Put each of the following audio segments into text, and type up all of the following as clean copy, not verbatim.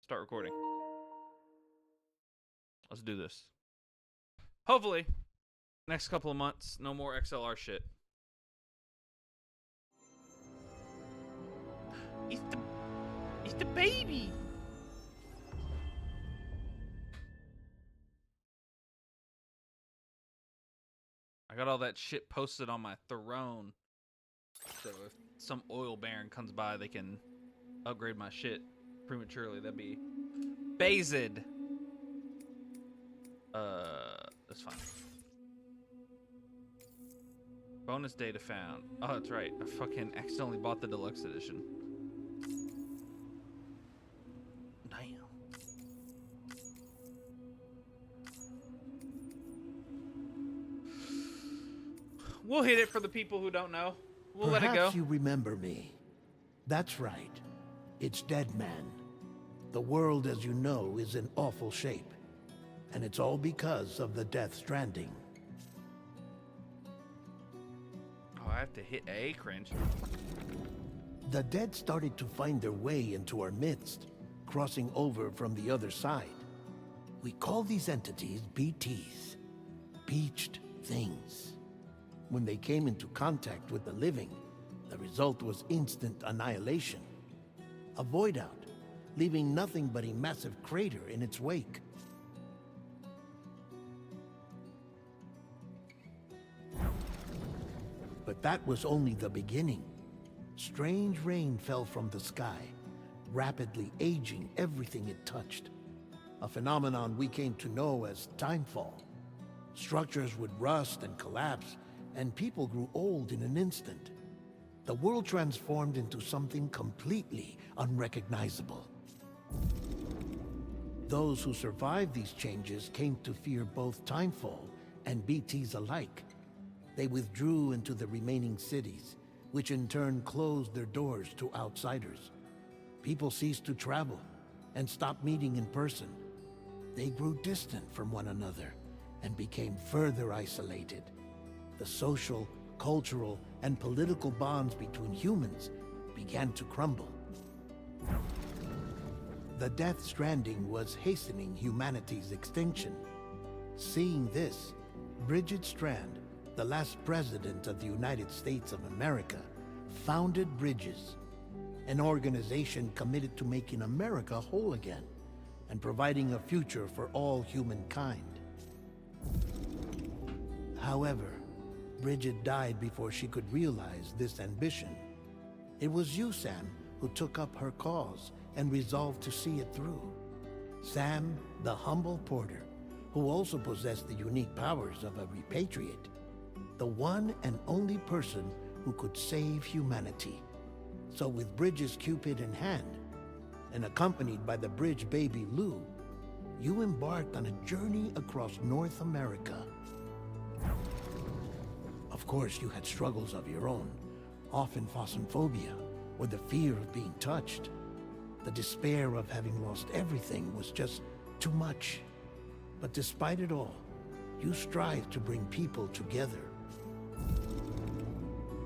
Start recording. Let's do this. Hopefully, next couple of months, no more XLR shit. It's the baby. I got all that shit posted on my throne, so if some oil baron comes by, they can upgrade my shit prematurely. That'd be Bazed. That's fine. Bonus data found. Oh, that's right. I fucking accidentally bought the deluxe edition. Damn. We'll hit it for the people who don't know. We'll let it go. Perhaps you remember me. That's right. It's Dead Man. The world, as you know, is in awful shape. And it's all because of the Death Stranding. Oh, I have to hit A? Cringe. The dead started to find their way into our midst, crossing over from the other side. We call these entities BTs, Beached Things. When they came into contact with the living, the result was instant annihilation. A void out, leaving nothing but a massive crater in its wake. But that was only the beginning. Strange rain fell from the sky, rapidly aging everything it touched. A phenomenon we came to know as timefall. Structures would rust and collapse, and people grew old in an instant. The world transformed into something completely unrecognizable. Those who survived these changes came to fear both timefall and BTs alike. They withdrew into the remaining cities, which in turn closed their doors to outsiders. People ceased to travel and stopped meeting in person. They grew distant from one another and became further isolated. The social, cultural, and political bonds between humans began to crumble. The Death Stranding was hastening humanity's extinction. Seeing this, Bridget Strand, the last president of the United States of America, founded Bridges, an organization committed to making America whole again and providing a future for all humankind. However, Bridget died before she could realize this ambition. It was you, Sam, who took up her cause and resolved to see it through. Sam, the humble porter, who also possessed the unique powers of a repatriate. The one and only person who could save humanity. So with Bridges' Cupid in hand, and accompanied by the bridge baby Lou, you embarked on a journey across North America. Of course, you had struggles of your own, often phasmophobia, or the fear of being touched. The despair of having lost everything was just too much. But despite it all, you strived to bring people together.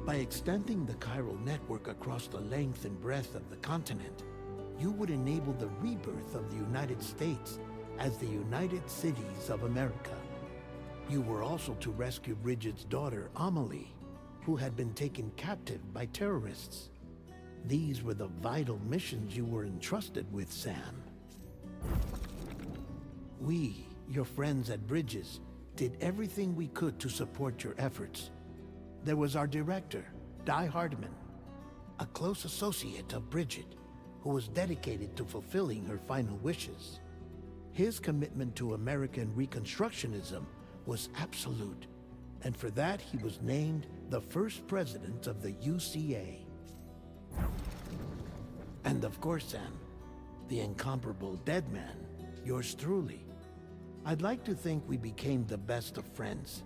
By extending the chiral network across the length and breadth of the continent, you would enable the rebirth of the United States as the United Cities of America. You were also to rescue Bridget's daughter, Amelie, who had been taken captive by terrorists. These were the vital missions you were entrusted with, Sam. We, your friends at Bridges, did everything we could to support your efforts. There was our director, Di Hardman, a close associate of Bridget, who was dedicated to fulfilling her final wishes. His commitment to American Reconstructionism was absolute, and for that he was named the first president of the UCA. And of course, Sam, the incomparable Dead Man, yours truly. I'd like to think we became the best of friends.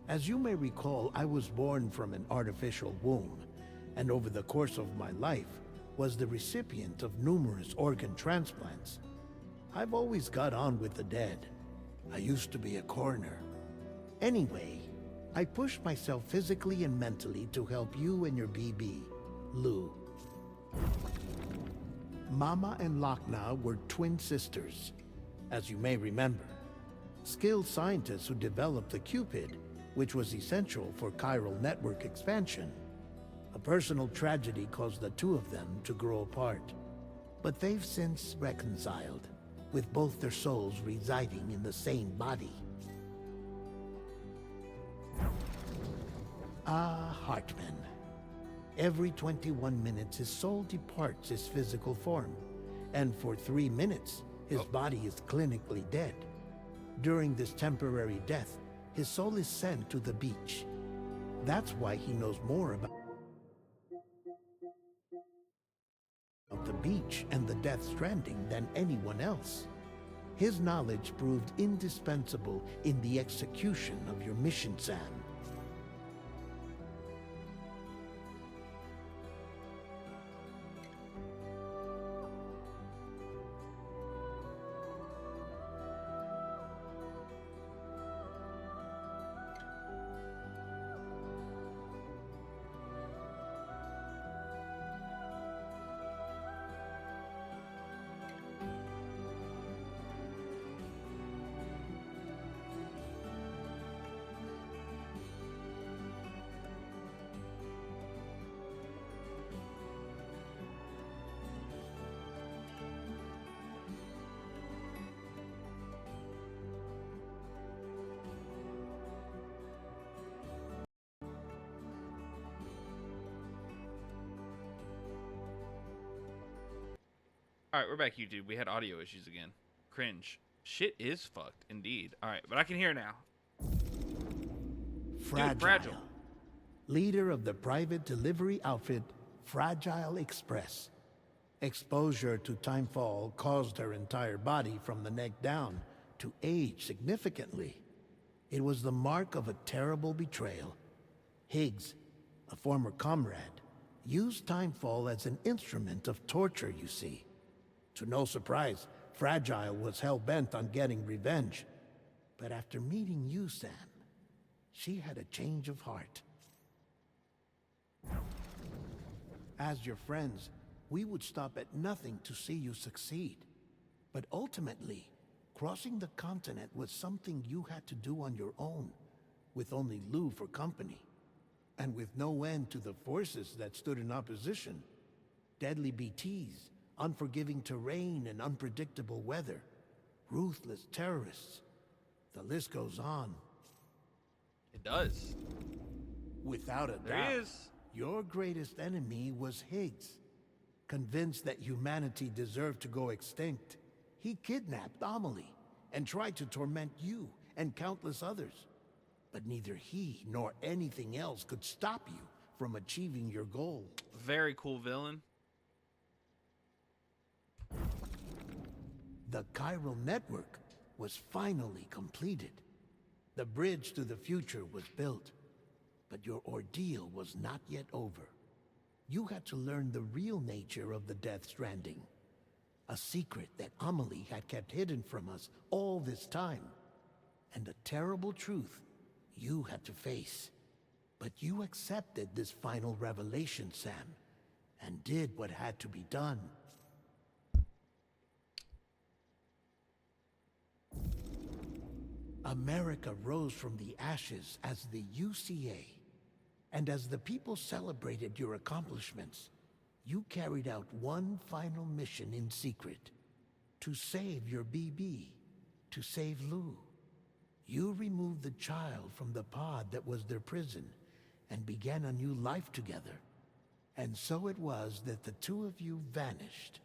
As you may recall, I was born from an artificial womb, and over the course of my life, was the recipient of numerous organ transplants. I've always got on with the dead. I used to be a coroner. Anyway, I pushed myself physically and mentally to help you and your BB, Lou. Mama and Lochna were twin sisters, as you may remember. Skilled scientists who developed the Cupid, which was essential for chiral network expansion. A personal tragedy caused the two of them to grow apart. But they've since reconciled, with both their souls residing in the same body. Hartman. Every 21 minutes his soul departs his physical form, and for 3 minutes his body is clinically dead. During this temporary death, his soul is sent to the beach. That's why he knows more about the beach and the Death Stranding than anyone else. His knowledge proved indispensable in the execution of your mission, Sam. Alright, we're back, YouTube. We had audio issues again. Cringe. Shit is fucked, indeed. Alright, but I can hear now. Fragile. Leader of the private delivery outfit, Fragile Express. Exposure to timefall caused her entire body from the neck down to age significantly. It was the mark of a terrible betrayal. Higgs, a former comrade, used timefall as an instrument of torture, you see. To no surprise, Fragile was hell-bent on getting revenge. But after meeting you, Sam, she had a change of heart. As your friends, we would stop at nothing to see you succeed. But ultimately, crossing the continent was something you had to do on your own, with only Lou for company, and with no end to the forces that stood in opposition. Deadly BTs, unforgiving terrain and unpredictable weather, ruthless terrorists. The list goes on. It does. Without a doubt, There he is. your greatest enemy was Higgs. Convinced that humanity deserved to go extinct, he kidnapped Amelie and tried to torment you and countless others. But neither he nor anything else could stop you from achieving your goal. Very cool villain. The chiral network was finally completed. The bridge to the future was built, but your ordeal was not yet over. You had to learn the real nature of the Death Stranding, a secret that Amelie had kept hidden from us all this time, and a terrible truth you had to face. But you accepted this final revelation, Sam, and did what had to be done. America rose from the ashes as the UCA, and as the people celebrated your accomplishments, you carried out one final mission in secret, to save your BB, to save Lou. You removed the child from the pod that was their prison, and began a new life together. And so it was that the two of you vanished,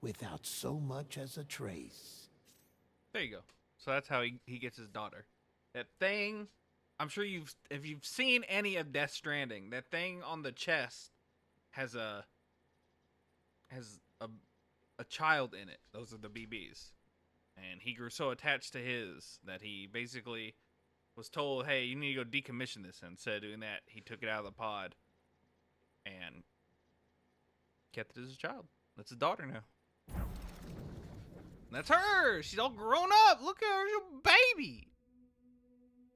without so much as a trace. There you go. So that's how he gets his daughter. That thing, I'm sure if you've seen any of Death Stranding, that thing on the chest has a child in it. Those are the BBs. And he grew so attached to his that he basically was told, hey, you need to go decommission this. And instead of doing that, he took it out of the pod and kept it as a child. That's his daughter now. That's her. She's all grown up. Look at her, she's a baby.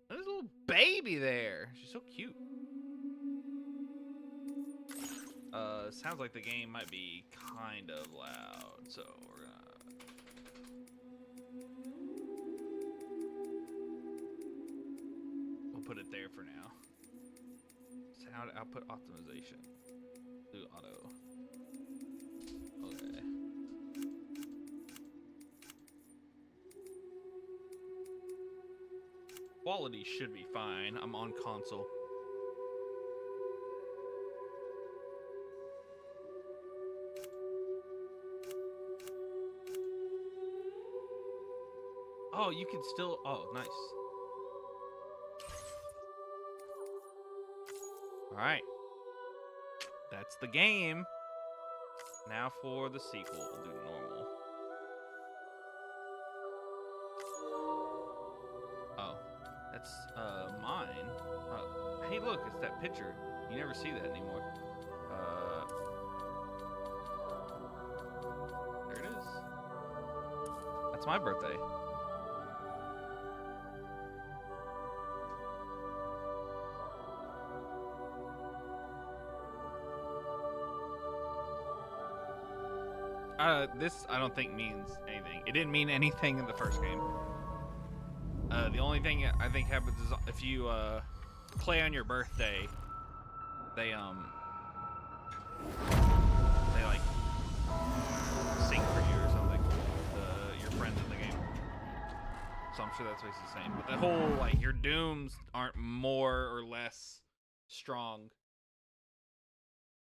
There's a little baby there. She's so cute. Sounds like the game might be kind of loud, so we're gonna. We'll put it there for now. Sound output optimization. Do auto. Okay. Quality should be fine. I'm on console. Oh, you can still. Oh, nice. All right. That's the game. Now for the sequel. We'll do normal. Oh, that's mine. Hey, look, it's that picture. You never see that anymore. There it is. That's my birthday. This I don't think means anything. It didn't mean anything in the first game. The only thing I think happens is if you play on your birthday, they like sing for you or something. Your friends in the game. So I'm sure that's what he's saying. But the whole like your dooms aren't more or less strong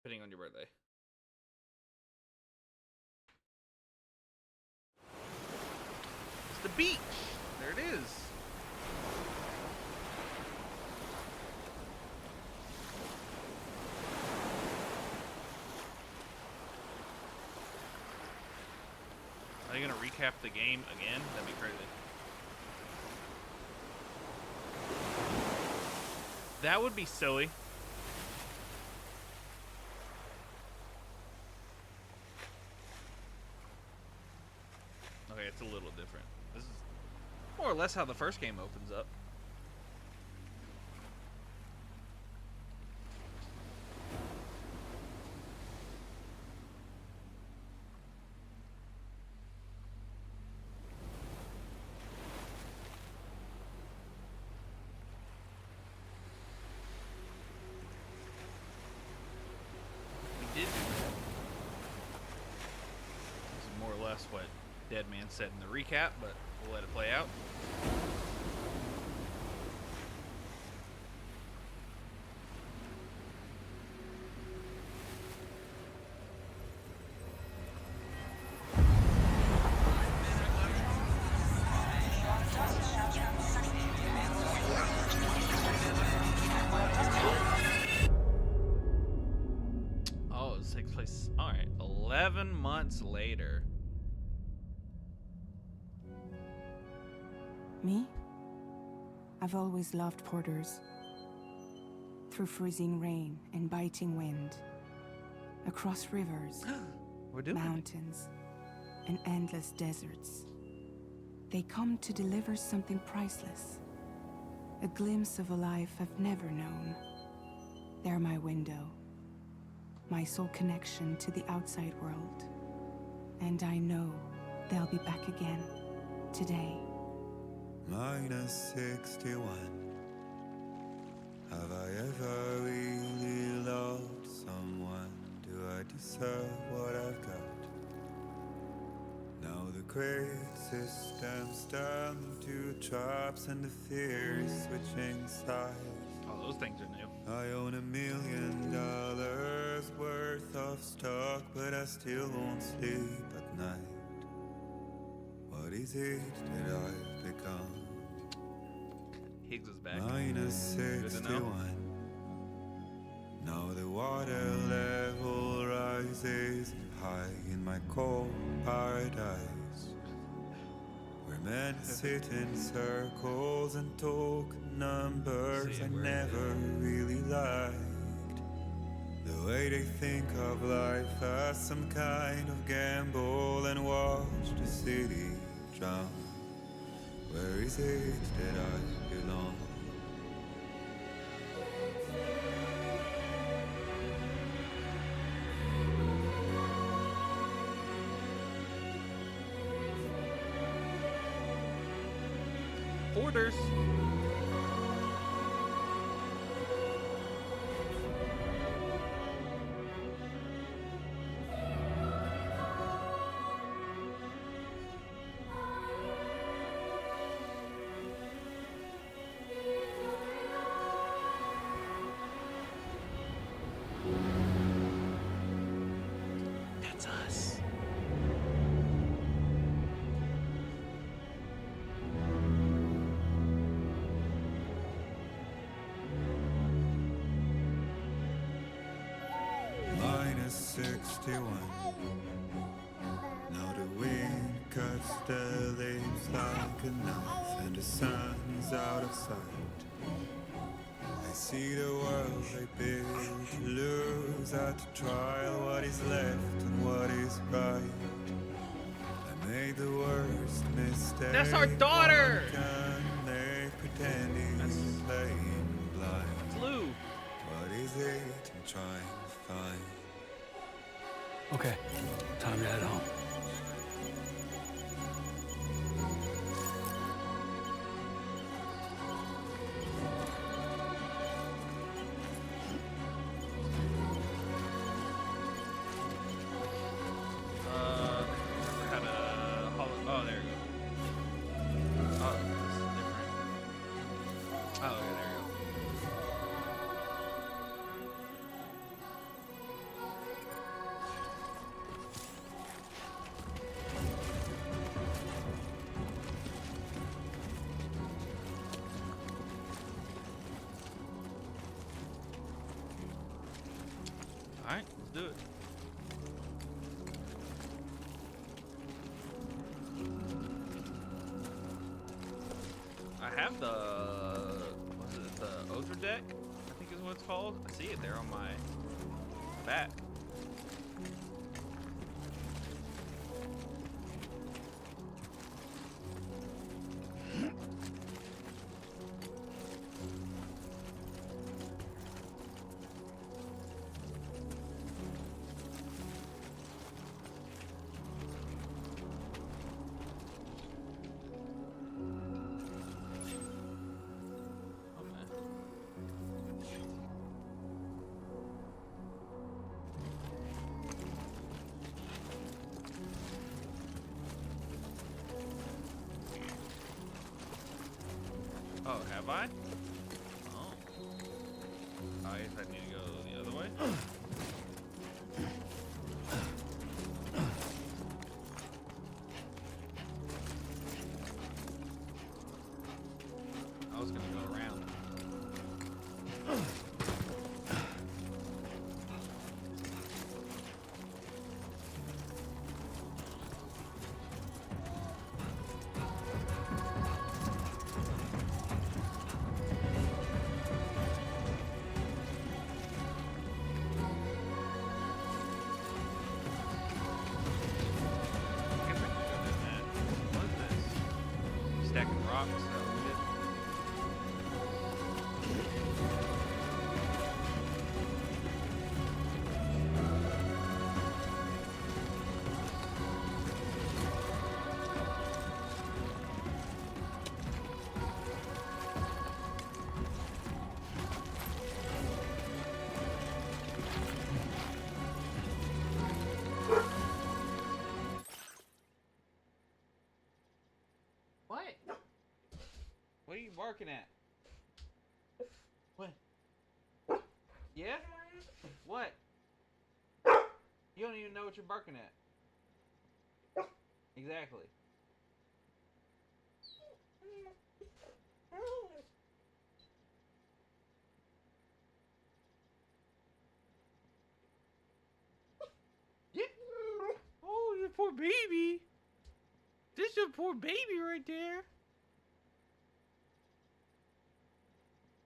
depending on your birthday. The beach. There it is. Are they gonna recap the game again? That'd be crazy. That would be silly. Okay, it's a little different. This is more or less how the first game opens up. We did do that. This is more or less what Dead Man said in the recap, but we'll let it play out. Oh, it takes place. All right, 11 months later. Me? I've always loved porters. Through freezing rain and biting wind. Across rivers, We're doing mountains, and endless deserts. They come to deliver something priceless. A glimpse of a life I've never known. They're my window. My sole connection to the outside world. And I know they'll be back again. Today. Minus 61. Have I ever really loved someone? Do I deserve what I've got? Now the great system's turned to traps and the fear is switching sides. Oh, those things are new. I own $1 million worth of stock, but I still won't sleep at night. What is it that I've become? Higgs is back. Minus Good to know. 61. Now the water level rises high in my cold paradise, where men sit in circles and talk numbers I never really liked. The way they think of life as some kind of gamble and watch the city drown. Where is it that I belong? Orders. That's us. Minus 61. Now the wind cuts the leaves like a knife, and the sun is out of sight. I see the world they build to lose at the trial, what is left and what is right. I made the worst mistake. That's our daughter! One can make pretending playing blind. Blue. What is it I'm trying to find? Okay, time to head home. Had a oh, there you go. Oh, this is different. Oh, okay, there you go. All right, let's do it. I have the, what is it, the Ozer deck, I think is what it's called. I see it there on my back. Oh, have I? Oh. I guess I need to go the other way. I was gonna go around. Stacking rocks, so we did. What? What are you barking at? What? Yeah? What? You don't even know what you're barking at. Exactly. Yeah. Oh, your poor baby. This your poor baby right there.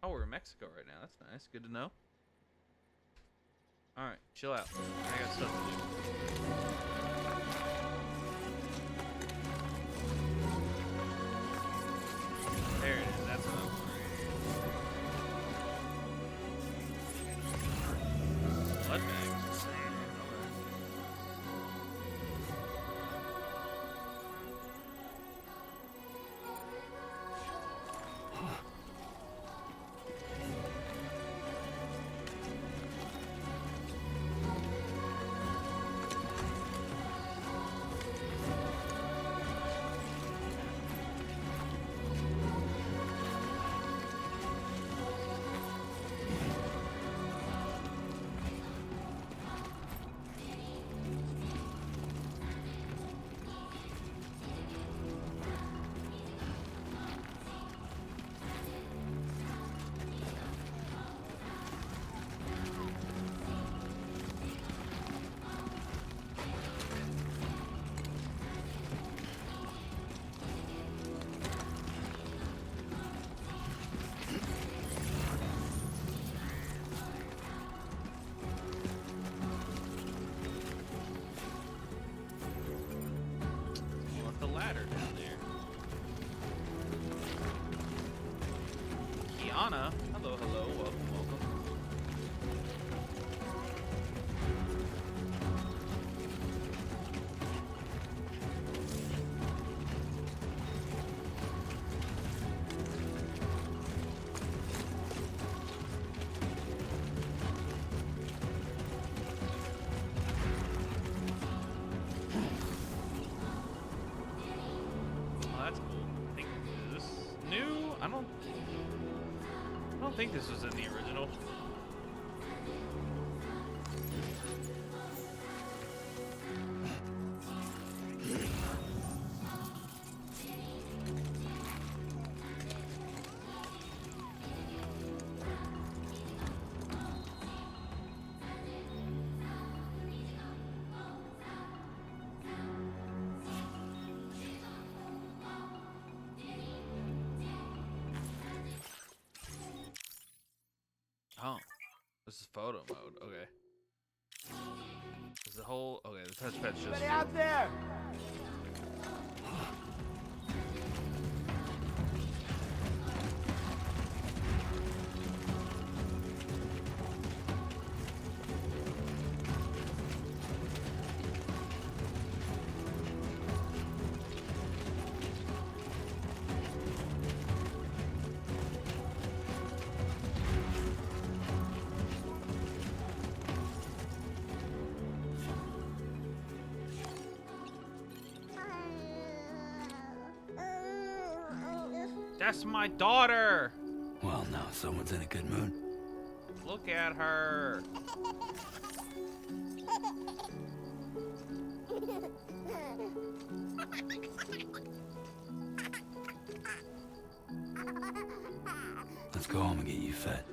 Oh, we're in Mexico right now. That's nice. Good to know. Alright, chill out. I got stuff to do. There it is. That's what I was worried. Blood bags. down there. Kiana, hello, hello, welcome, welcome. Oh, that's cool. I think, is this new? I don't think this was in the original. Oh, this is photo mode. Okay. Is the whole okay? The touchpad's just. Anybody out there? That's my daughter. Well, now someone's in a good mood. Look at her. Let's go home and get you fed.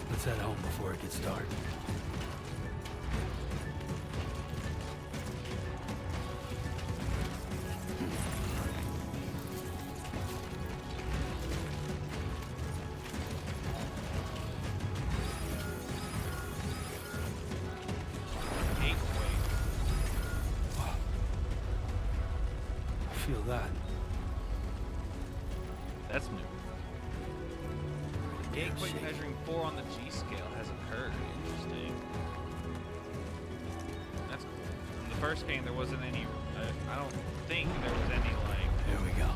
Let's head home before it gets dark. I feel that. That's new. Gateway measuring 4 on the G scale has occurred. Interesting. That's cool. In the first game, there wasn't any. I don't think there was any like. Here we go.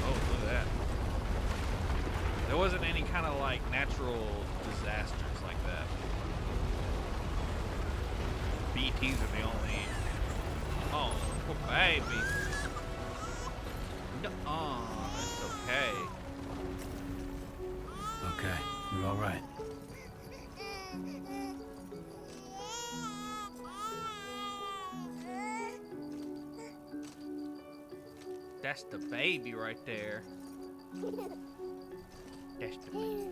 Oh, look at that. There wasn't any kind of like natural disasters like that. BTs are the only. Oh, poor baby. No, it's okay. Okay, you're all right. That's the baby right there. That's the baby.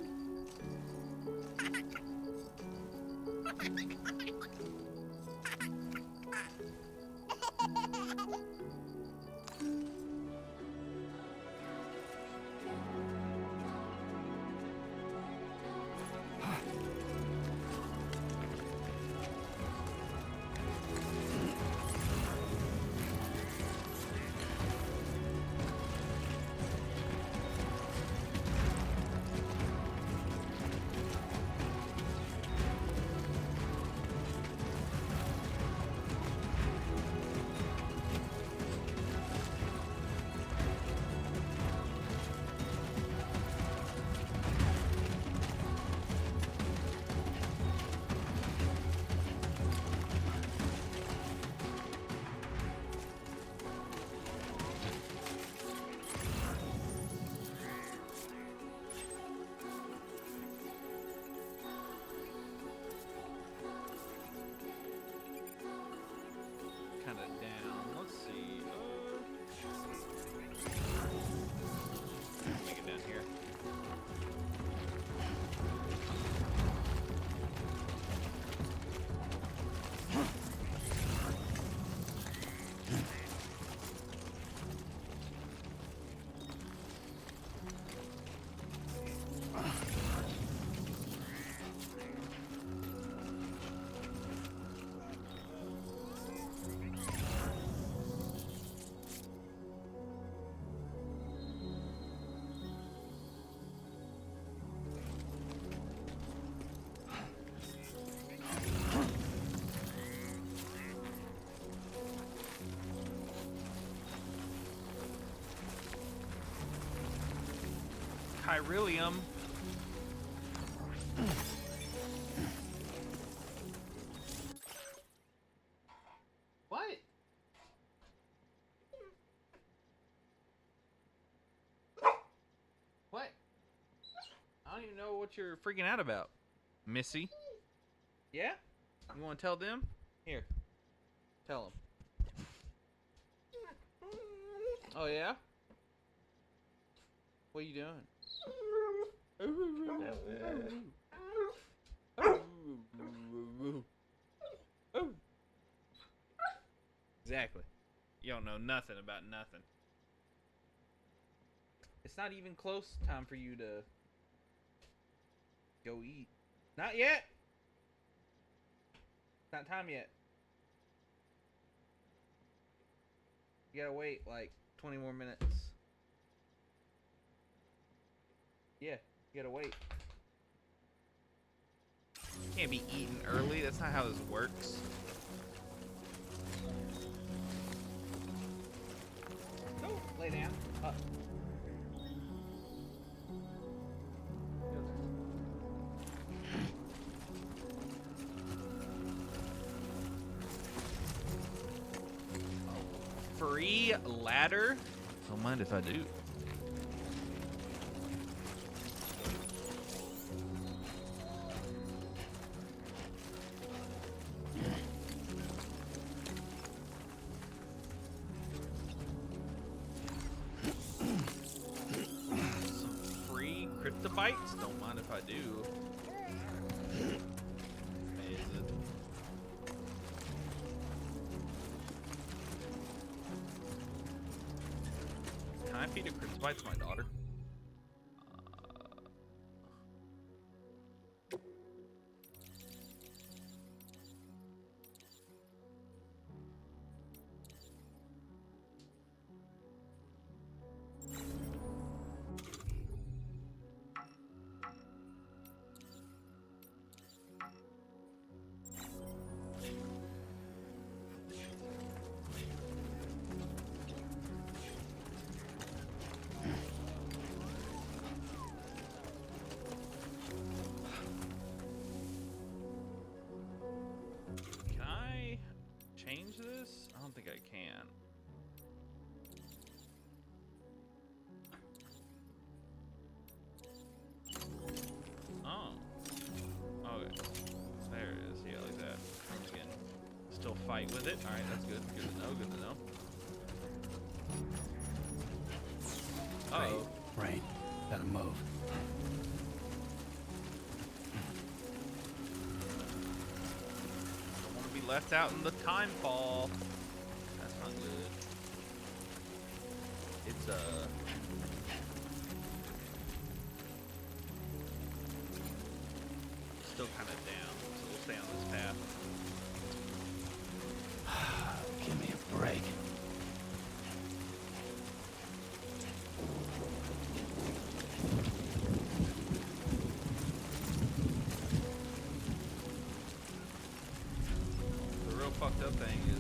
Tyrillium. What? What? I don't even know what you're freaking out about, Missy. Yeah? You want to tell them? Here. Tell them. Oh, yeah? What are you doing? Exactly. You don't know nothing about nothing. It's not even close time for you to go eat. Not yet. It's not time yet. You gotta wait like 20 more minutes. Yeah, you gotta wait. You can't be eating early. That's not how this works. Go, lay down. Up. Free ladder? Don't mind if I do. Some free cryptobytes? Don't mind if I do. Amazing. Can I feed a cryptobyte to my daughter? Can I change this? I don't think I can. Oh. Okay. There it is. Yeah, like that. We can still fight with it. Alright, that's good. Good to know. Good to know. Uh-oh. Right. Gotta move. Don't want to be left out in the time fall. That's not good. It's still kind of down, so we'll stay on this path. Give me a break. The real fucked up thing is,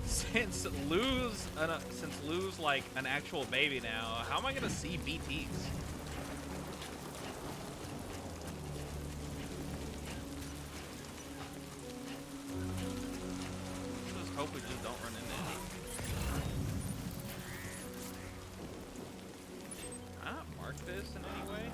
since Lou's like an actual baby now, how am I gonna see BTs? Just hope we just don't run into any. Can I not mark this in any way?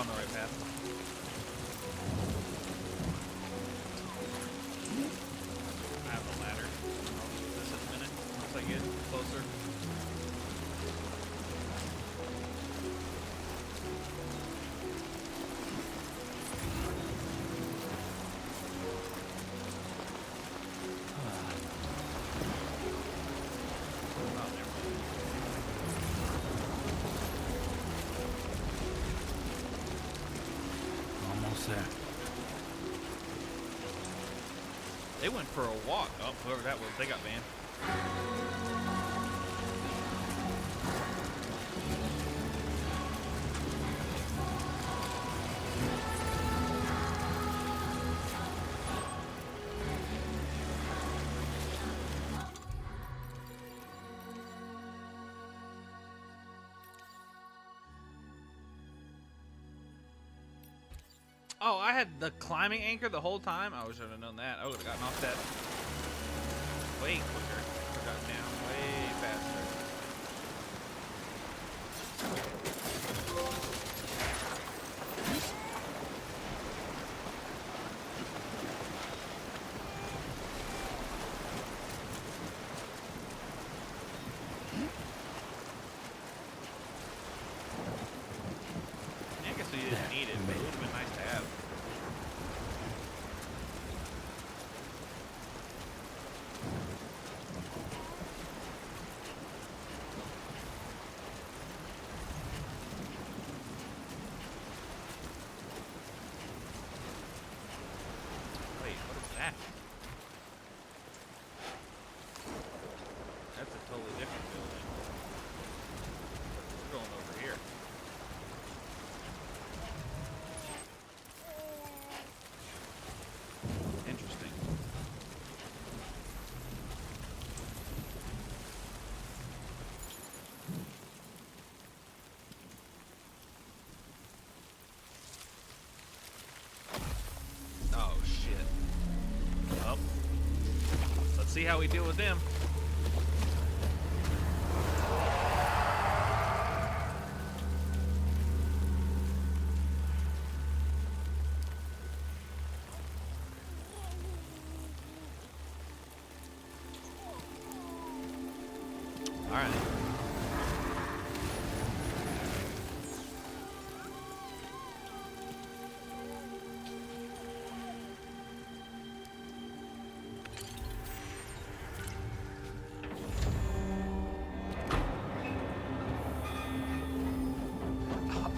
on the right path. I have a ladder. I'll use this in a minute once I get closer. There. They went for a walk. Oh, whoever that was, they got banned. Oh, I had the climbing anchor the whole time? I wish I'd have known that. I would have gotten off that way quicker. I would have gotten down way faster. I guess we didn't need it, but it would have been nice to have. Wait, what is that? That's a totally different building. We're going over here. Interesting. Oh shit. Well, let's see how we deal with them. All right.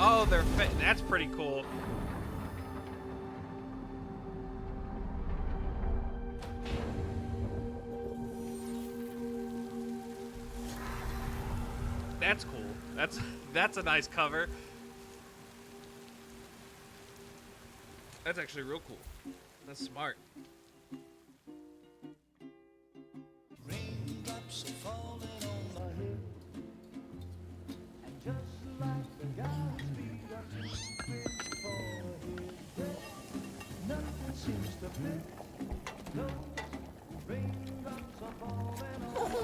Oh, that's pretty cool. That's cool. That's a nice cover. That's actually real cool. That's smart. Raindrops are falling on my head, and just like the guy's feet are too big for his head, nothing seems to fit. Those raindrops are falling on my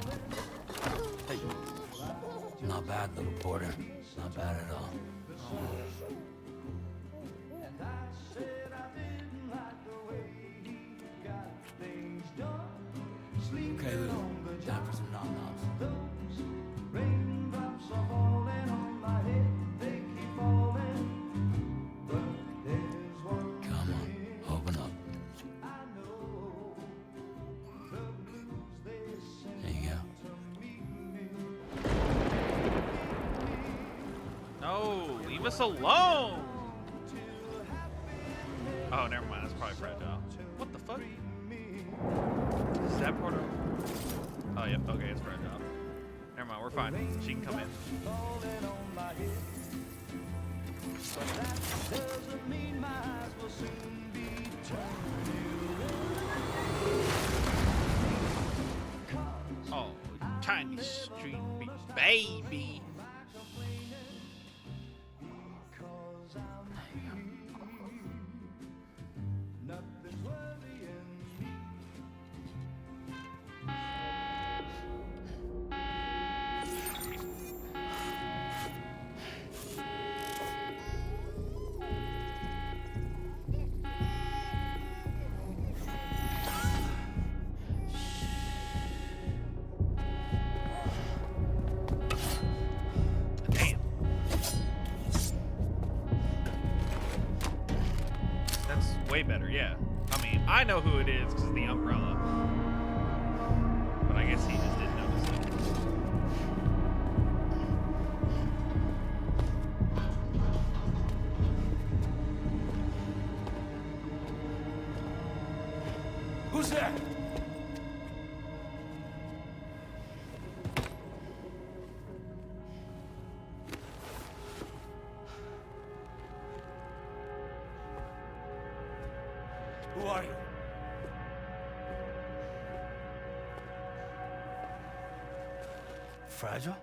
head. Hey. Not bad, little porter. Not bad at all. And I said I didn't like the way he got things done. Sleeping Okay, Lou. on the Time job. for some nom-noms. Those raindrops are falling on my head. They keep falling. But there's one Come on, thing open up. I know. The blues they send There you go. to meet me. No, leave us alone. Oh, never mind. That's probably fragile. What the fuck? Is that part of? Oh, yep. Okay, it's fragile. Never mind. We're fine. She can come in. Falling on my head. But that doesn't mean my eyes will soon be turning red. Oh, tiny street baby. Because I'm free. Nothing's worrying me. is way better, yeah. I mean, I know who it is because of the umbrella. But I guess he just didn't notice it. Who's there? Who are you? Fragile?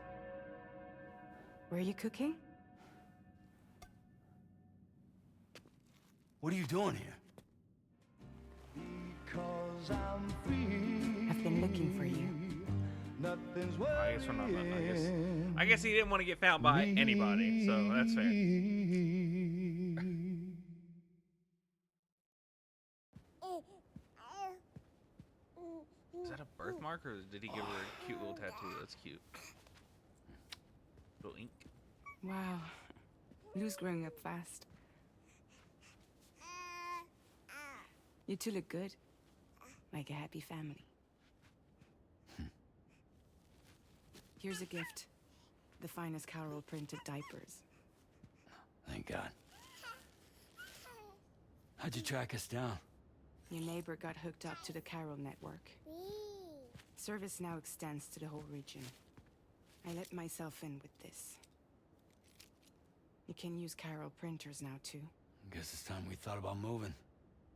Were you cooking? What are you doing here? Because I'm free. I've been looking for you. Nothing's I guess we're not. I guess he didn't want to get found by anybody, so that's fair. Is that a birthmark, or did he give her a cute little tattoo? That's cute. Little ink. Wow. Lou's growing up fast. You two look good. Like a happy family. Here's a gift. The finest Carol printed diapers. Thank God. How'd you track us down? Your neighbor got hooked up to the Carol network. Service now extends to the whole region. I let myself in with this. You can use Carol printers now too. Guess it's time we thought about moving.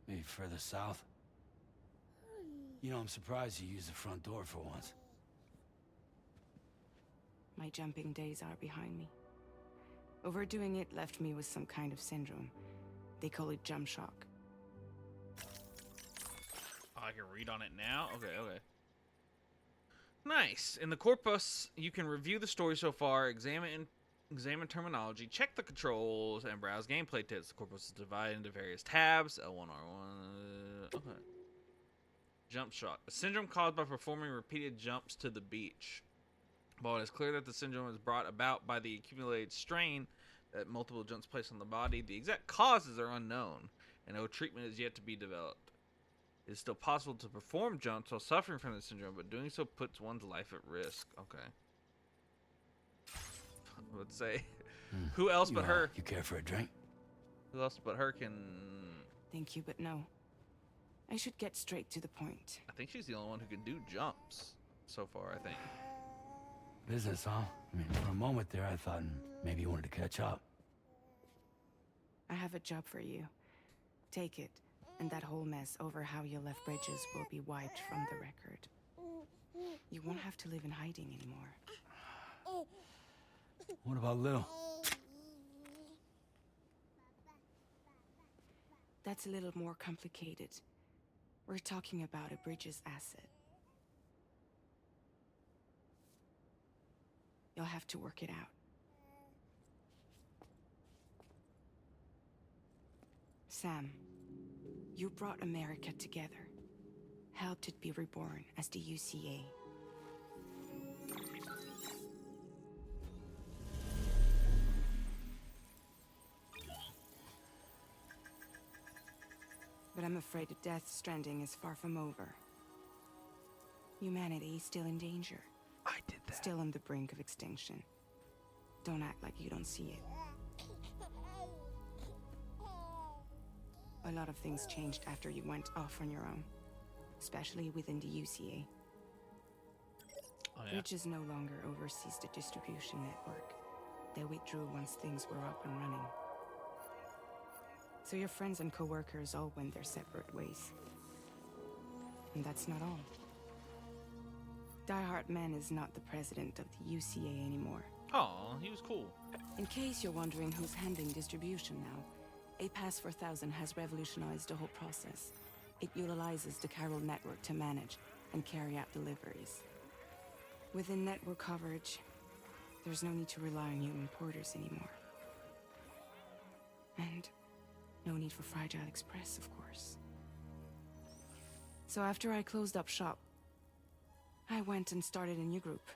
Maybe further south. You know, I'm surprised you used the front door for once. My jumping days are behind me. Overdoing it left me with some kind of syndrome. They call it jump shock. Oh, I can read on it now? Okay. Nice. In the corpus, you can review the story so far, examine terminology, check the controls, and browse gameplay tips. The corpus is divided into various tabs. L1R1. Okay. Jump shock. A syndrome caused by performing repeated jumps to the beach. While it is clear that the syndrome is brought about by the accumulated strain that multiple jumps place on the body, the exact causes are unknown, and no treatment is yet to be developed. It is still possible to perform jumps while suffering from the syndrome, but doing so puts one's life at risk. Okay. Let's say, who else but her? You care for a drink? Who else but her can... Thank you, but no. I should get straight to the point. I think she's the only one who can do jumps so far, I think. Business, huh? I mean, for a moment there, I thought maybe you wanted to catch up. I have a job for you. Take it, and that whole mess over how you left Bridges will be wiped from the record. You won't have to live in hiding anymore. What about Lil? That's a little more complicated. We're talking about a Bridges asset. You'll have to work it out. Sam, you brought America together. Helped it be reborn as the UCA. But I'm afraid the death stranding is far from over. Humanity is still in danger. I did that. Still on the brink of extinction. Don't act like you don't see it. A lot of things changed after you went off on your own. Especially within the UCA. Oh, yeah. Bridges no longer oversees the distribution network. They withdrew once things were up and running. So your friends and co-workers all went their separate ways. And that's not all. Die Hard Man is not the president of the UCA anymore. Oh, he was cool. In case you're wondering who's handling distribution now, A Pass 4000 has revolutionized the whole process. It utilizes the Carol network to manage and carry out deliveries. Within network coverage, there's no need to rely on human porters anymore. And no need for Fragile Express, of course. So after I closed up shop, I went and started a new group.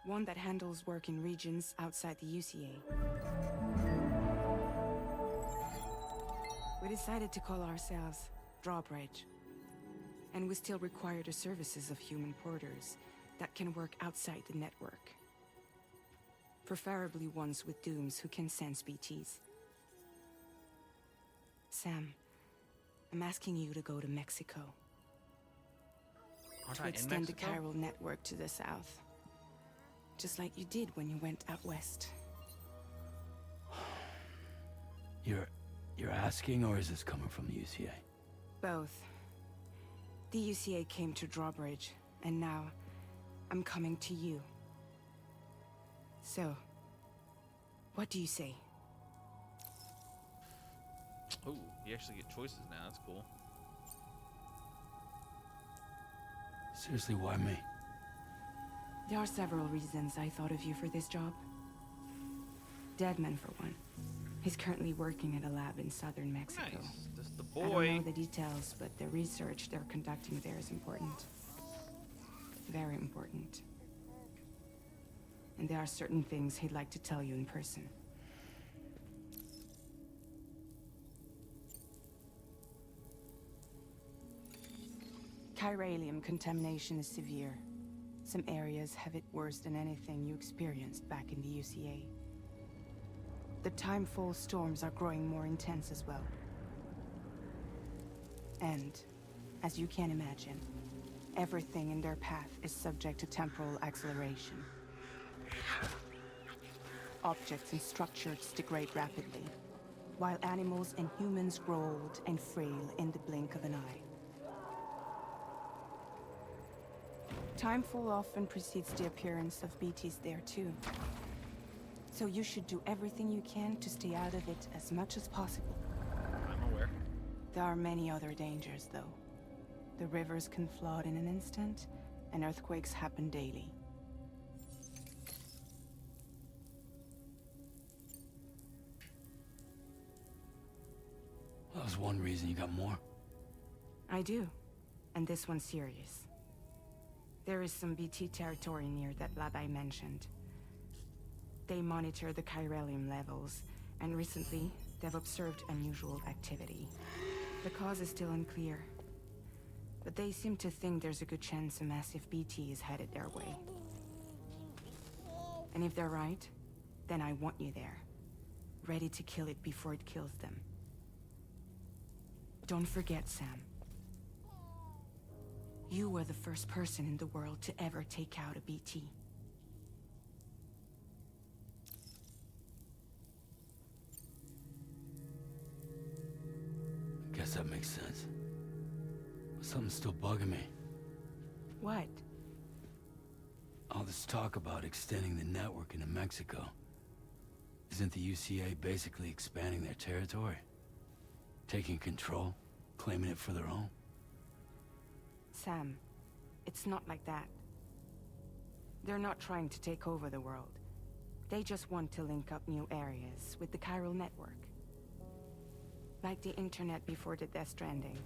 One that handles work in regions outside the UCA. We decided to call ourselves Drawbridge. And we still require the services of human porters that can work outside the network. Preferably ones with dooms who can sense BTs. Sam, I'm asking you to go to Mexico. Aren't To I in extend the Mexico? chiral network to the south. Just like you did when you went out west. You're asking, or is this coming from the UCA? Both. The UCA came to Drawbridge, and now I'm coming to you. So, what do you say? Oh, you actually get choices now. That's cool. Seriously, why me? There are several reasons I thought of you for this job. Deadman, for one. He's currently working at a lab in southern Mexico. Nice. That's the I don't boy. know the details, but the research they're conducting there is important. Very important. And there are certain things he'd like to tell you in person. Chiralium contamination is severe. Some areas have it worse than anything you experienced back in the UCA. The timefall storms are growing more intense as well. And, as you can imagine, everything in their path is subject to temporal acceleration. Objects and structures degrade rapidly, while animals and humans grow old and frail in the blink of an eye. Timefall often precedes the appearance of BTs there too. So you should do everything you can to stay out of it as much as possible. I'm aware. There are many other dangers, though. The rivers can flood in an instant, and earthquakes happen daily. That was one reason. You got more? I do, and this one's serious. There is some BT territory near that lab I mentioned. They monitor the chiralium levels, and recently, they've observed unusual activity. The cause is still unclear, but they seem to think there's a good chance a massive BT is headed their way. And if they're right, then I want you there, ready to kill it before it kills them. Don't forget, Sam. You were the first person in the world to ever take out a BT. Guess that makes sense. But something's still bugging me. What? All this talk about extending the network into Mexico. Isn't the UCA basically expanding their territory? Taking control? Claiming it for their own? Sam, it's not like that. They're not trying to take over the world. They just want to link up new areas with the chiral network. Like the internet before the Death Stranding.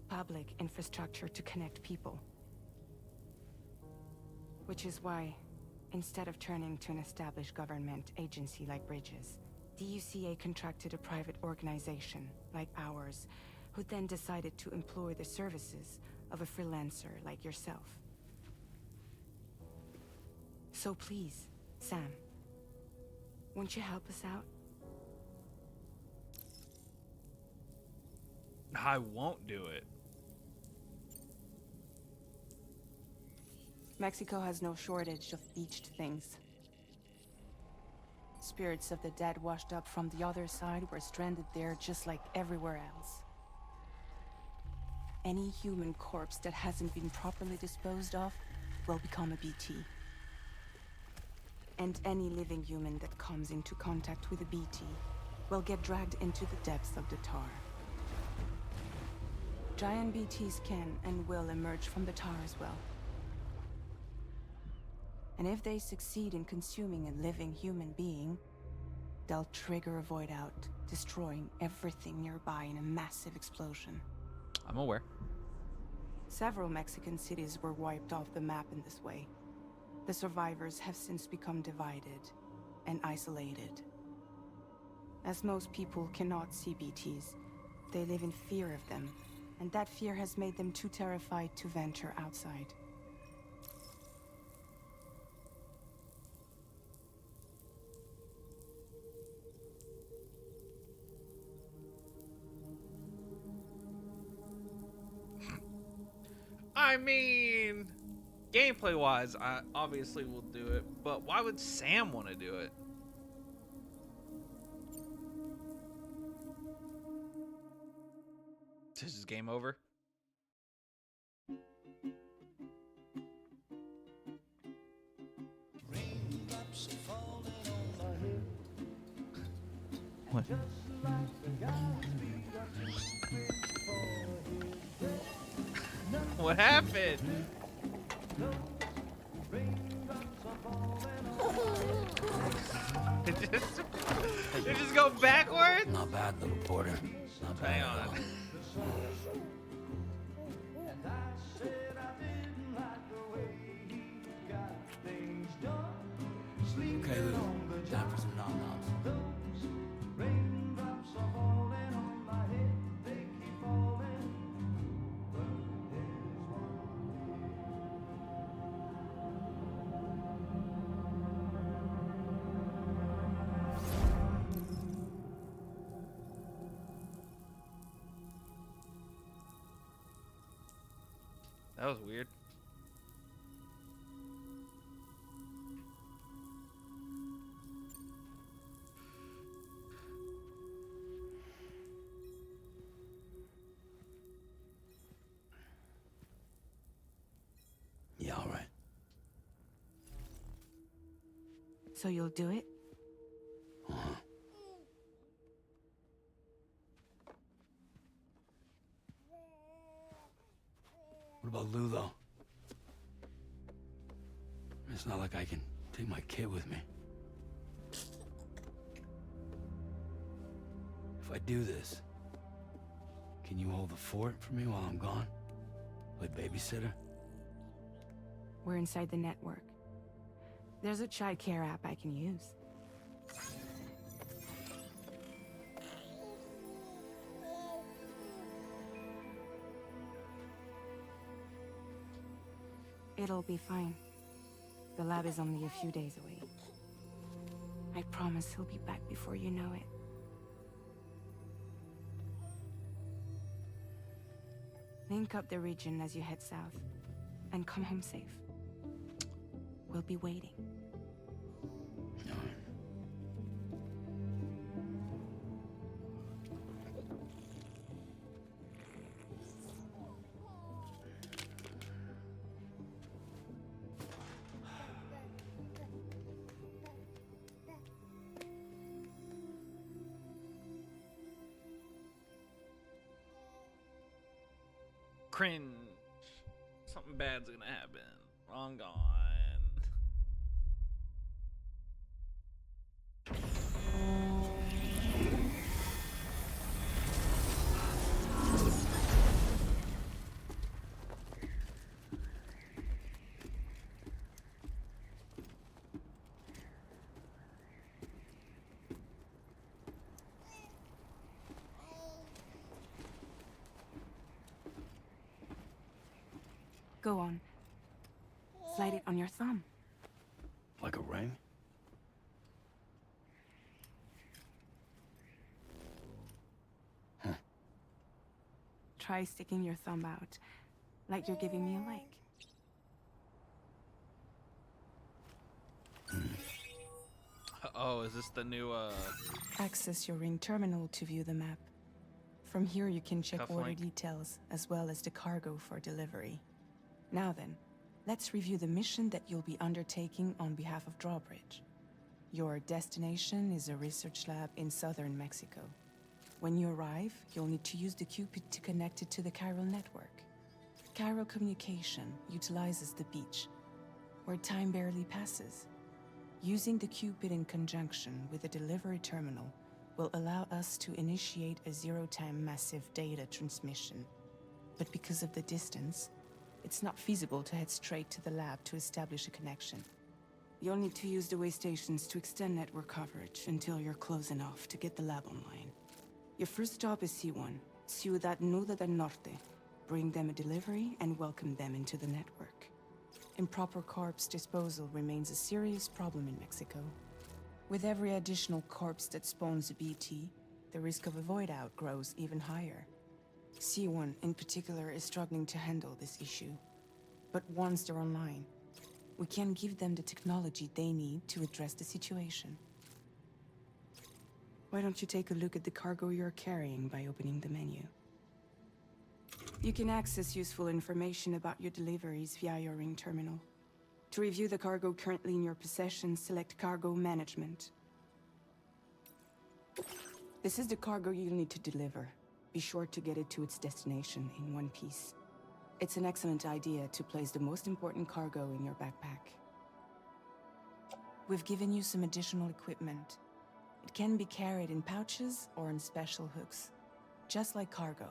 Public infrastructure to connect people. Which is why, instead of turning to an established government agency like Bridges, the UCA contracted a private organization, like ours, who then decided to employ the services of a freelancer like yourself. So please, Sam, won't you help us out? I won't do it. Mexico has no shortage of beached things. Spirits of the dead washed up from the other side were stranded there just like everywhere else. Any human corpse that hasn't been properly disposed of will become a BT. And any living human that comes into contact with a BT will get dragged into the depths of the tar. Giant BTs can and will emerge from the tar as well. And if they succeed in consuming a living human being, they'll trigger a void out, destroying everything nearby in a massive explosion. I'm aware. Several Mexican cities were wiped off the map in this way. The survivors have since become divided and isolated. As most people cannot see BTs, They live in fear of them, and that fear has made them too terrified to venture outside. I mean, gameplay wise, I obviously will do it, but why would Sam want to do it? This is game over. Raindrops are falling on my head. What? Just like the guy's feet are too big for his bed. What happened? Raindrops are falling on It just go backwards? Not bad, little porter. Not bad. Hang at all. on. and I said I didn't like the way he got things done. Sleeping Okay, Lou. on the Time job. for some nom-noms. Those raindrops are falling on my head. They keep falling. But there's one. That was weird. Yeah, all right. So you'll do it? Uh-huh. What about Lou, though? It's not like I can take my kid with me. If I do this, can you hold the fort for me while I'm gone? Play babysitter? We're inside the network. There's a child care app I can use. It'll be fine. The lab is only a few days away. I promise he'll be back before you know it. Link up the region as you head south, and come home safe. We'll be waiting. All right. Cringe. Something bad's gonna happen. Wrong gone. Go on. Slide it on your thumb. Like a ring? Try sticking your thumb out, like you're giving me a like. Oh, is this the new Access your ring terminal to view the map. From here you can check order Cufflink? details, as well as the cargo for delivery. Now then, let's review the mission that you'll be undertaking on behalf of Drawbridge. Your destination is a research lab in southern Mexico. When you arrive, you'll need to use the Cupid to connect it to the chiral network. Chiral communication utilizes the beach, where time barely passes. Using the Cupid in conjunction with the delivery terminal will allow us to initiate a zero-time massive data transmission. But because of the distance, it's not feasible to head straight to the lab to establish a connection. You'll need to use the way stations to extend network coverage until you're close enough to get the lab online. Your first stop is C1, Ciudad Nuda del Norte. Bring them a delivery and welcome them into the network. Improper corpse disposal remains a serious problem in Mexico. With every additional corpse that spawns a BT, the risk of a void out grows even higher. C1 in particular is struggling to handle this issue. But once they're online, we can give them the technology they need to address the situation. Why don't you take a look at the cargo you're carrying by opening the menu? You can access useful information about your deliveries via your ring terminal. To review the cargo currently in your possession, select Cargo Management. This is the cargo you'll need to deliver. Be sure to get it to its destination in one piece. It's an excellent idea to place the most important cargo in your backpack. We've given you some additional equipment. It can be carried in pouches or in special hooks, just like cargo.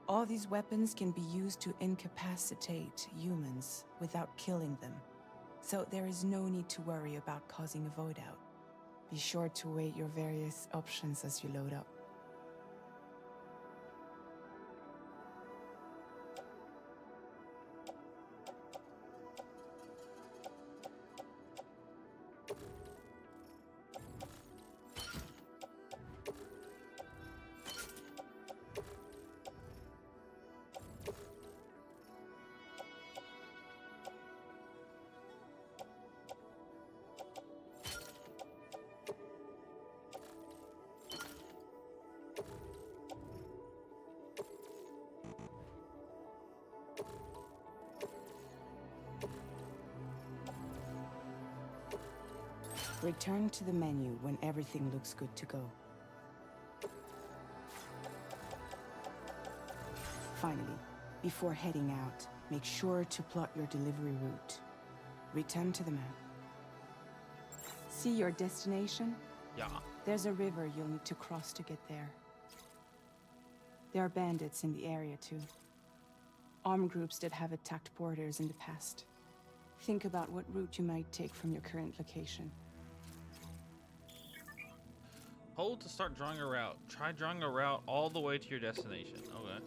All these weapons can be used to incapacitate humans without killing them. So there is no need to worry about causing a void out. Be sure to weigh your various options as you load up. Return to the menu when everything looks good to go. Finally, before heading out, make sure to plot your delivery route. Return to the map. See your destination? Yeah. There's a river you'll need to cross to get there. There are bandits in the area too. Armed groups that have attacked borders in the past. Think about what route you might take from your current location. Hold to start drawing a route. Try drawing a route all the way to your destination. Okay.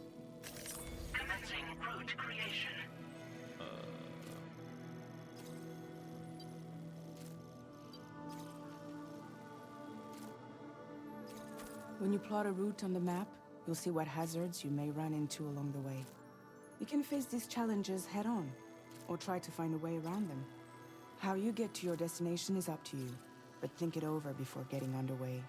Commencing route creation. When you plot a route on the map, you'll see what hazards you may run into along the way. You can face these challenges head-on, or try to find a way around them. How you get to your destination is up to you, but think it over before getting underway.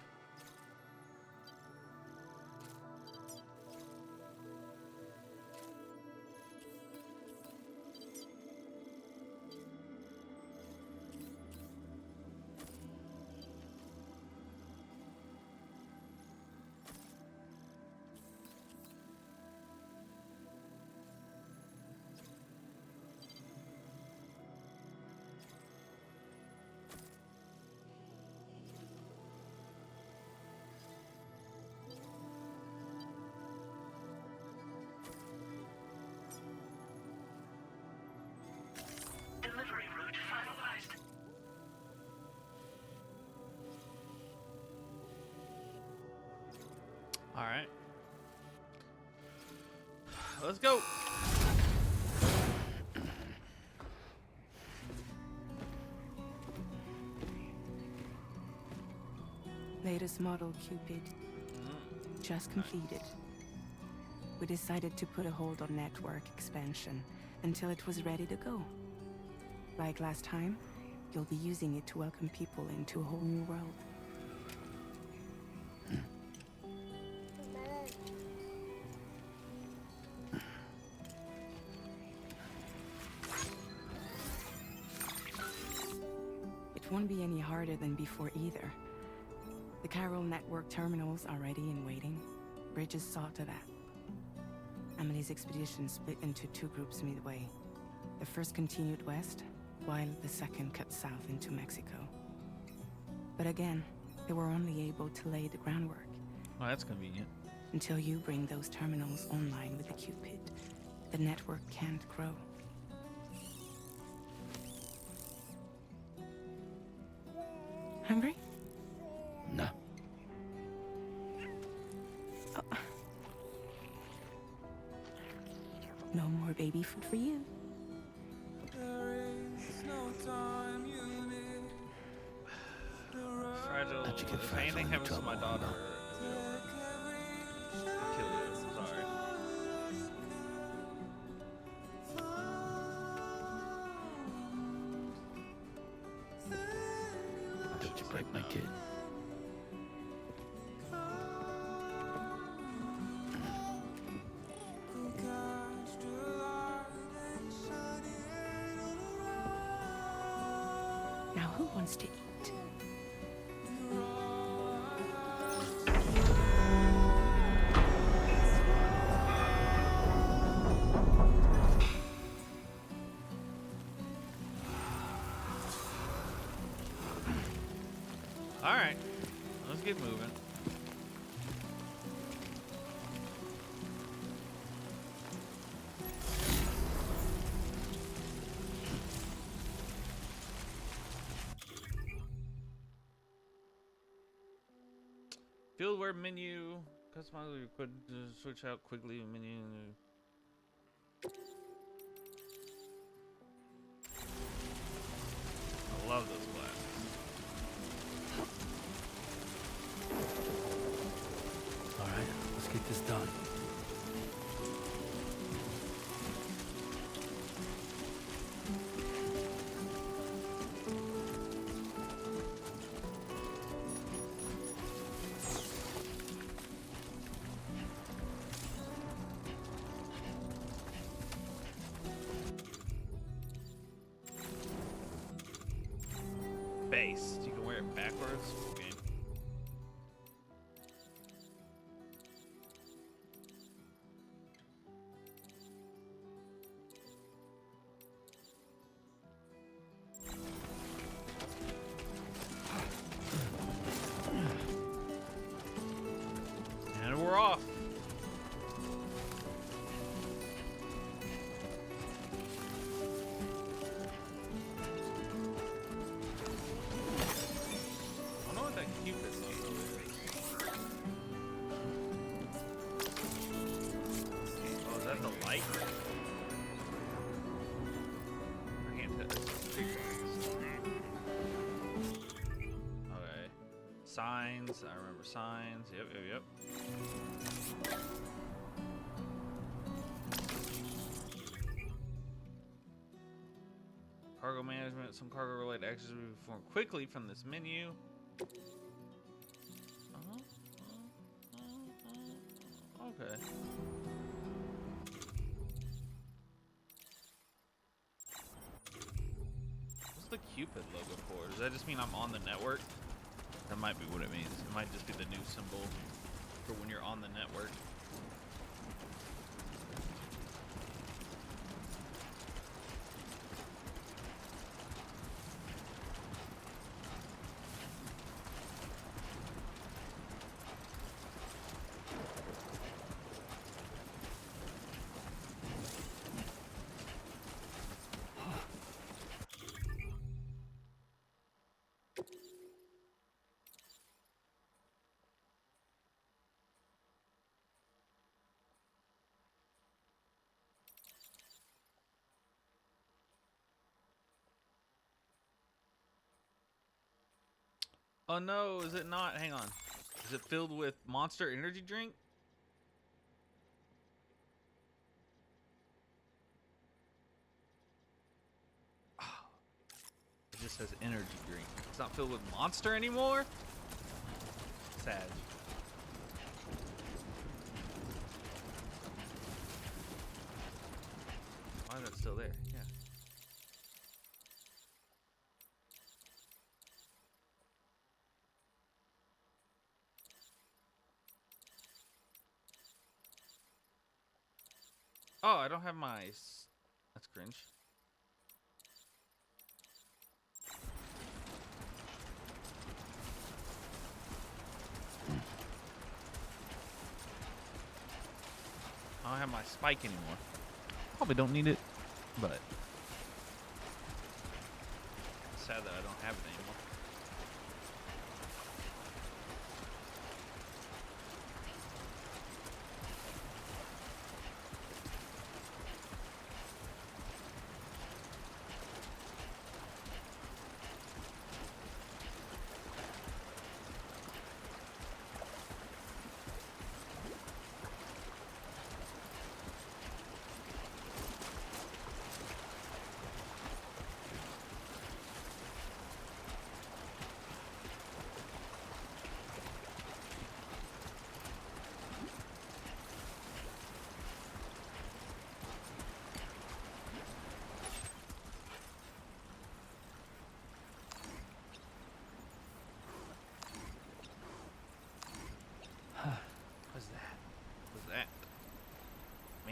Delivery route finalized. All right. Let's go. Latest model Cupid. Just completed. We decided to put a hold on network expansion until it was ready to go. Like last time, you'll be using it to welcome people into a whole new world. It won't be any harder than before either. The Chiral network terminals are ready and waiting. Bridges saw to that. Emily's expedition split into two groups midway. The first continued west, while the second cut south into Mexico. But again, they were only able to lay the groundwork. Oh, that's convenient. Until you bring those terminals online with the Cupid, the network can't grow. Hungry? No. No more baby food for you. Fragile. How'd you get If Fragile anything into happens to my trouble, daughter, huh? it'll be over. I'll kill you. Sorry. Don't you break my kid. Now who wants to eat? All right, let's get moving. Fieldware menu. Customize your could switch out quickly menu. I love those glasses. All right, let's get this done. Base. You can wear it backwards. Okay. And we're off. I don't know what that Cupid logo is. Oh, is that the light? I can't tell. It's big things. Okay. Signs. I remember signs. Yep. Cargo management. Some cargo-related actions will be performed quickly from this menu. Okay. What's the Cupid logo for? Does that just mean I'm on the network? That might be what it means. It might just be the new symbol for when you're on the network. Oh no, is it not? Hang on. Is it filled with Monster energy drink? Oh, it just says energy drink. It's not filled with Monster anymore? Sad. Why is that still there? Yeah. Oh, I don't have my... That's cringe. I don't have my spike anymore. Probably don't need it, but... It's sad that I don't have it anymore.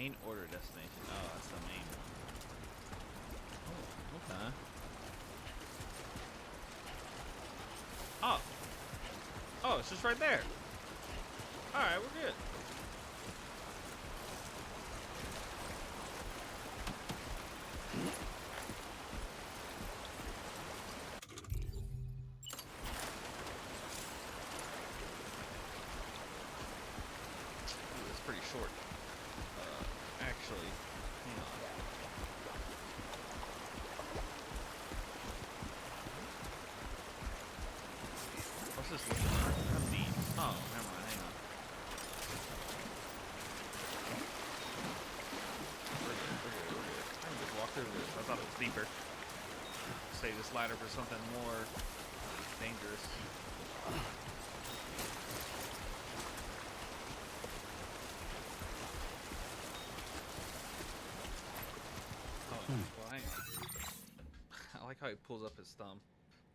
Main order destination. Oh, that's the main. Oh, okay. Oh. Oh, it's just right there. Alright, we're good. Ooh, that's pretty short. Actually, hang on. What's this looking like? That's deep. Oh, never mind. Hang on. We're good. We're good. We're good. I can just walk through this. I thought it was deeper. Save this ladder for something more dangerous. Well, hang on. I like how he pulls up his thumb.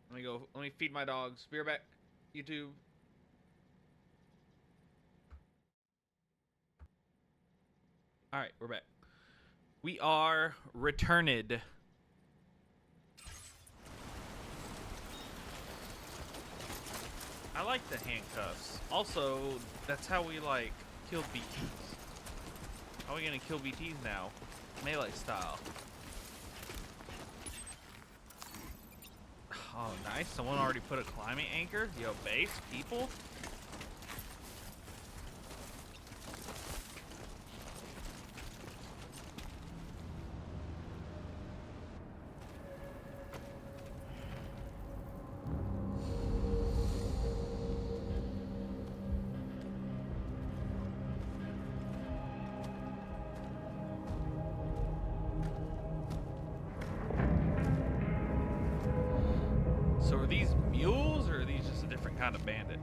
Let me go. Let me feed my dogs. Be right back. YouTube. All right, we're back. We are returned. I like the handcuffs. Also, that's how we like kill BTs. How are we gonna kill BTs now? Melee style. Oh, nice. Someone already put a climbing anchor. Yo, base, people. So are these mules, or are these just a different kind of bandit?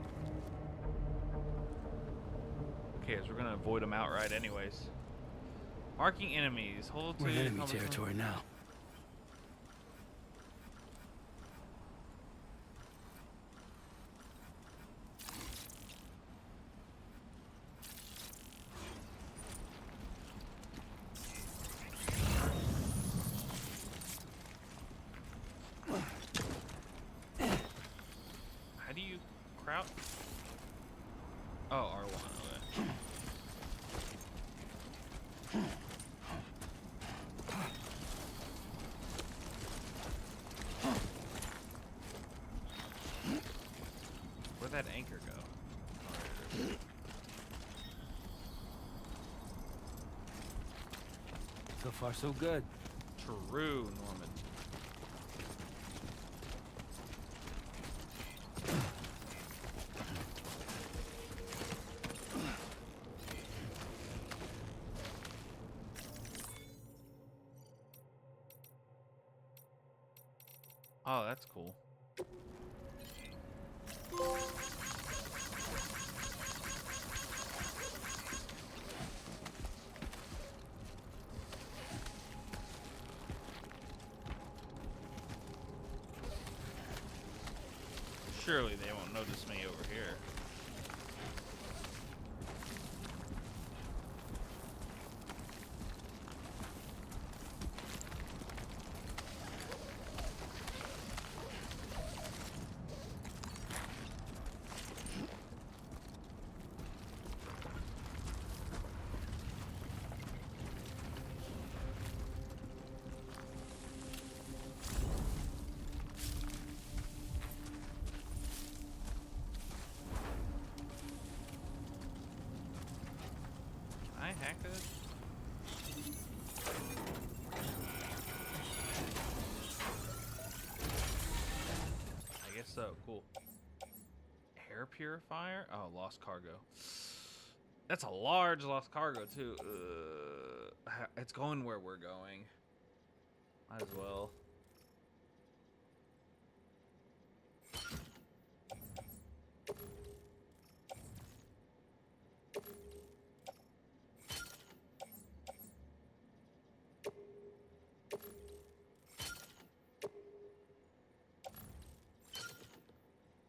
Okay, so we're gonna avoid them outright anyways. Marking enemies. Hold We're in to enemy territory now. How do you crouch? Oh, R1. Okay. Where'd that anchor go? Oh, there it is. So far, so good. True, Norman. Oh, that's cool. Surely they won't notice me over here. Can I hack this? I guess so. Cool. Air purifier? Oh, lost cargo. That's a large lost cargo too. It's going where we're going. Might as well.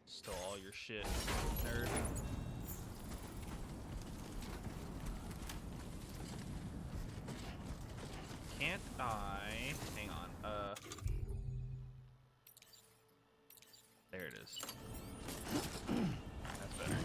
Stole all your shit, nerd. Hang on. There it is. That's better.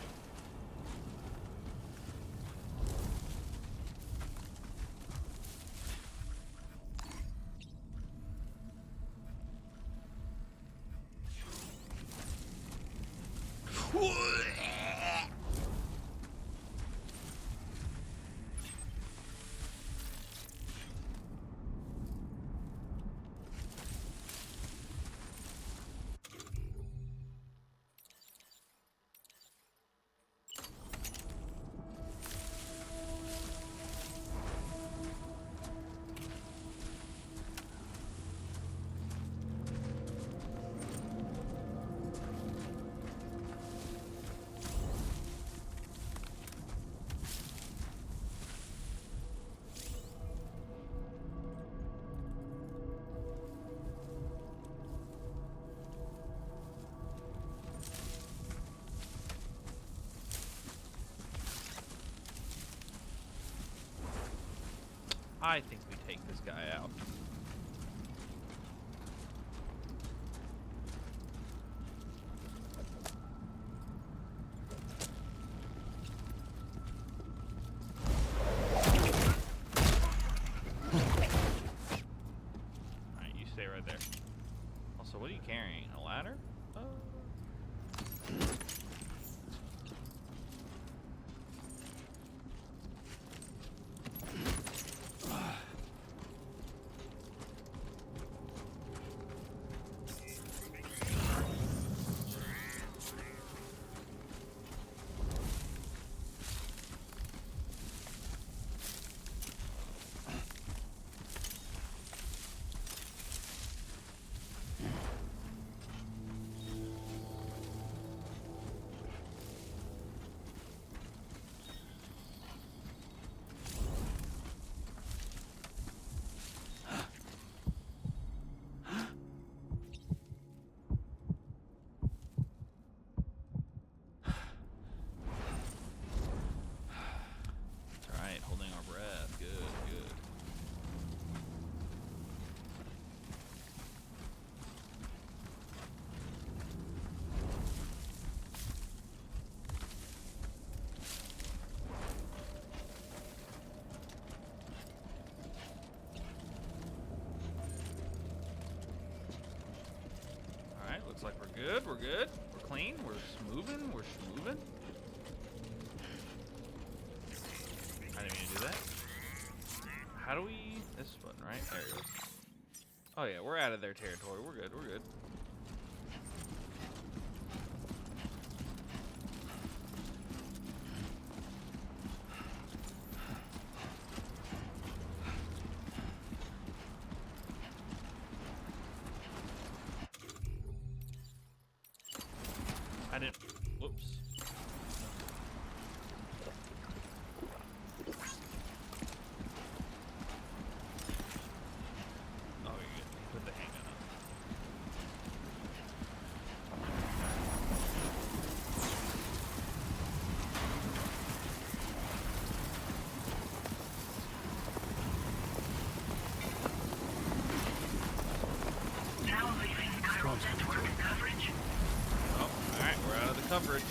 I think we take this guy out. Alright, you stay right there. Also, what are you carrying? A ladder? Looks like we're good. We're good. We're clean. We're smoothing. We're schmoovin'. I didn't mean to do that. How do we... This button, right? There it goes. Oh yeah, we're out of their territory. We're good. We're good. I didn't... Whoops. Oh, you're good. Put the handgun up. Now leaving chiral network coverage. Oh, alright, we're out of the coverage.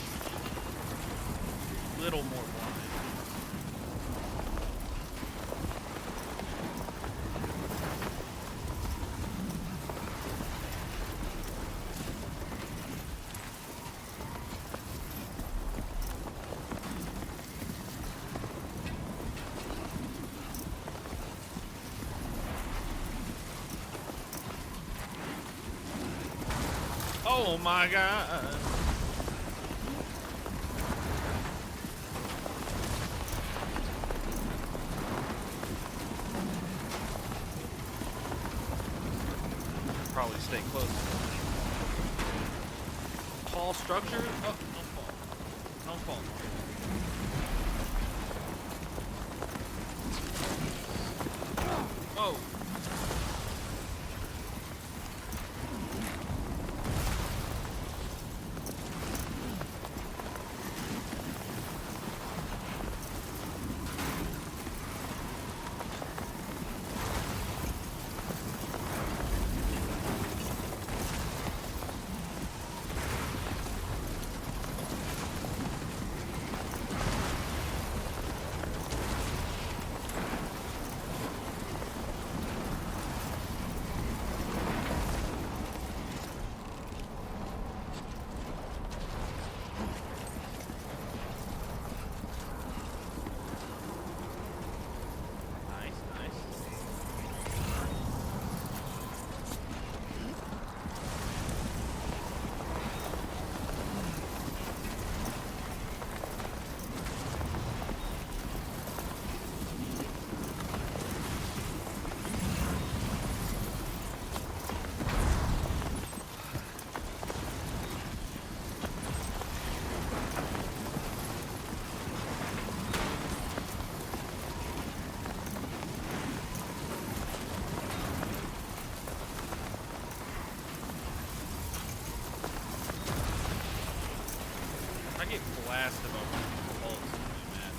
Little more blind. Oh my god. Probably stay close. Tall structure? Oh, don't fall. Don't fall. Whoa. passive over pulse. Man.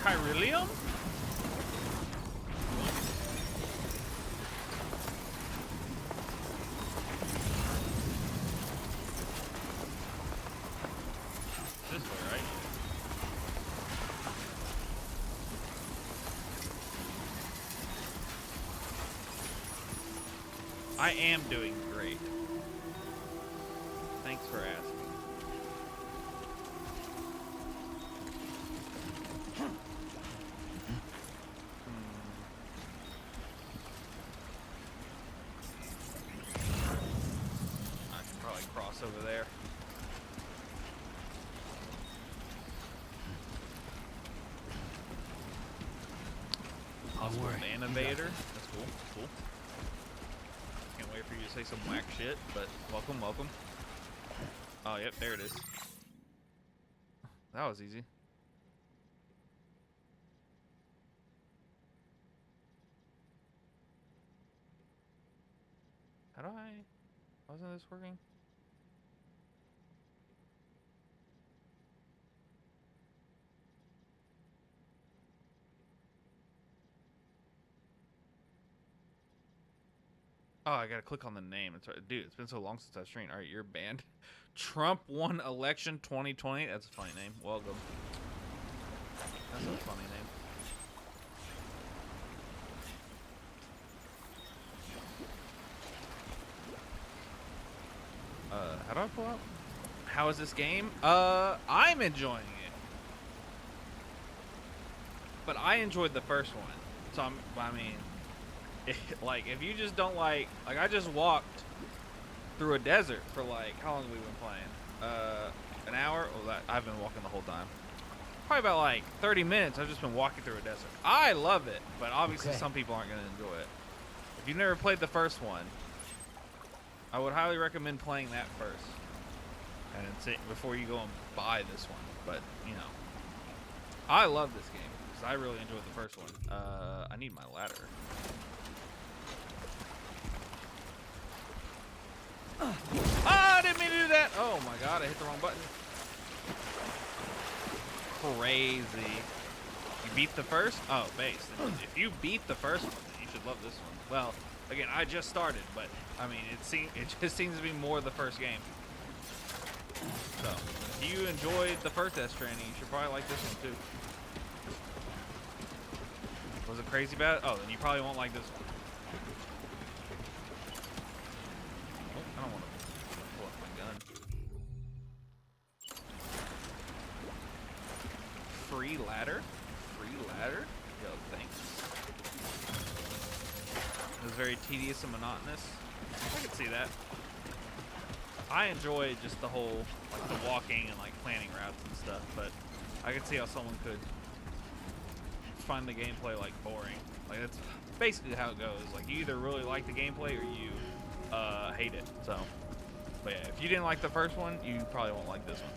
Kyrillium? This way, right? I am doing great. Thanks for asking. Over there. Possible innovator. That's cool. Cool. Can't wait for you to say some whack shit, but welcome, welcome. Oh, yep, there it is. That was easy. How do I... Wasn't this working? Oh, I gotta click on the name. It's right. Dude, it's been so long since I've streamed. Alright, you're banned. Trump won election 2020. That's a funny name. Welcome. That's a funny name. How do I pull up? How is this game? I'm enjoying it. But I enjoyed the first one. So I mean, like, if you just don't like I just walked through a desert for like, how long have we been playing? An hour? Oh, I've been walking the whole time. Probably about like 30 minutes. I've just been walking through a desert. I love it, but obviously some people aren't going to enjoy it. If you've never played the first one, I would highly recommend playing that first, and then before you go and buy this one. But you know, I love this game because I really enjoyed the first one. I need my ladder. I didn't mean to do that. Oh my god, I hit the wrong button. Crazy. You beat the first? Oh, base. If you beat the first one, then you should love this one. Well, again, I just started, but I mean, it just seems to be more the first game. So, if you enjoyed the first Death Stranding, you should probably like this one too. Was it crazy about it? Oh, then you probably won't like this one. I don't want to pull up my gun. Free ladder? Free ladder? Yo, thanks. It was very tedious and monotonous. I can see that. I enjoy just the whole, like, the walking and, like, planning routes and stuff, but I can see how someone could find the gameplay, like, boring. Like, that's basically how it goes. Like, you either really like the gameplay or you hate it. So, but yeah, if you didn't like the first one, you probably won't like this one.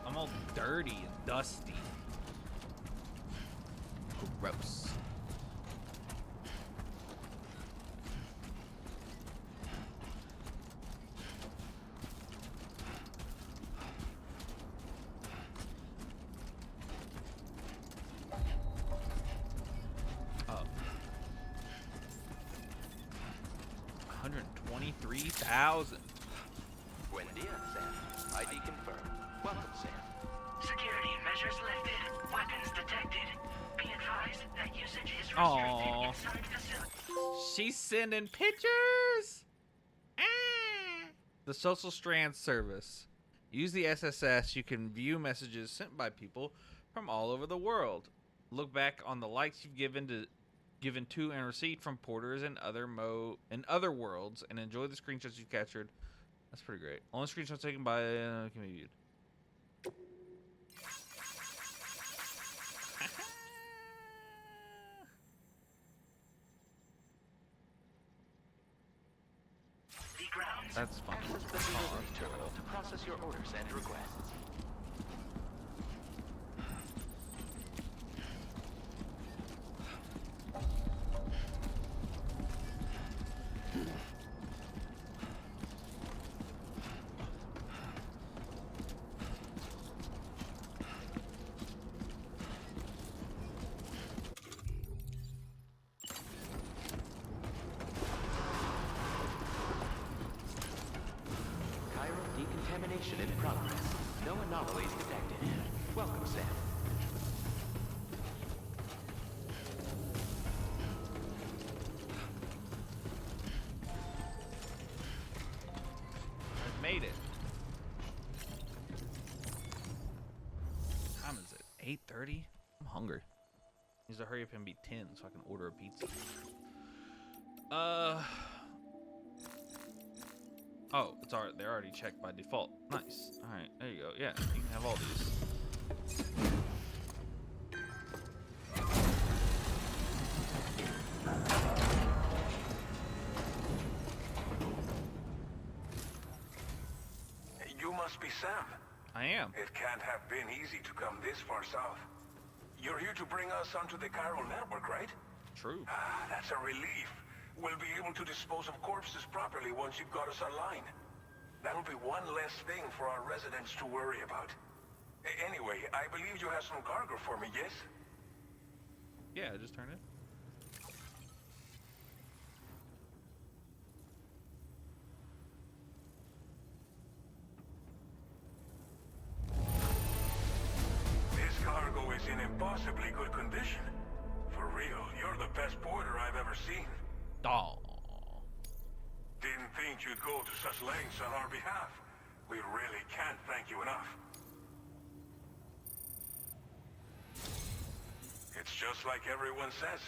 I'm all dirty and dusty. Gross. 123,000. Buen dia, Sam. ID confirmed. Welcome, Sam. Security measures lifted. Weapons detected. Be advised that usage is restricted Aw. inside facility. She's sending pictures. Ah. The Social Strand service. Use the SSS. You can view messages sent by people from all over the world. Look back on the likes you've given to and received from porters in other worlds, and enjoy the screenshots you've captured. That's pretty great. Only screenshots taken by can be viewed. The grounds. That's funny. Access the delivery terminal to process your orders and requests. Decontamination in progress. No anomalies detected. Welcome, Sam. I've made it. What time is it? 8:30? I'm hungry. Needs to hurry up and be 10 so I can order a pizza. Oh, it's already, they're already checked by default. Nice. All right, there you go. Yeah, you can have all these. You must be Sam. I am. It can't have been easy to come this far south. You're here to bring us onto the chiral network, right? True. Ah, that's a relief. We'll be able to dispose of corpses properly once you've got us online. That'll be one less thing for our residents to worry about. Anyway, I believe you have some cargo for me, yes? Yeah, just turn it. This cargo is in impossibly good condition. For real, you're the best porter I've ever seen. Oh. Didn't think you'd go to such lengths on our behalf. We really can't thank you enough. It's just like everyone says.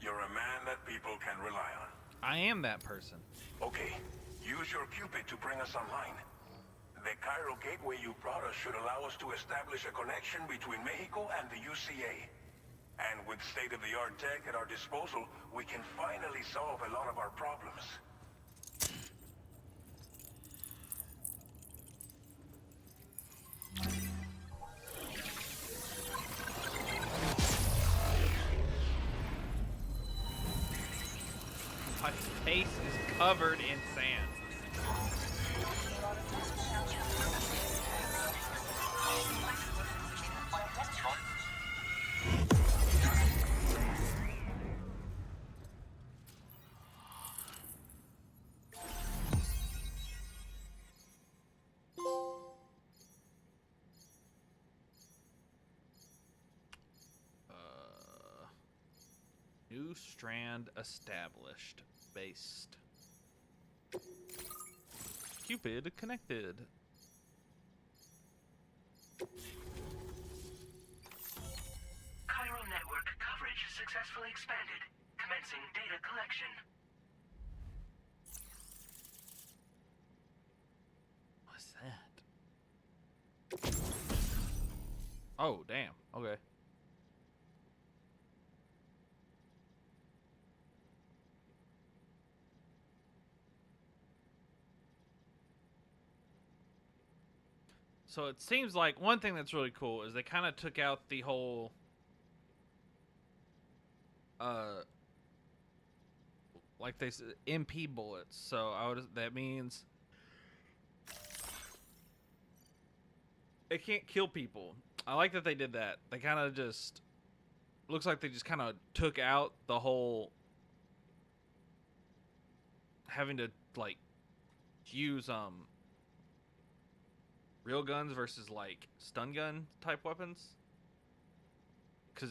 You're a man that people can rely on. I am that person. Okay, use your Cupid to bring us online. The chiral gateway you brought us should allow us to establish a connection between Mexico and the UCA. And with state-of-the-art tech at our disposal, we can finally solve a lot of our problems. My face is covered in sand. New strand established. Based. Cupid connected. Chiral network coverage successfully expanded. Commencing data collection. What's that? Oh, damn. Okay. So it seems like one thing that's really cool is they kind of took out the whole like they said MP bullets. So that means it can't kill people. I like that they did that. They kind of just looks like they just kind of took out the whole having to like use real guns versus like stun gun type weapons, because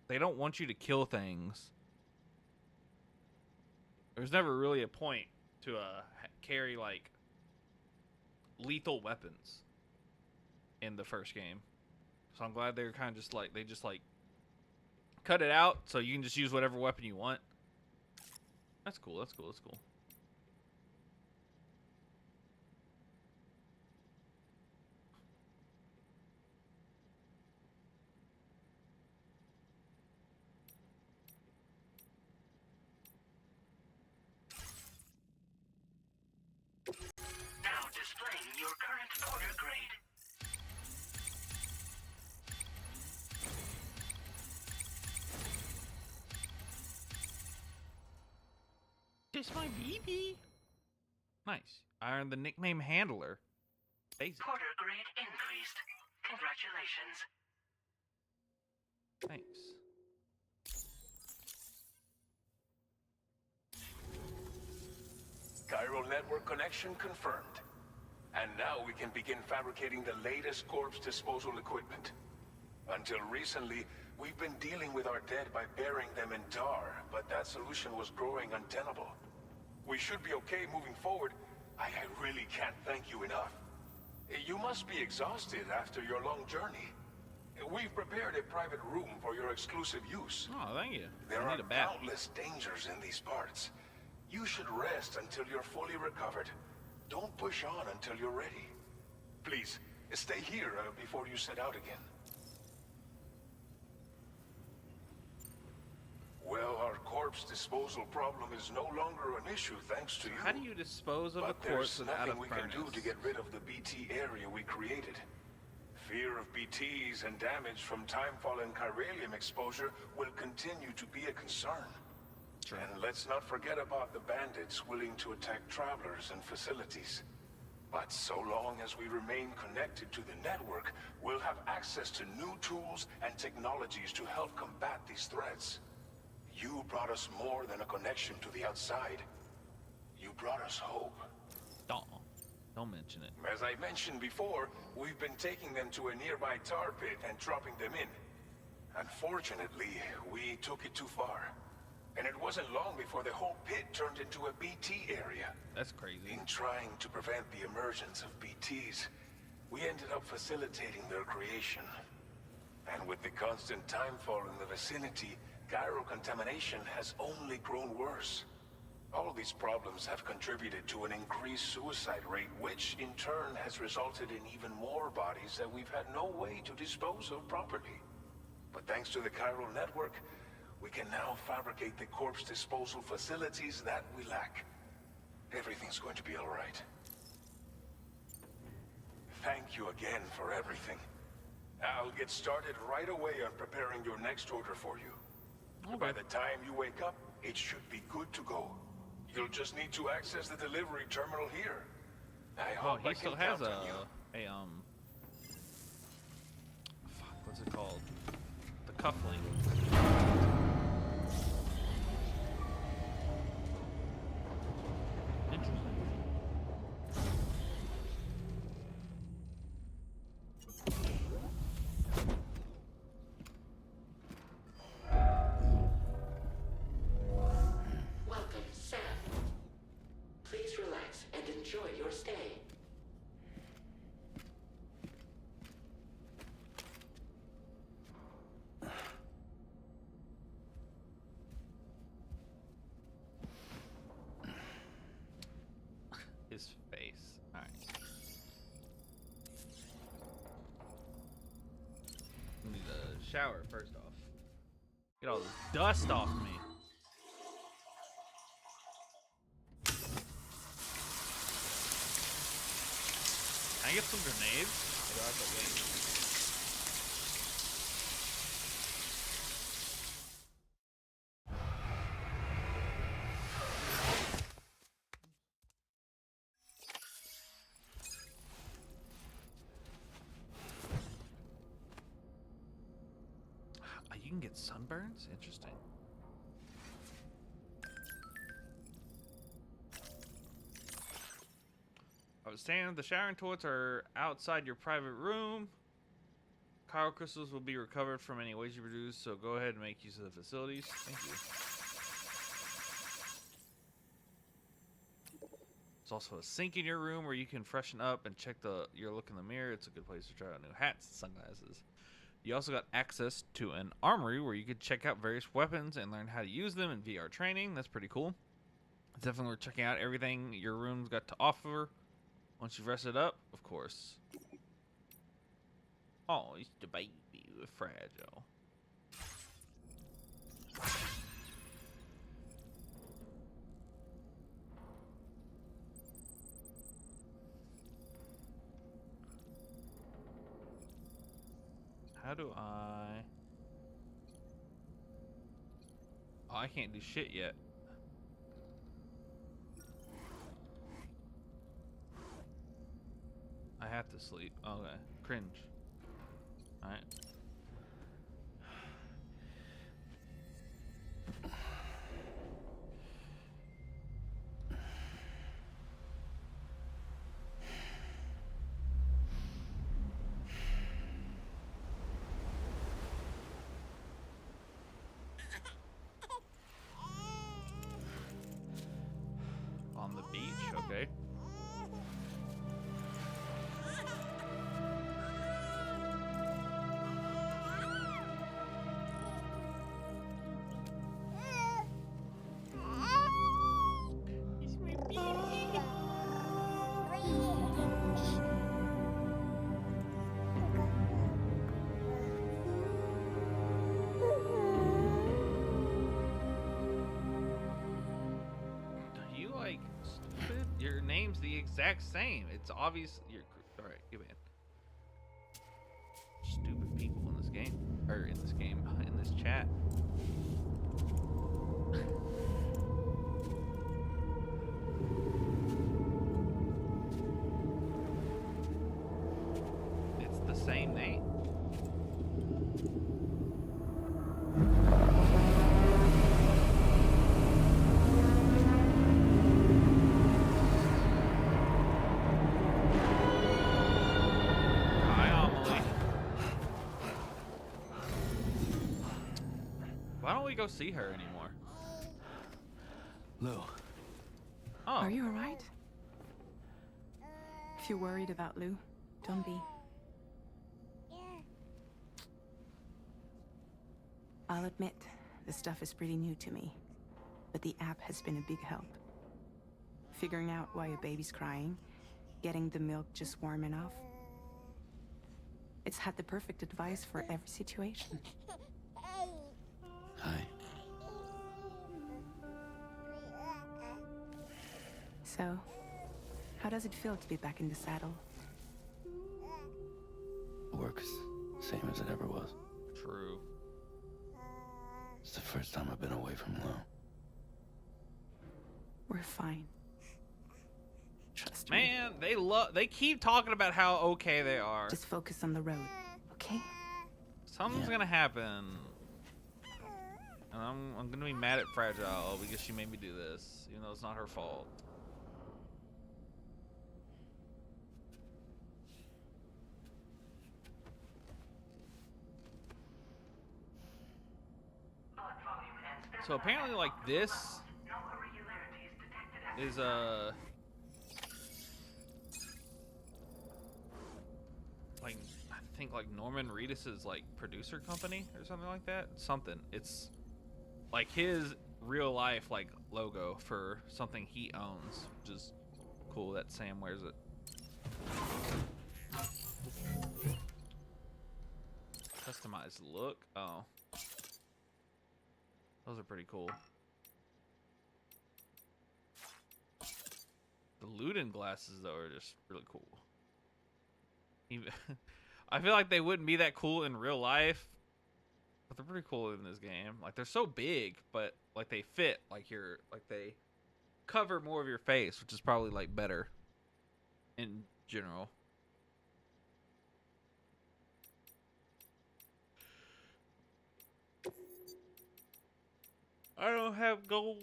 they don't want you to kill things. There's never really a point to carry like lethal weapons in the first game, so I'm glad they're kind of just like cut it out so you can just use whatever weapon you want. That's cool. That's cool. That's cool. Now displaying your current order grade. Just my BB. Nice. I earned the nickname Handler. Basic. Porter grade increased. Congratulations. Thanks. Chiral network connection confirmed. And now we can begin fabricating the latest corpse disposal equipment. Until recently, we've been dealing with our dead by burying them in tar, but that solution was growing untenable. We should be okay moving forward. I really can't thank you enough. You must be exhausted after your long journey. We've prepared a private room for your exclusive use. Oh, thank you. There I are need a bath. countless dangers in these parts. You should rest until you're fully recovered. Don't push on until you're ready. Please, stay here before you set out again. Well, our corpse disposal problem is no longer an issue thanks to you. How do you dispose of a But corpse there's without a nothing we can furnace? do to get rid of the BT area we created. Fear of BTs and damage from timefall and chiralium exposure will continue to be a concern. Sure. And let's not forget about the bandits willing to attack travelers and facilities. But so long as we remain connected to the network, we'll have access to new tools and technologies to help combat these threats. You brought us more than a connection to the outside. You brought us hope. Don't mention it. As I mentioned before, we've been taking them to a nearby tar pit and dropping them in. Unfortunately, we took it too far. And it wasn't long before the whole pit turned into a BT area. That's crazy. In trying to prevent the emergence of BTs, we ended up facilitating their creation. And with the constant timefall in the vicinity, chiral contamination has only grown worse. All these problems have contributed to an increased suicide rate, which in turn has resulted in even more bodies that we've had no way to dispose of properly. But thanks to the chiral network, we can now fabricate the corpse disposal facilities that we lack. Everything's going to be all right. Thank you again for everything. I'll get started right away on preparing your next order for you. Okay. By the time you wake up, it should be good to go. You'll just need to access the delivery terminal here. I Oh, hope I he can still has count on you. fuck, what's it called? The cufflink. Interesting. Welcome, Sam. Please relax and enjoy your stay. His face. Alright. Need a shower first off. Get all this dust off me. Can I get some grenades? Or do I have to wait? You can get sunburns? Interesting. Outstanding. The shower and toilets are outside your private room. Chiral crystals will be recovered from any waste you produce, so go ahead and make use of the facilities. Thank you. There's also a sink in your room where you can freshen up and check your look in the mirror. It's a good place to try out new hats and sunglasses. You also got access to an armory where you could check out various weapons and learn how to use them in VR training. That's pretty cool. It's definitely worth checking out everything your room's got to offer. Once you've rested up, of course. Oh, it's the baby with fragile. How do I... Oh, I can't do shit yet. I have to sleep. Okay. Cringe. Alright. On the beach, okay. You like stupid? Your name's the exact same. It's obvious. You're all right. Give in. Stupid people in this game, or in this game, in this chat. It's the same name. Hi, Amelie. Why don't we go see her anymore? Lou, Oh, Are you alright? If you're worried about Lou, don't be. I'll admit, this stuff is pretty new to me, but the app has been a big help. Figuring out why a baby's crying, getting the milk just warm enough. It's had the perfect advice for every situation. hi. So, how does it feel to be back in the saddle? Work's same as it ever was. true. It's the first time I've been away from Lou. We're fine. Trust me. Man, they keep talking about how okay they are. Just focus on the road, okay? Something's gonna happen. And I'm gonna be mad at Fragile because she made me do this, even though it's not her fault. So apparently, like, this is like, I think like Norman Reedus's like producer company or something like that. Something. It's like his real life like logo for something he owns, which is cool that Sam wears it. Customized look. Oh. Those are pretty cool. The Luden glasses, though, are just really cool. Even I feel like they wouldn't be that cool in real life, but they're pretty cool in this game. Like, they're so big, but like they fit. Like they cover more of your face, which is probably like better in general. I don't have gold.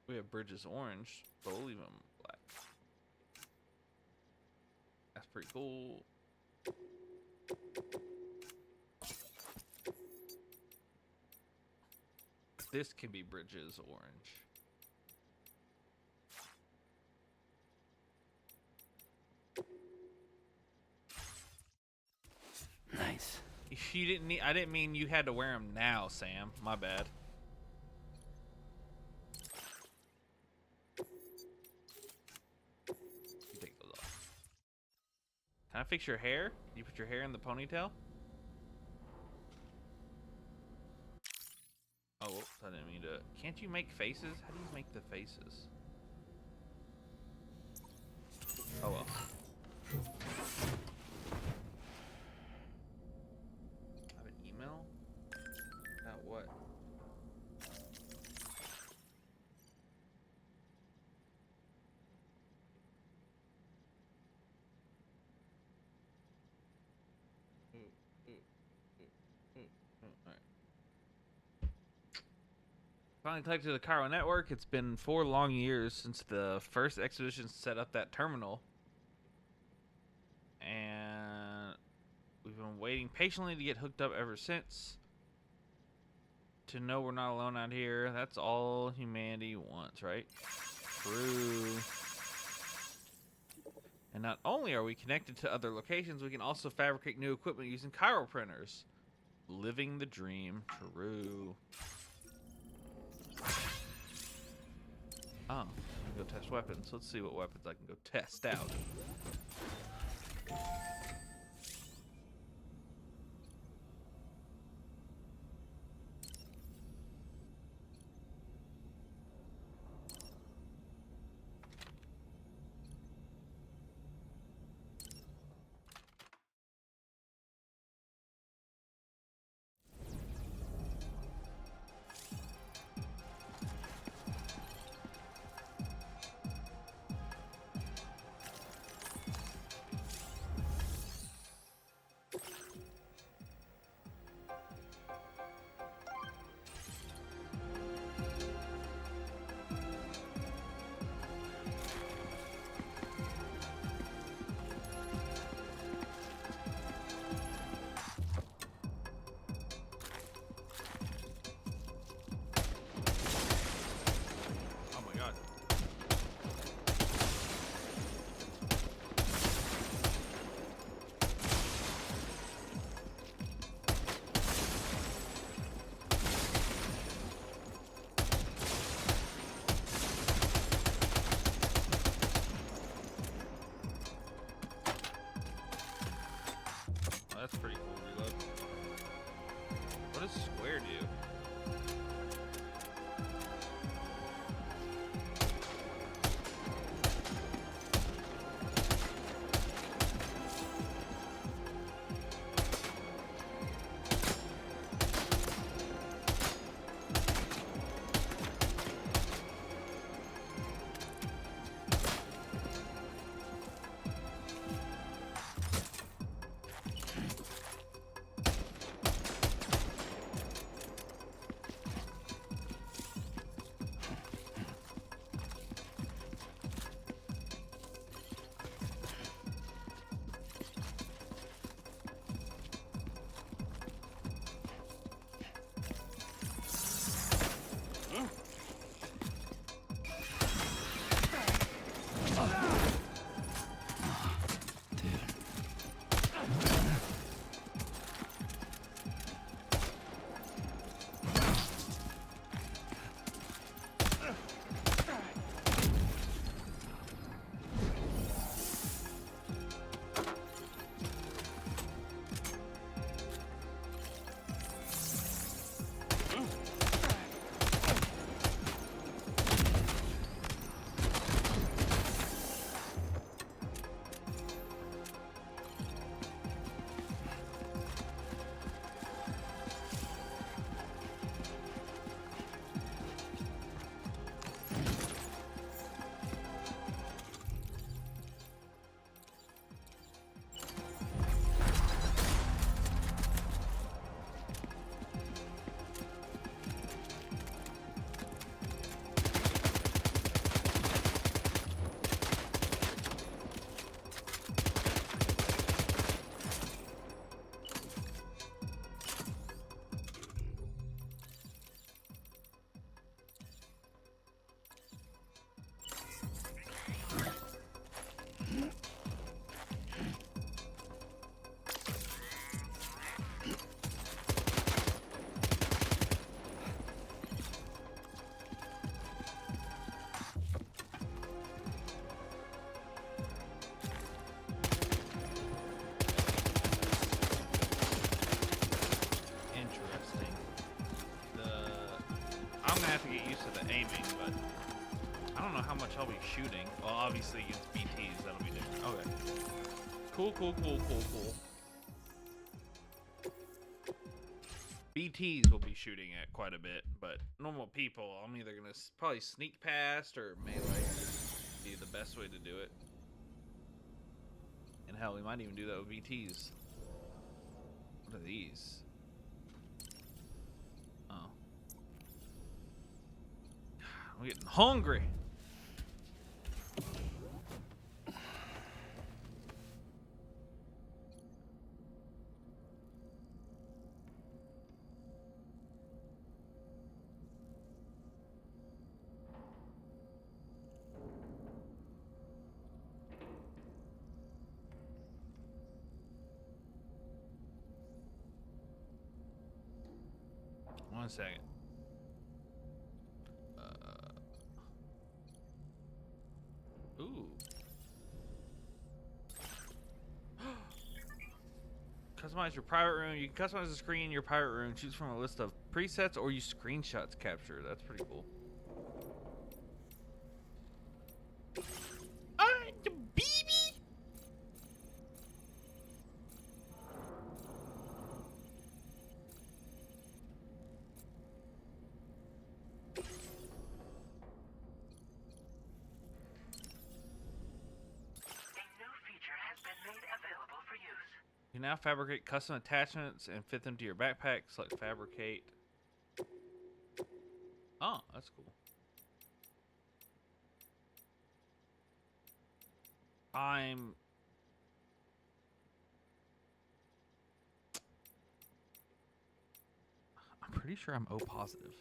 We We have bridges orange, but we'll leave them black. That's pretty cool. This can be bridges orange. Nice. You didn't need. I didn't mean you had to wear them now, Sam. My bad. You take those off. Can I fix your hair? You put your hair in the ponytail? Oh, whoops, I didn't mean to. Can't you make faces? How do you make the faces? Oh well. I have an email? About what? Alright. Finally connected to the Cairo network. It's been 4 long years since the first expedition set up that terminal. And we've been waiting patiently to get hooked up ever since. To know we're not alone out here. That's all humanity wants, right? True. And not only are we connected to other locations, we can also fabricate new equipment using Cairo printers. Living the dream. True. Oh, go test weapons. Let's see what weapons I can go test out. Oh my god. Oh, that's pretty cool, reload. What does square do? I'm gonna have to get used to the aiming, but I don't know how much I'll be shooting. Well, obviously against BTs, that'll be different. Okay. Cool. BTs will be shooting at quite a bit, but normal people, I'm either gonna probably sneak past or melee be the best way to do it. And hell, we might even do that with BTs. What are these? Oh. I'm getting hungry. One second. Ooh. Customize your private room. You can customize the screen in your private room. Choose from a list of presets or use screenshots capture. That's pretty cool. The baby. You can now fabricate custom attachments and fit them to your backpack. Select fabricate. Oh, that's cool. I'm pretty sure I'm O positive.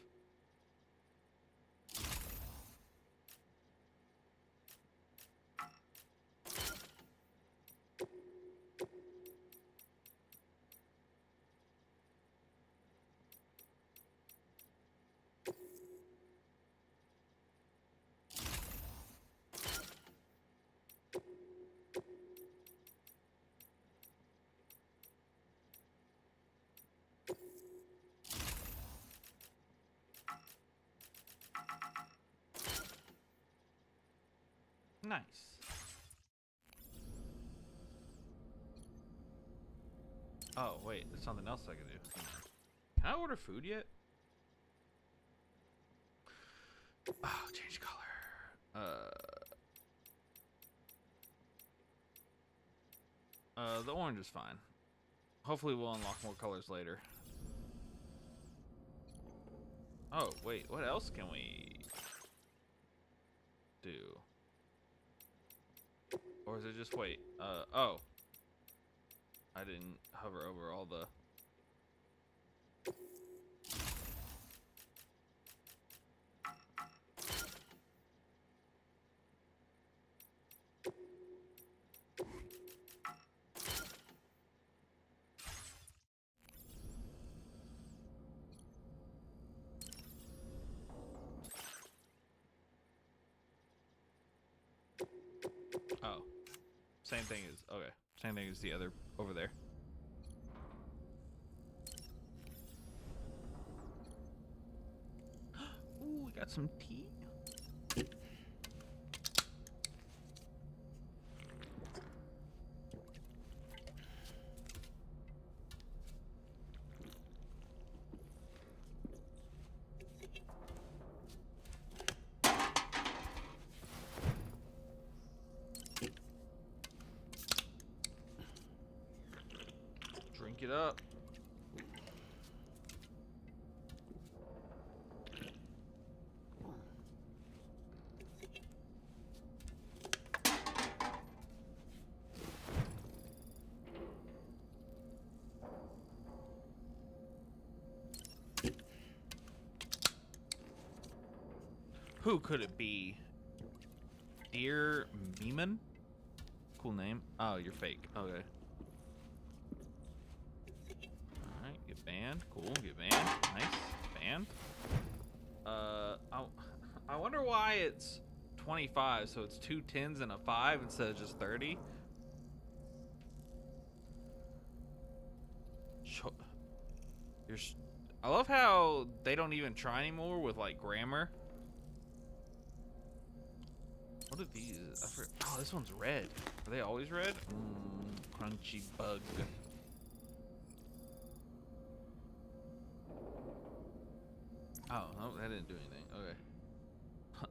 Nice. Oh, wait, there's something else I can do. Can I order food yet? Oh, change color. The orange is fine. Hopefully we'll unlock more colors later. Oh, wait, what else can we do? Or is it just wait? Oh. I didn't hover over all the... Oh. Same thing as... Okay. Same thing as the other over there. Ooh, we got some tea. Drink it up. Who could it be? Dear Meeman? Cool name. Oh, you're fake. Okay. Alright, get banned. Cool, get banned. Nice. Banned. I wonder why it's 25, so it's 2 10s and a 5 instead of just 30. You're... I love how they don't even try anymore with like grammar. What are these? Oh, this one's red. Are they always red? Crunchy bug. Oh, no, that didn't do anything. Okay.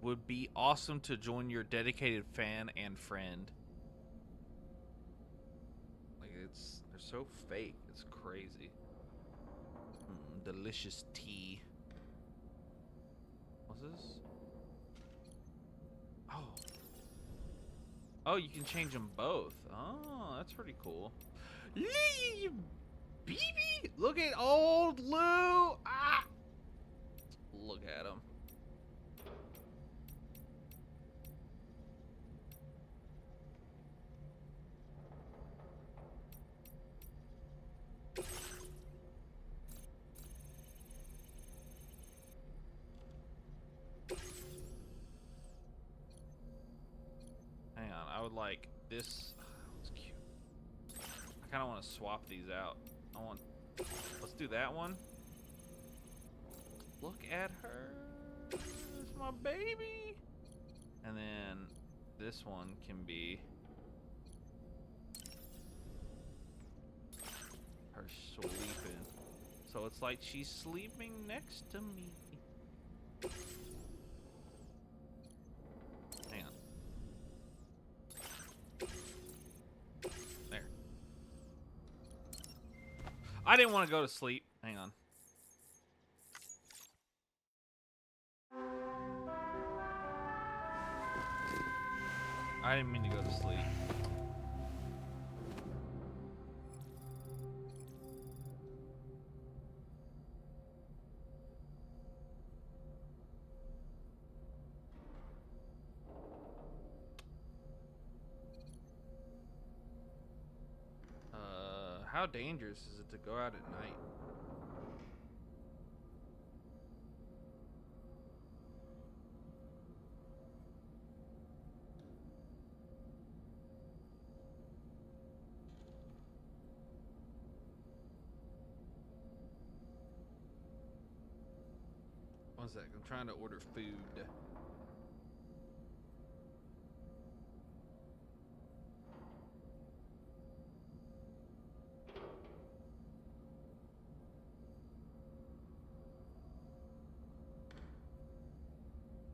Would be awesome to join your dedicated fan and friend. Like, they're so fake. It's crazy. Delicious tea. What's this? Oh. Oh, you can change them both. Oh, that's pretty cool. Baby, look at old Lou. Ah. Look at him. Hang on, I would like this. That's cute. I kind of want to swap these out. Let's do that one. Look at her. It's my baby. And then this one can be her sleeping. So it's like she's sleeping next to me. Hang on. There. I didn't want to go to sleep. Hang on. I didn't mean to go to sleep. How dangerous is it to go out at night? One sec, I'm trying to order food.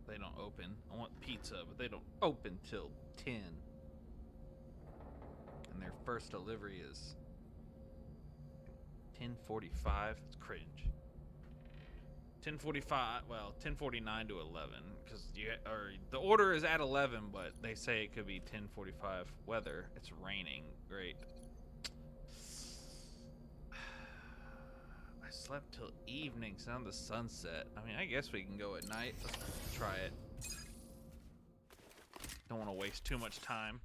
They don't open. I want pizza, but they don't open till 10. And their first delivery is 10:45. It's cringe. 10:45. Well, 10:49 to 11, because the order is at 11, but they say it could be 10:45. Weather. It's raining. Great. I slept till evening, so now the sunset. I mean, I guess we can go at night. Let's try it. Don't want to waste too much time.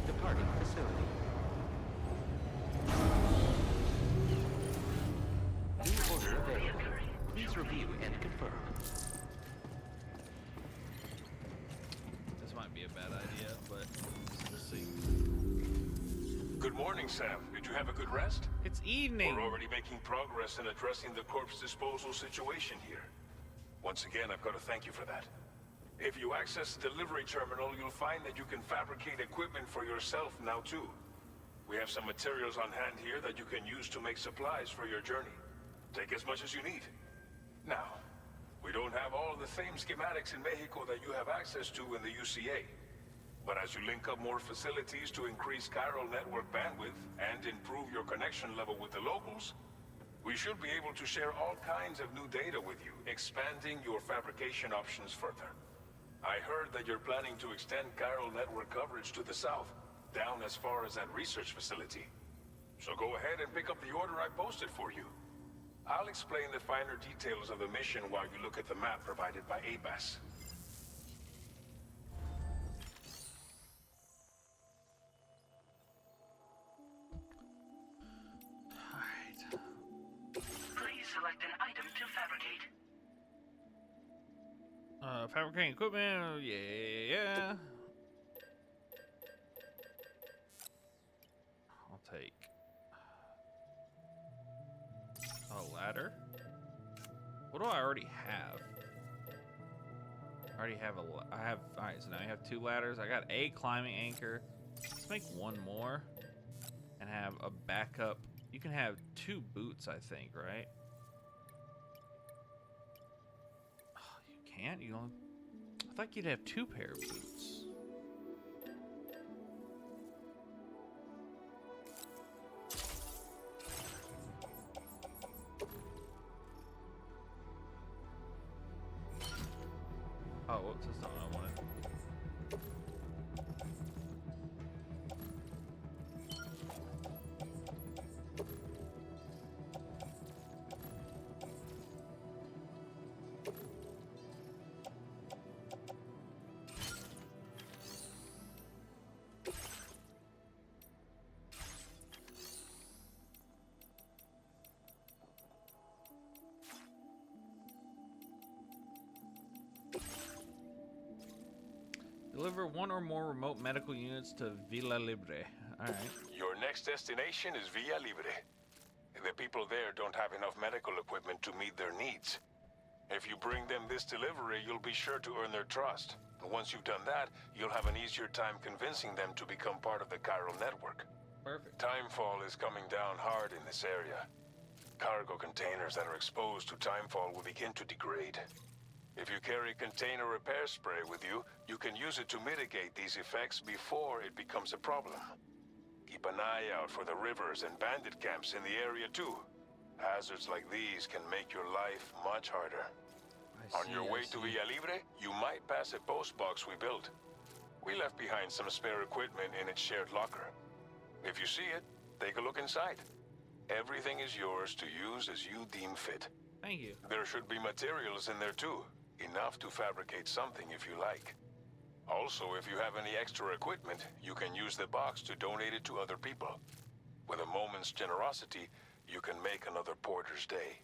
Departing facility. New order available. Please review and confirm. This might be a bad idea, but we'll see. Good morning, Sam. Did you have a good rest? It's evening. We're already making progress in addressing the corpse disposal situation here. Once again, I've got to thank you for that. If you access the delivery terminal, you'll find that you can fabricate equipment for yourself now too. We have some materials on hand here that you can use to make supplies for your journey. Take as much as you need. Now, we don't have all the same schematics in Mexico that you have access to in the UCA. But as you link up more facilities to increase chiral network bandwidth and improve your connection level with the locals, we should be able to share all kinds of new data with you, expanding your fabrication options further. I heard that you're planning to extend chiral network coverage to the south, down as far as that research facility. So go ahead and pick up the order I posted for you. I'll explain the finer details of the mission while you look at the map provided by ABAS. Please select an item to fabricate. Fabricating equipment. Yeah. ladder. What do I already have? I already have all right, so now I have 2 ladders. I got a climbing anchor. Let's make 1 more and have a backup. You can have 2 boots, I think, right? Oh, you can't? You don't? I thought you'd have 2 pair of boots. Oh, whoops, that's not what I wanted. Deliver 1 or more remote medical units to Villa Libre. Alright. Your next destination is Villa Libre. The people there don't have enough medical equipment to meet their needs. If you bring them this delivery, you'll be sure to earn their trust. And once you've done that, you'll have an easier time convincing them to become part of the chiral network. Perfect. Timefall is coming down hard in this area. Cargo containers that are exposed to timefall will begin to degrade. If you carry container repair spray with you, you can use it to mitigate these effects before it becomes a problem. Keep an eye out for the rivers and bandit camps in the area too. Hazards like these can make your life much harder. On your way to Villa Libre, you might pass a post box we built. We left behind some spare equipment in its shared locker. If you see it, take a look inside. Everything is yours to use as you deem fit. Thank you. There should be materials in there too. Enough to fabricate something if you like. Also, if you have any extra equipment, you can use the box to donate it to other people. With a moment's generosity, you can make another porter's day.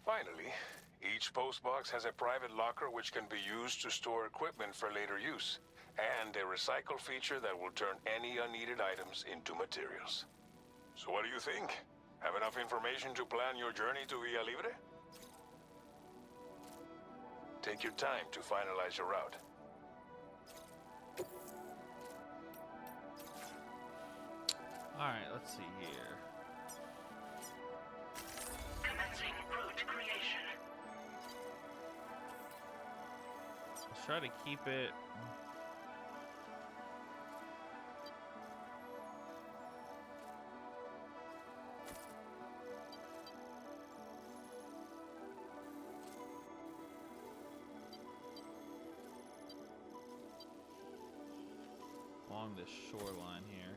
Finally, each postbox has a private locker which can be used to store equipment for later use, and a recycle feature that will turn any unneeded items into materials. So what do you think? Have enough information to plan your journey to Villa Libre? Take your time to finalize your route. Alright, let's see here. Commencing route creation. Let's try to keep it. Along this shoreline here.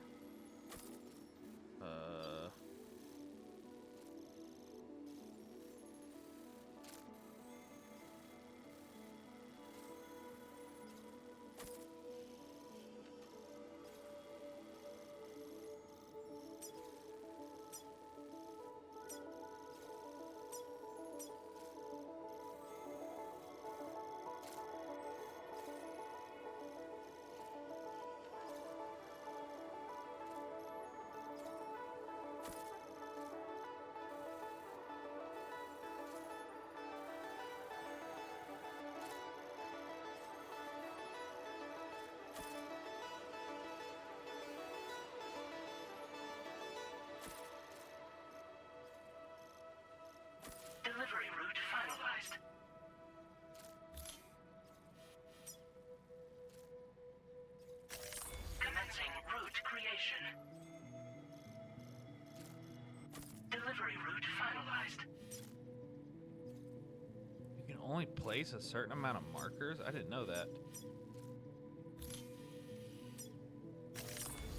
Delivery route finalized. Commencing route creation. Delivery route finalized. You can only place a certain amount of markers? I didn't know that.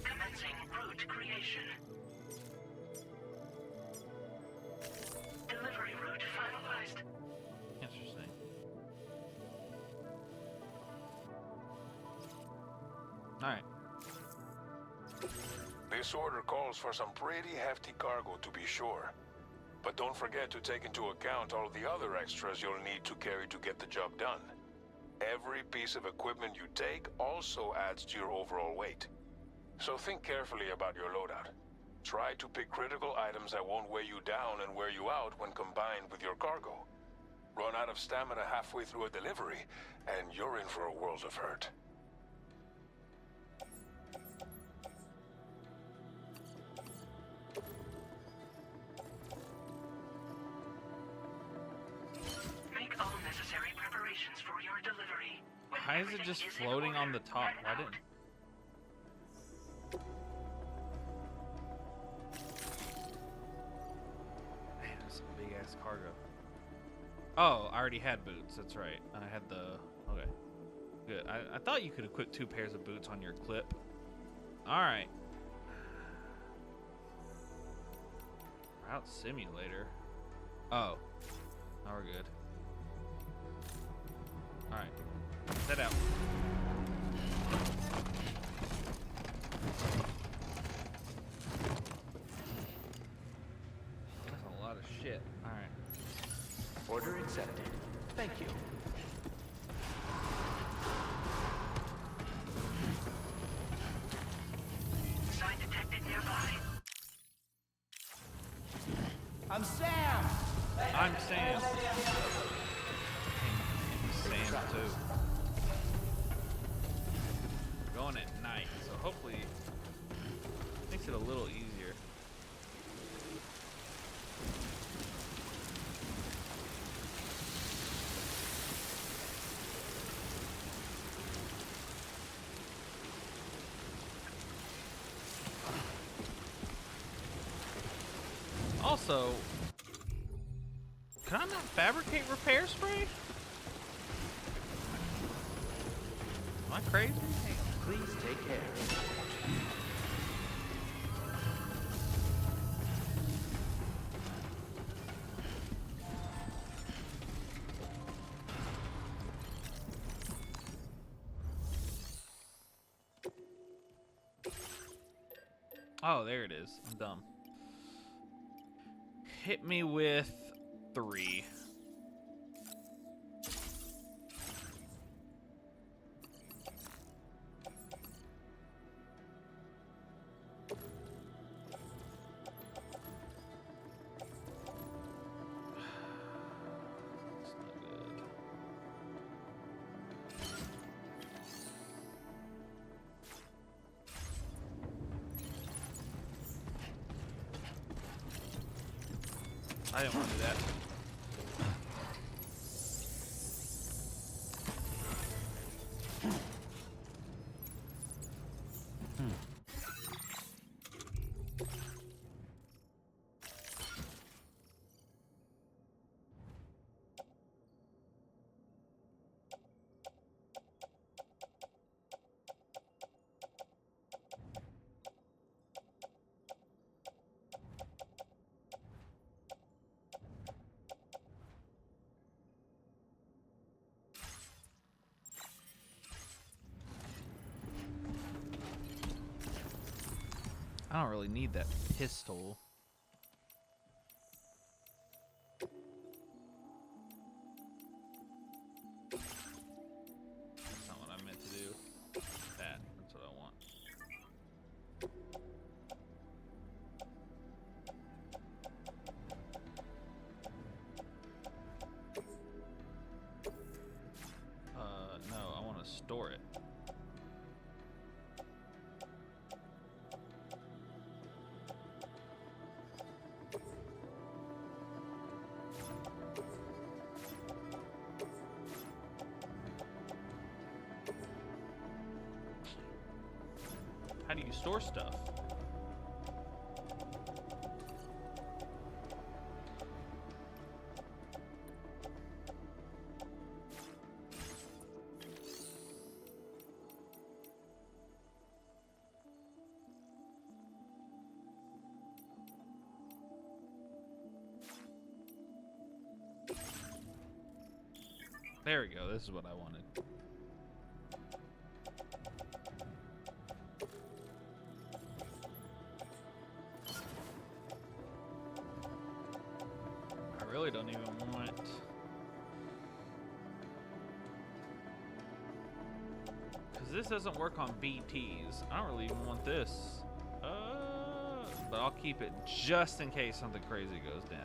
Commencing route creation. Delivery route finalized. Interesting. Alright. This order calls for some pretty hefty cargo to be sure. But don't forget to take into account all the other extras you'll need to carry to get the job done. Every piece of equipment you take also adds to your overall weight. So think carefully about your loadout. Try to pick critical items that won't weigh you down and wear you out when combined with your cargo. Run out of stamina halfway through a delivery, and you're in for a world of hurt. Make all necessary preparations for your delivery. When Why is it everything just in floating on the order, top? head Why out. didn't... Man, that's some big ass cargo. Oh, I already had boots. That's right. I had the... Okay. Good. I thought you could equip 2 pairs of boots on your clip. Alright. Route simulator. Oh. Now we're good. Alright. Set out. That's a lot of shit. Alright. Order accepted. Thank you. Sign detected nearby. I'm Sam! I'm Sam. Sam too. We're going at night, so hopefully it makes it a little easier. Also, can I not fabricate repair spray? Am I crazy? Please take care. Oh, there it is. I'm dumb. Hit me with 3. That's not good. I didn't want to do that. I don't really need that pistol. That's not what I meant to do. That's what I want. No, I want to store it. How do you store stuff? There we go. This is what I wanted. I really don't even want... Because this doesn't work on BTs. I don't really even want this. but I'll keep it just in case something crazy goes down.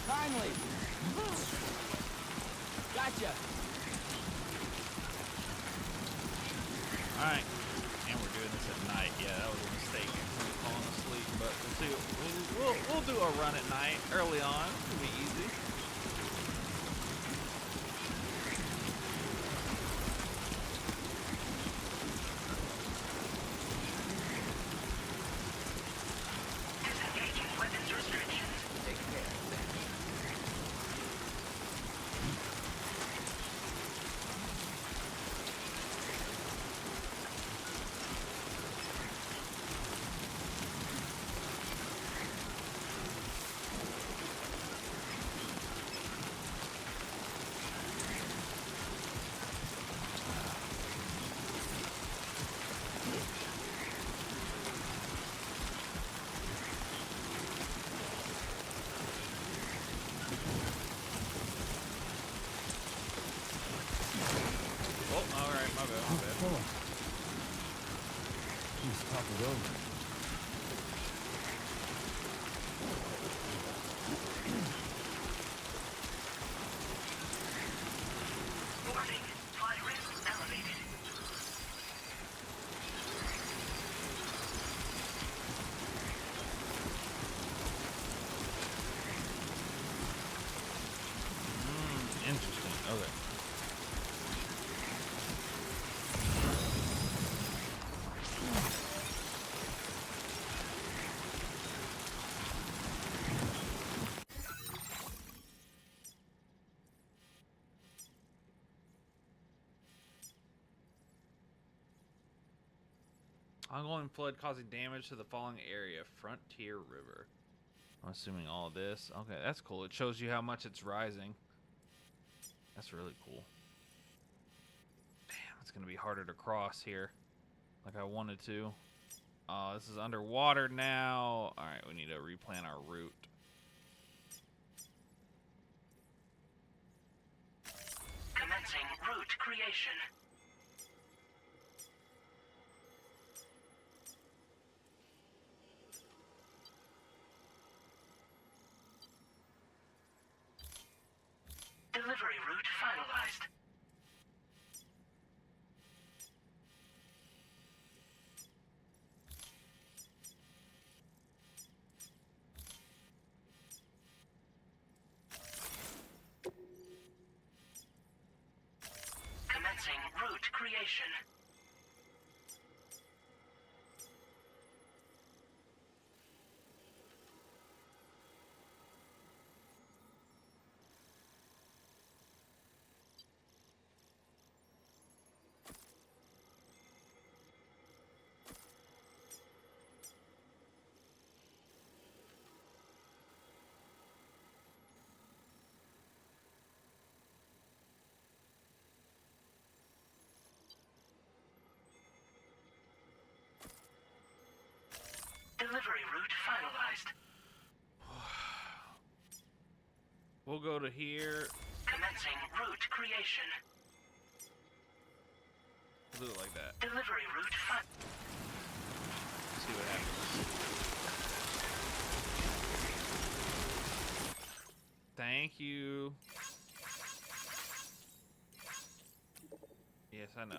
Finally! Gotcha! Alright. And we're doing this at night. Yeah, that was a mistake. Falling asleep, but we'll see. We'll do a run at night early on. It'll be easy. Disengaging weapons restrictions. Take care. Oh, alright, my bad, my bad. Please talk it over. Warning. Flight risk elevated. Interesting. Okay. Ongoing flood causing damage to the following area. Frontier River. I'm assuming all of this. Okay, that's cool. It shows you how much it's rising. That's really cool. Damn, it's going to be harder to cross here. Like I wanted to. Oh, this is underwater now. Alright, we need to replan our route. Commencing route creation. Delivery route finalized. Commencing route creation. Delivery route finalized. We'll go to here. Commencing route creation. We'll do it like that. Delivery route See what happens. Thank you. Yes, I know.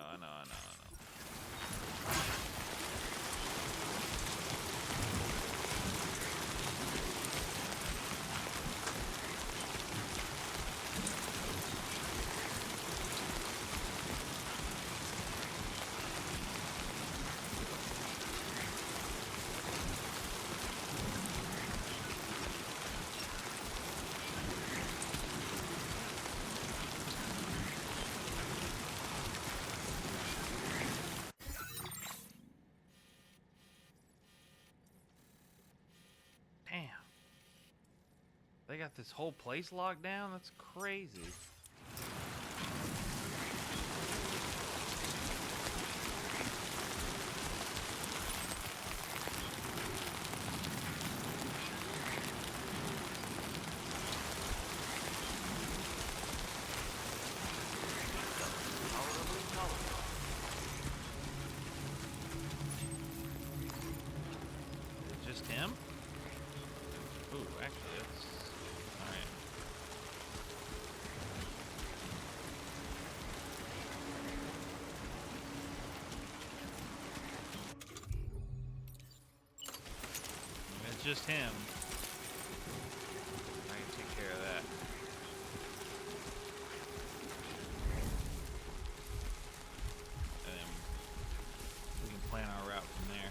They got this whole place locked down? That's crazy. Just him? Ooh, actually, that's alright. It's just him. I can take care of that. And then we can plan our route from there.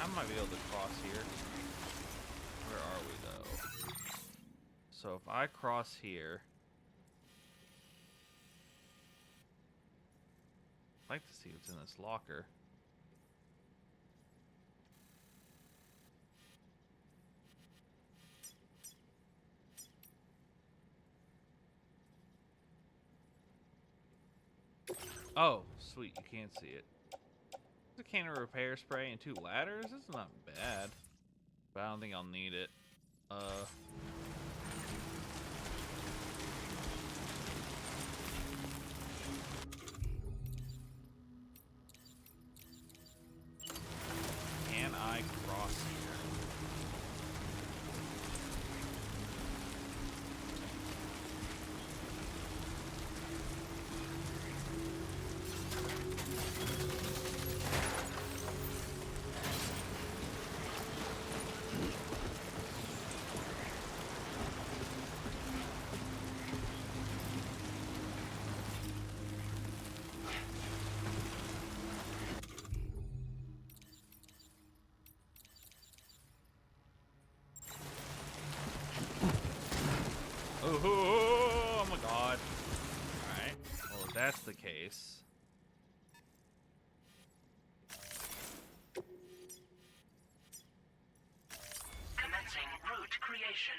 I might be able to cross here. Where are we though? So if I cross here, I'd like to see what's in this locker. Oh, sweet, you can't see it. A can of repair spray and 2 ladders? This is not bad. But I don't think I'll need it. Can I cross here? Oh my god. Alright. Well, if that's the case. Commencing route creation.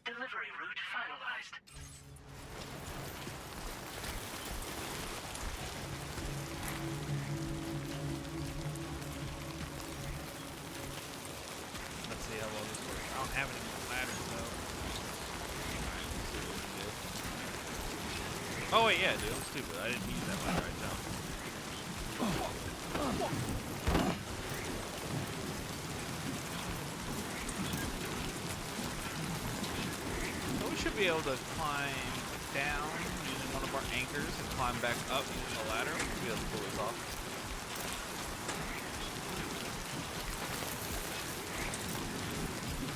Delivery route finalized. Let's see how well this works. I don't have any more ladders though. Alright, let's see what we can do. Oh wait, yeah, dude, I'm stupid. I didn't use that ladder right now. So we should be able to climb down using one of our anchors and climb back up using the ladder. We'll be able to pull this off.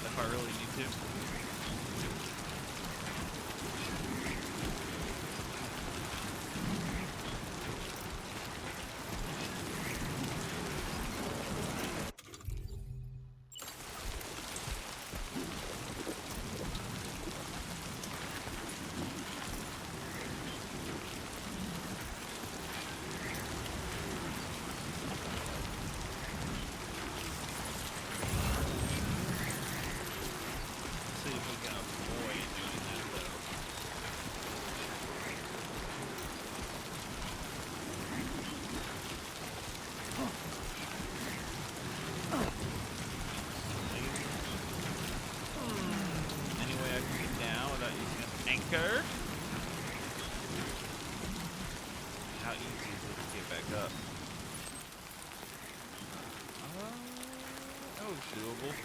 If I really need to. Google.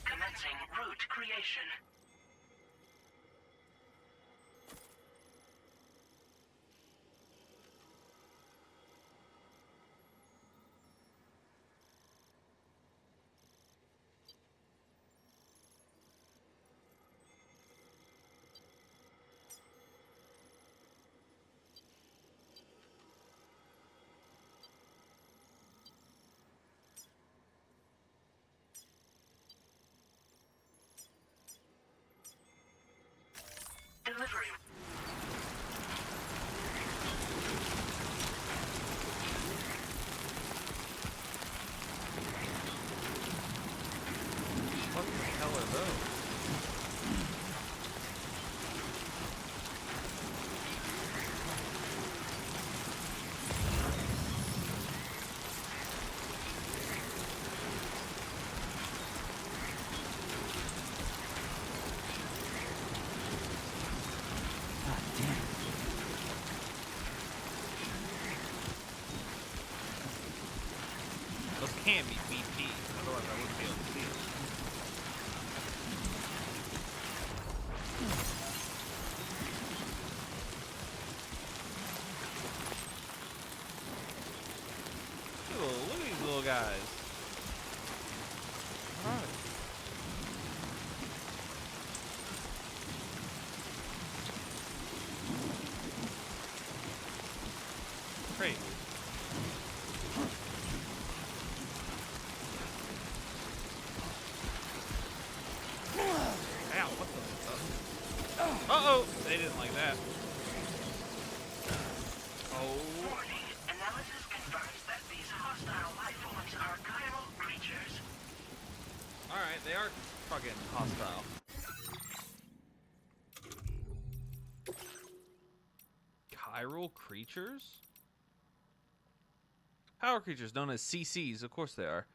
Commencing route creation. Delivery. What the hell are those? God damn. Those can't be BP, otherwise I wouldn't be able to see them. Look at these little guys. Alright. Crazy. Ow, what the? Uh-oh! They didn't like that. Oh. Warning. Analysis confirms that these hostile life forms are chiral creatures. Alright, they are fucking hostile. Chiral creatures? Power creatures known as CCs, of course they are.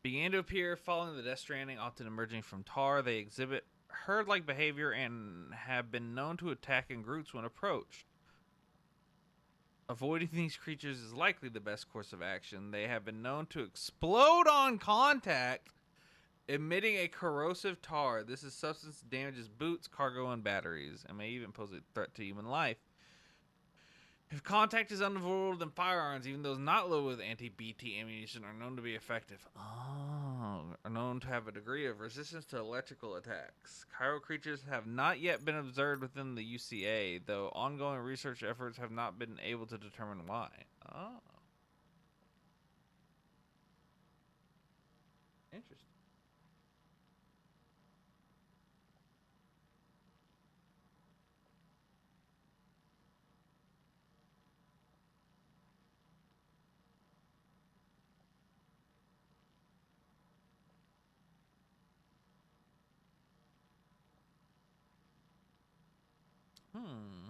Began to appear following the Death Stranding, often emerging from tar. They exhibit herd-like behavior and have been known to attack in groups when approached. Avoiding these creatures is likely the best course of action. They have been known to explode on contact, emitting a corrosive tar. This is substance that damages boots, cargo, and batteries, and may even pose a threat to human life. If contact is unavoidable, then firearms, even those not loaded with anti-BT ammunition, are known to be effective. Are known to have a degree of resistance to electrical attacks. Chiral creatures have not yet been observed within the UCA, though ongoing research efforts have not been able to determine why. Oh. Interesting. Hmm.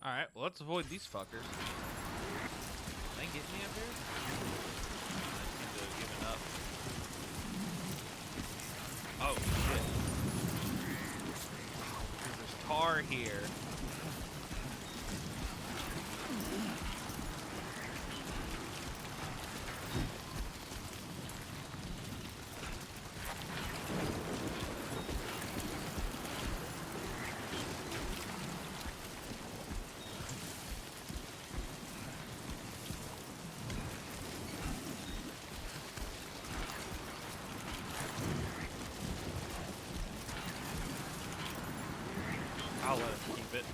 Alright, well, let's avoid these fuckers. Can they get me up here? I seem to have given up. Oh, shit. There's tar here. I'll let him keep it.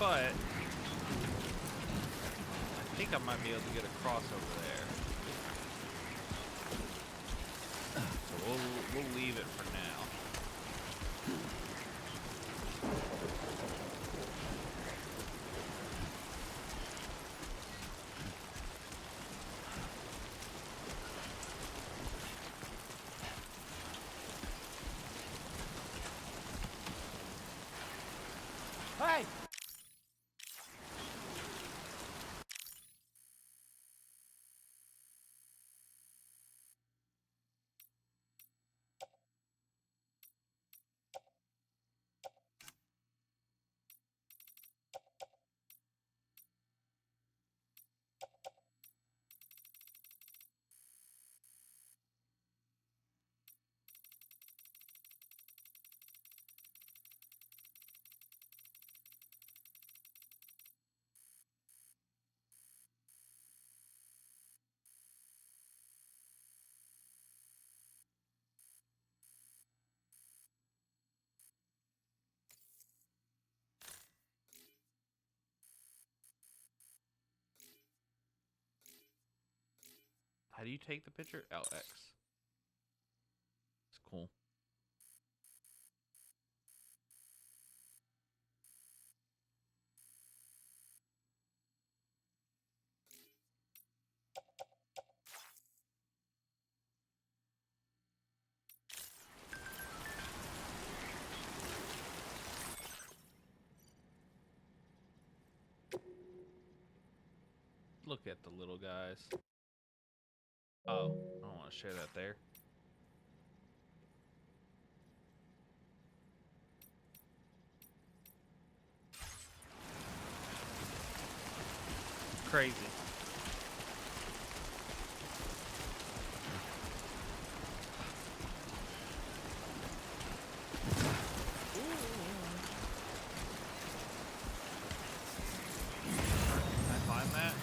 but I think I might be able to get across over there. So we'll leave it for now. Hey! How do you take the picture? LX. It's cool. Look at the little guys. Oh, I don't want to share that there. Crazy. Can I climb that?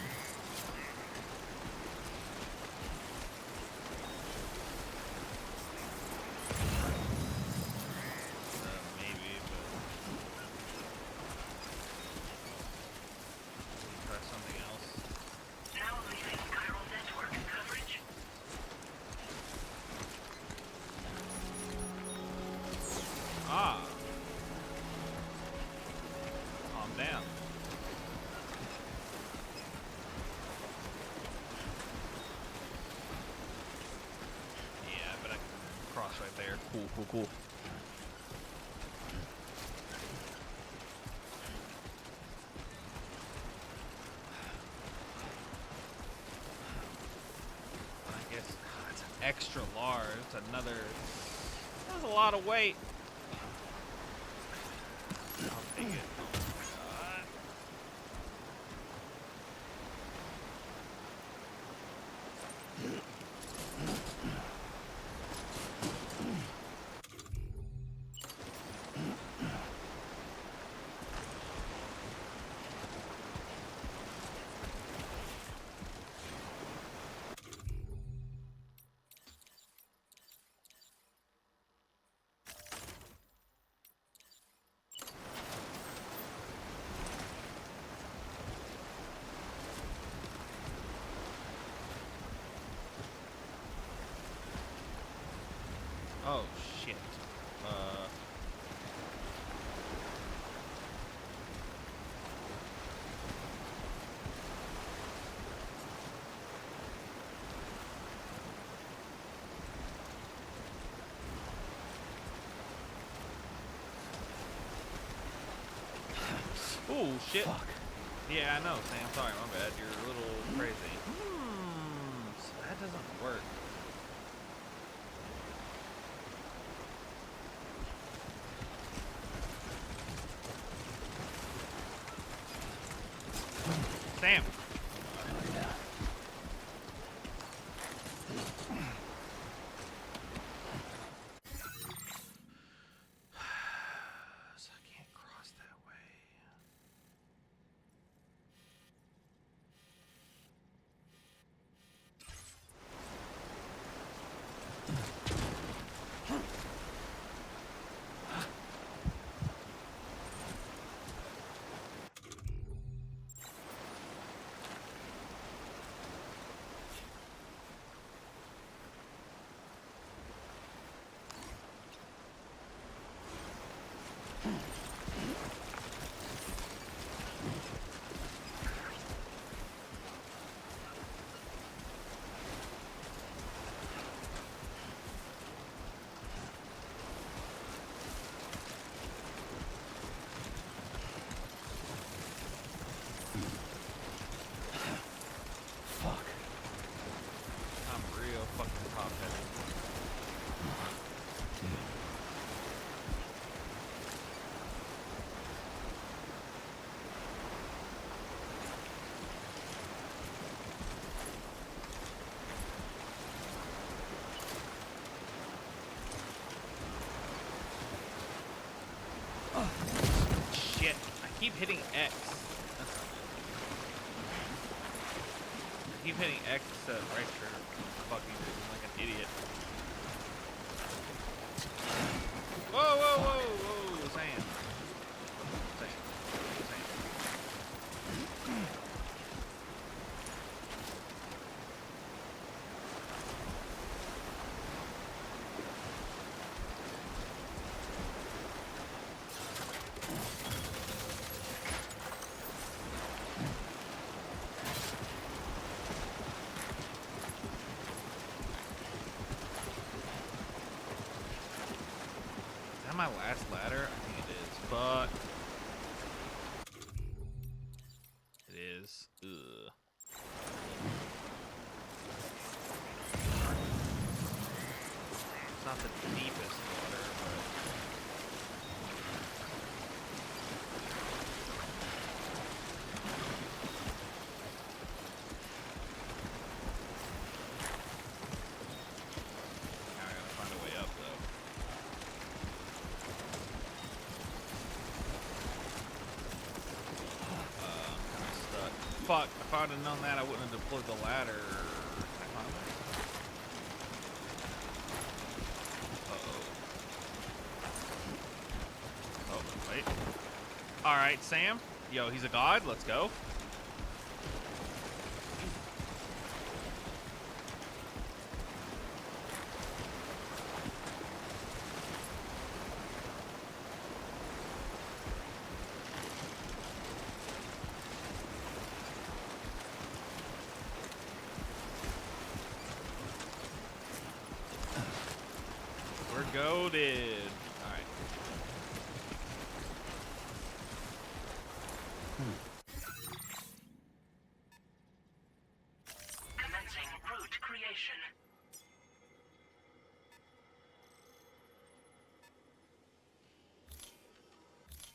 Maybe, but try something else. Now leaving chiral network coverage. Ah. Calm down. Yeah, but I can cross right there. Cool, cool, cool. I guess it's an extra large. It's another. That's a lot of weight. I'll take it. Oh my god. Oh shit. Oh shit. Fuck. Yeah, I know, Sam. Sorry, my bad. You're a little crazy. So that doesn't work. Sam. So I can't cross that way. hitting X. I keep hitting X instead of right for fucking reason, like an idiot. Whoa, whoa, whoa, whoa, Sam. Is that my last ladder? I think it is. Fuck. It is. Ugh. It's not the deepest water, but now I gotta find a way up though. I'm kinda stuck. Fuck, if I'd have known that I wouldn't have deployed the ladder. Can I climb it? Oh, wait. Alright, Sam. Yo, he's a god. Let's go. We're goated. Alright. Commencing route creation.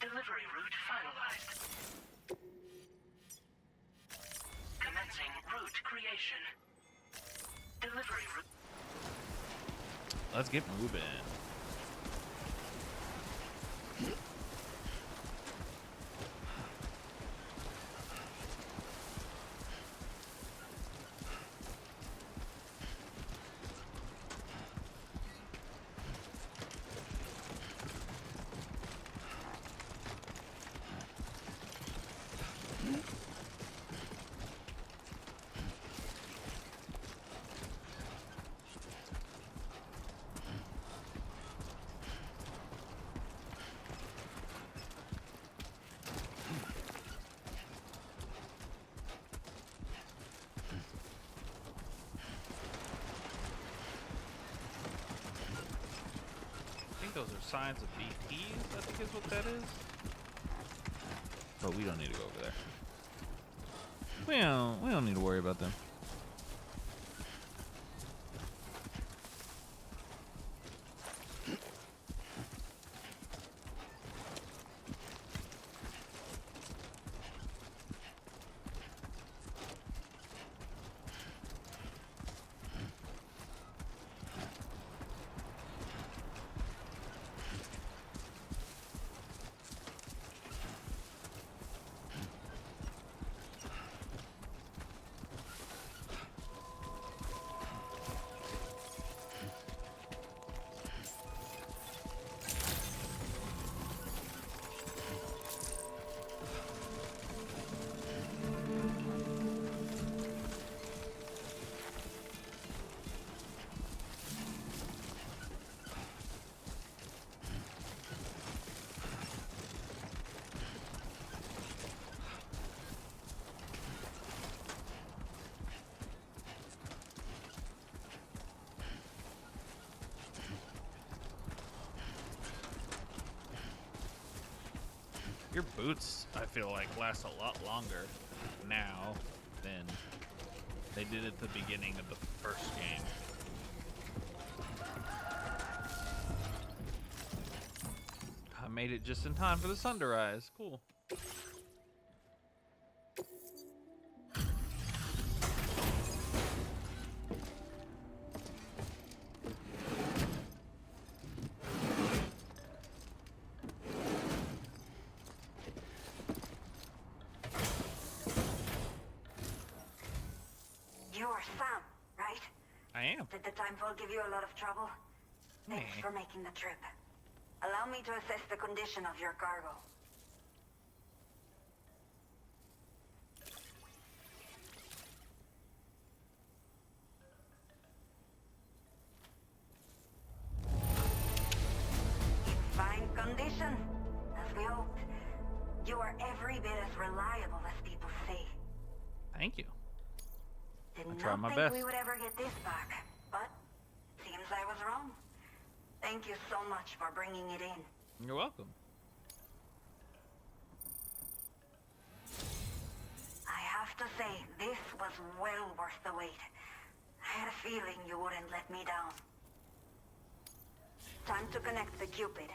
Delivery route finalized. Commencing route creation. Delivery route. Let's get moving. I think those are signs of BPs, I think is what that is. But we don't need to go over there. We don't need to worry about them. Your boots, I feel like, last a lot longer now than they did at the beginning of the first game. I made it just in time for the sun to rise. Cool. Damn. Did the timefall give you a lot of trouble? Thanks Nah. for making the trip. Allow me to assess the condition of your cargo. In fine condition, as we hoped. You are every bit as reliable as people say. Thank you. Did I tried not my think best. we would ever get this back, but seems I was wrong. Thank you so much for bringing it in. You're welcome. I have to say, this was well worth the wait. I had a feeling you wouldn't let me down. Time to connect the Cupid.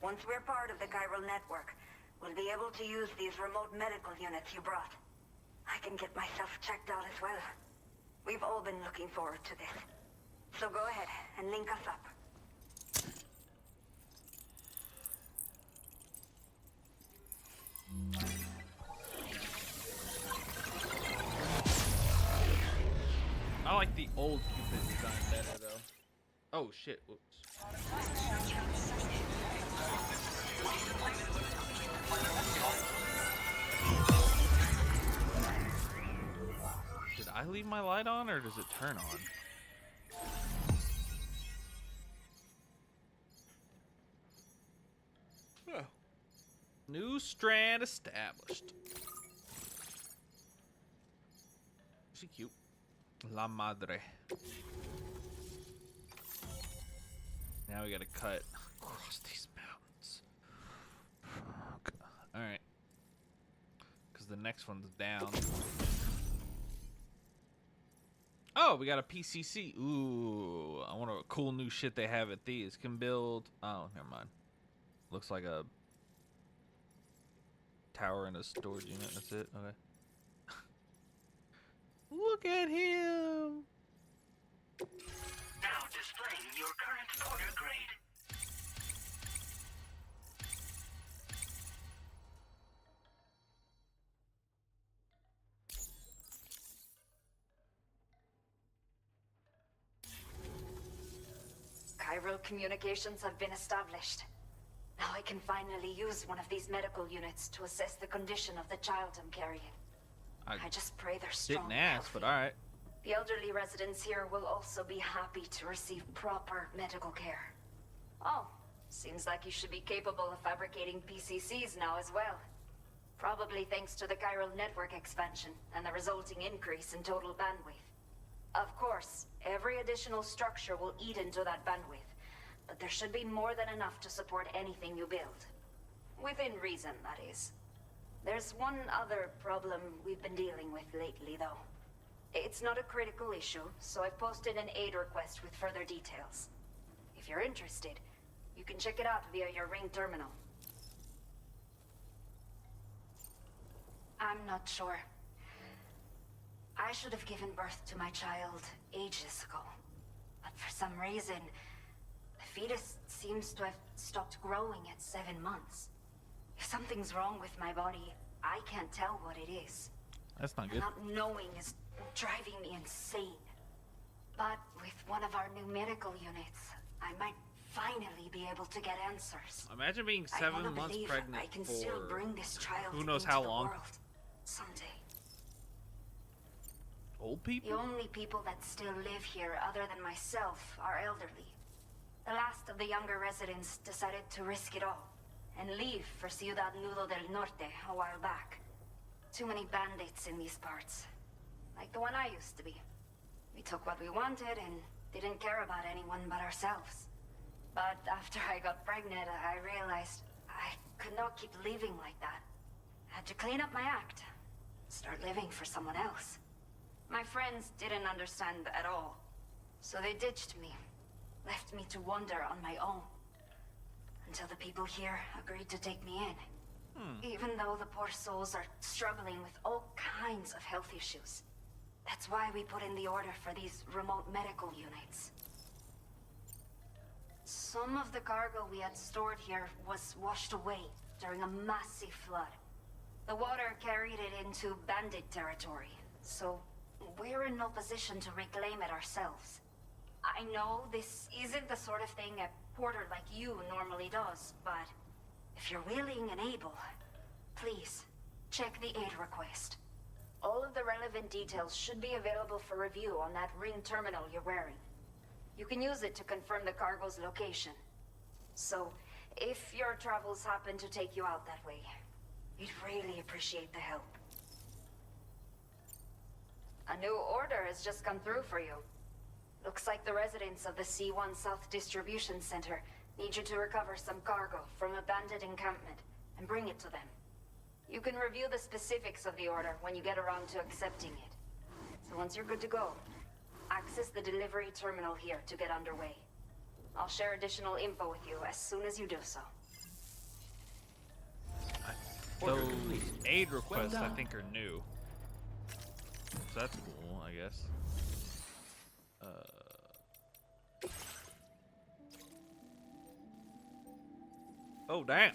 Once we're part of the chiral network, we'll be able to use these remote medical units you brought. I can get myself checked out as well. We've all been looking forward to this. So go ahead and link us up. I like the old Cupid design better though. Oh shit, whoops. Did I leave my light on or does it turn on? Oh. New strand established. Is she cute? La madre. Now we gotta cut across these mountains. Fuck. Alright. Because the next one's down. Oh, we got a PCC. Ooh, I wonder what cool new shit they have at these. Can build. Oh, never mind. Looks like a tower and a storage unit. That's it. Okay. Look at him. Now displaying your current order grade. Chiral communications have been established. Now I can finally use one of these medical units to assess the condition of the child I'm carrying. I just pray they're strong. Didn't ask, but alright. The elderly residents here will also be happy to receive proper medical care. Oh, seems like you should be capable of fabricating PCCs now as well. Probably thanks to the chiral network expansion and the resulting increase in total bandwidth. Of course, every additional structure will eat into that bandwidth, but there should be more than enough to support anything you build. Within reason, that is. There's one other problem we've been dealing with lately, though. It's not a critical issue, so I've posted an aid request with further details. If you're interested, you can check it out via your Ring terminal. I'm not sure. I should have given birth to my child ages ago. But for some reason, the fetus seems to have stopped growing at 7 months. If something's wrong with my body, I can't tell what it is. That's not good. Not knowing is driving me insane. But with one of our new medical units, I might finally be able to get answers. Imagine being I 7 wanna months believe pregnant I can for still bring this child who knows into how the long. world someday. Old people? The only people that still live here other than myself are elderly. The last of the younger residents decided to risk it all and leave for Ciudad Nudo del Norte a while back. Too many bandits in these parts. Like the one I used to be. We took what we wanted and didn't care about anyone but ourselves. But after I got pregnant, I realized I could not keep living like that. I had to clean up my act. Start living for someone else. My friends didn't understand at all. So they ditched me. Left me to wander on my own. Until the people here agreed to take me in. Even though the poor souls are struggling with all kinds of health issues. That's why we put in the order for these remote medical units. Some of the cargo we had stored here was washed away during a massive flood. The water carried it into bandit territory, so we're in no position to reclaim it ourselves. I know this isn't the sort of thing a porter like you normally does, but if you're willing and able, please, check the aid request. All of the relevant details should be available for review on that ring terminal you're wearing. You can use it to confirm the cargo's location. So, if your travels happen to take you out that way, we'd really appreciate the help. A new order has just come through for you. Looks like the residents of the C1 South Distribution Center need you to recover some cargo from a bandit encampment and bring it to them. You can review the specifics of the order when you get around to accepting it. So once you're good to go, access the delivery terminal here to get underway. I'll share additional info with you as soon as you do so. Those aid requests, I think, are new. So that's cool, I guess. Oh, damn.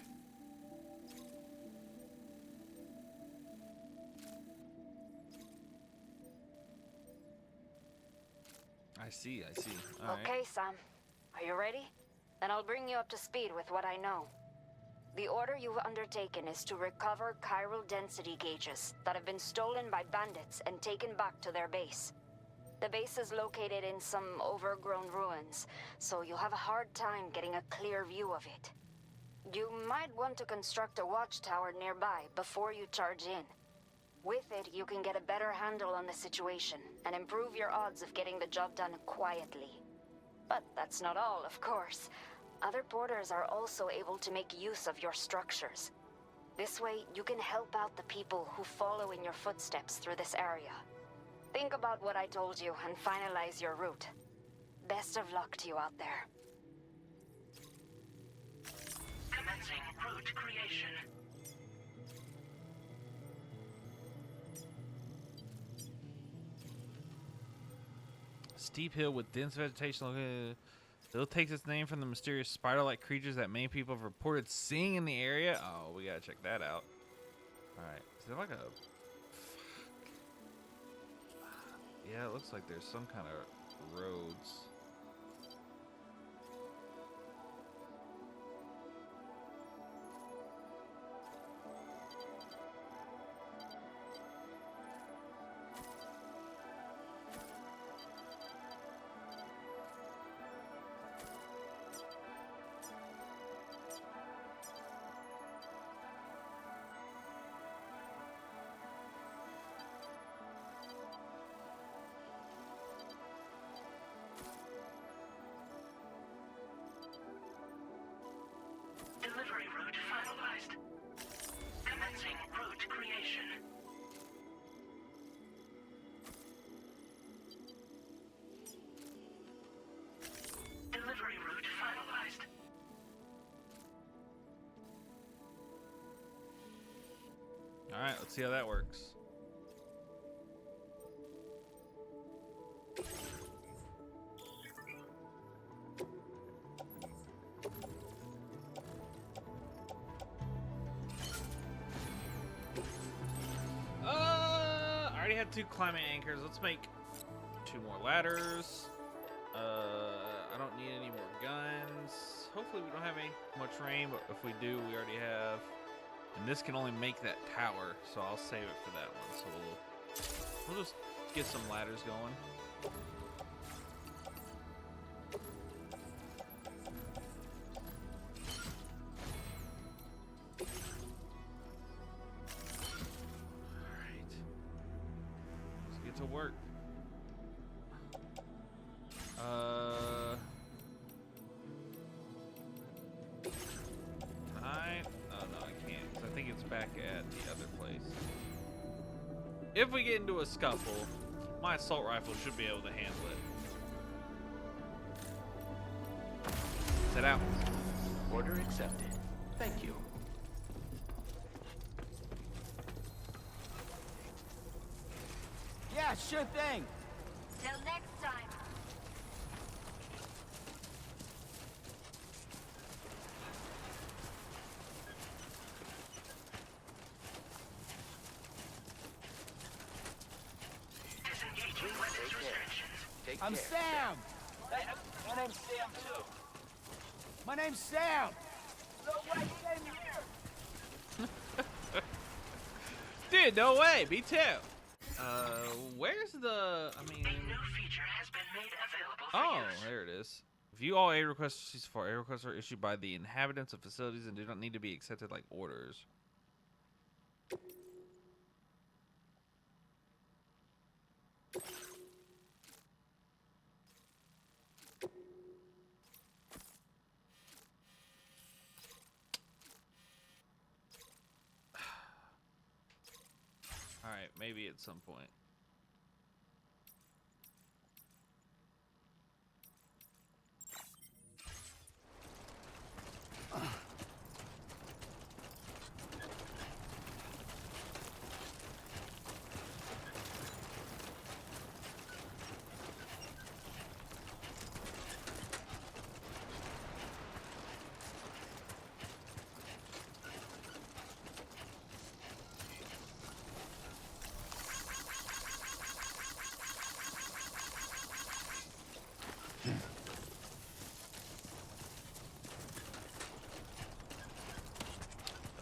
I see. All right. Okay, Sam. Are you ready? Then I'll bring you up to speed with what I know. The order you've undertaken is to recover chiral density gauges that have been stolen by bandits and taken back to their base. The base is located in some overgrown ruins, so you'll have a hard time getting a clear view of it. You might want to construct a watchtower nearby before you charge in. With it, you can get a better handle on the situation and improve your odds of getting the job done quietly. But that's not all, of course. Other porters are also able to make use of your structures. This way, you can help out the people who follow in your footsteps through this area. Think about what I told you and finalize your route. Best of luck to you out there. Commencing route creation. Steep hill with dense vegetation. The hill takes its name from the mysterious spider-like creatures that many people have reported seeing in the area. Oh, we gotta check that out. All right, is there like a? Yeah, it looks like there's some kind of roads. Delivery route finalized. Commencing route creation. Delivery route finalized. All right, let's see how that works. I already had 2 climbing anchors. Let's make 2 more ladders. I don't need any more guns. Hopefully we don't have any much rain, but if we do, we already have. And this can only make that tower, so I'll save it for that one. So we'll just get some ladders going. Alright. Let's get to work. I think it's back at the other place. If we get into a scuffle, my assault rifle should be able to handle it. Set out. Order accepted. Thank you. Yeah, sure thing. Till next time. Disengaging weapons restrictions. I'm Sam. My name's Sam, too. My name's Sam. No way, same here. Dude, no way. Me too. Where's the? I mean. A new feature has been made available for Oh, use. there it is. View all aid requests received for aid requests are issued by the inhabitants of facilities and do not need to be accepted like orders. All right, maybe at some point.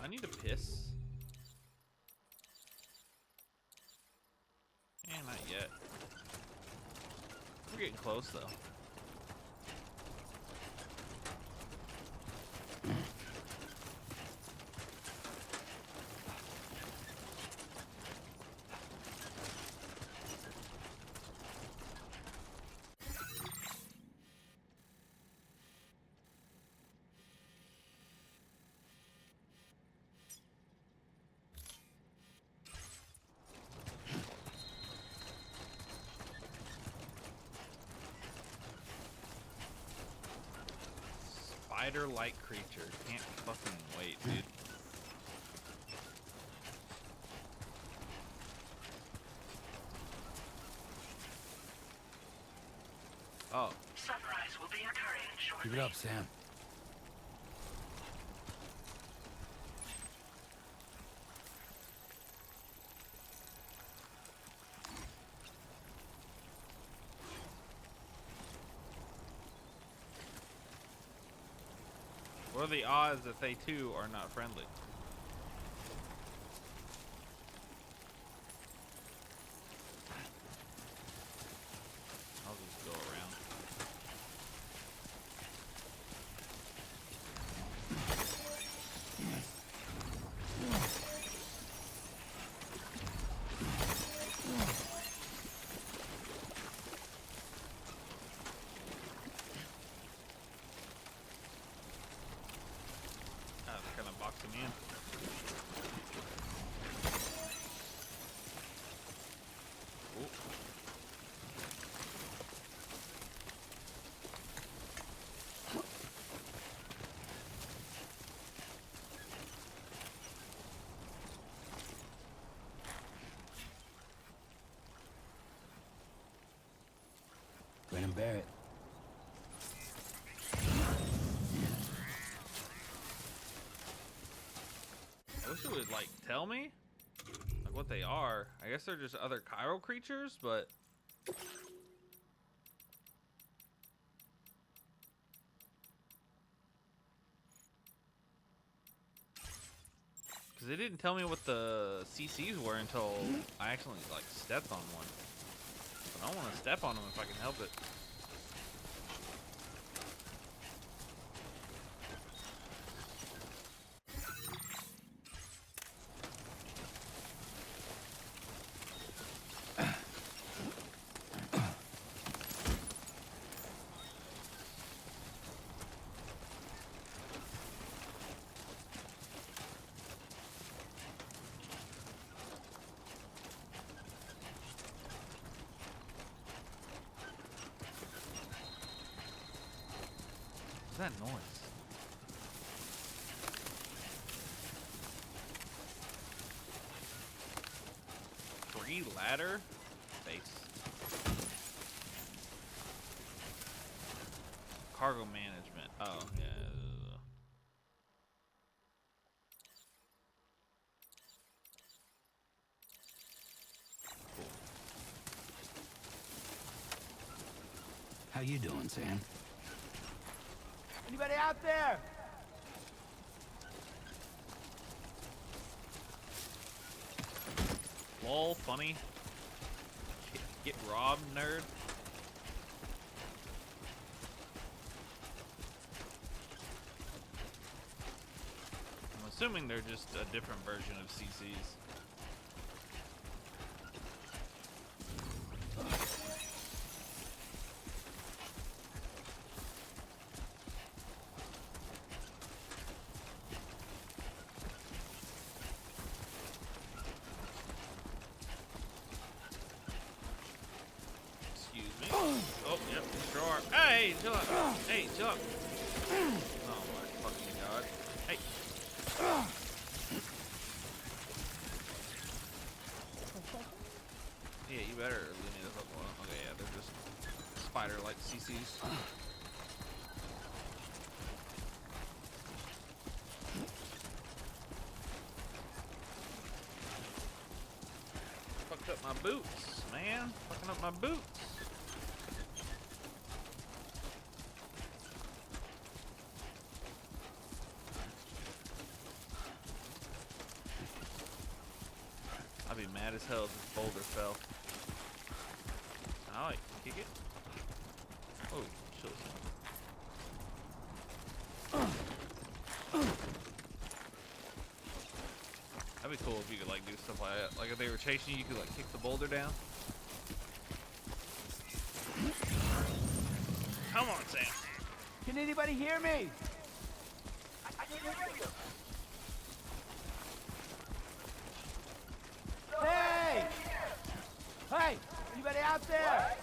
I need to piss. Not yet. We're getting close though. Spider-like creature. Can't fucking wait, dude. Oh. Sunrise will be occurring shortly. Keep it up, Sam. What are the odds that they too are not friendly? I'll just go around. Kind of boxing me in. Ooh. Grin and bear it. I wish it would like tell me like what they are. I guess they're just other chiral creatures, but because they didn't tell me what the CCs were until I actually like stepped on one. But I don't want to step on them if I can help it. What's that noise? Free ladder? Base. Cargo management. Oh, yeah. How you doing, Sam? Anybody out there? Lol, funny. Get robbed, nerd. I'm assuming they're just a different version of CCs. Oh, yep, sure. Hey, chill out. Hey, chill out. Oh my fucking god. Hey. Yeah, you better leave me the fuck alone. Okay, yeah, they're just spider-like CCs. Fucked up my boots, man. Fucking up my boots. I'd be mad as hell if this boulder fell. Alright, kick it. Oh, chill. That'd be cool if you could like do stuff like that. Like if they were chasing you, you could like kick the boulder down. Come on, Sam. Can anybody hear me? I can hear you. Hey! Hey! Anybody out there?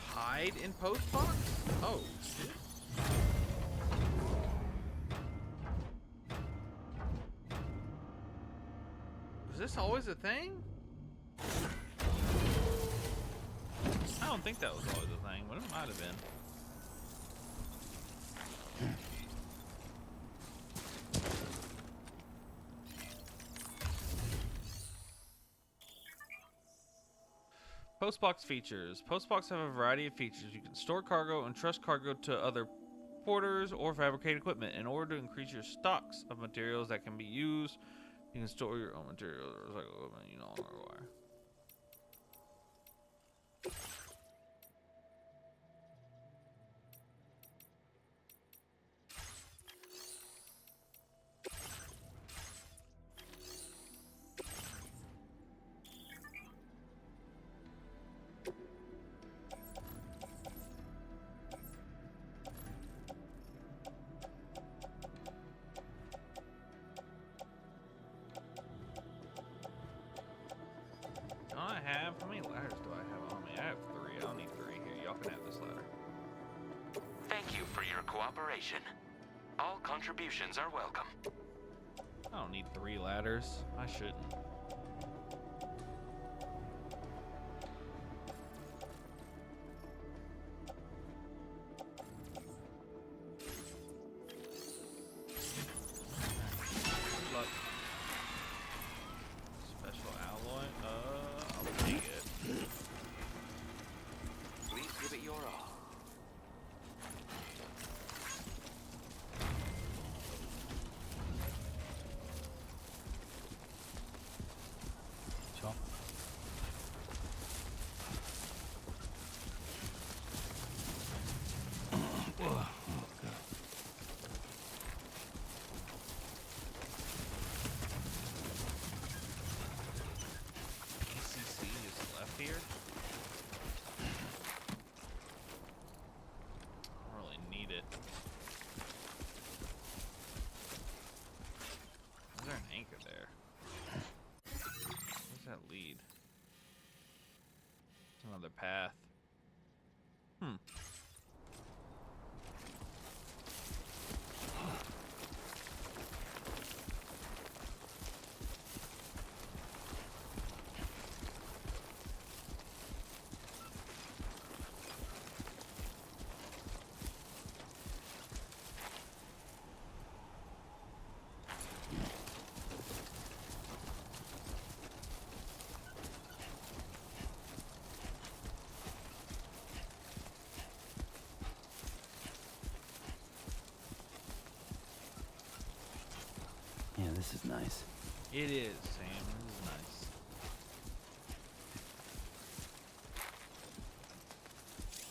Hide in post box? Oh, shit. Was this always a thing? I don't think that was always a thing, but it might have been. Postbox features. Postbox have a variety of features. You can store cargo and trust cargo to other porters or fabricate equipment. In order to increase your stocks of materials that can be used, you can store your own materials or recycle equipment you no longer require. How many ladders do I have on me? I have 3. I'll need 3 here. Y'all can have this ladder. Thank you for your cooperation. All contributions are welcome. I don't need 3 ladders. I shouldn't. Good luck. Special alloy? I'll take it. Please give it your all. this is nice. It is, Sam. This is nice.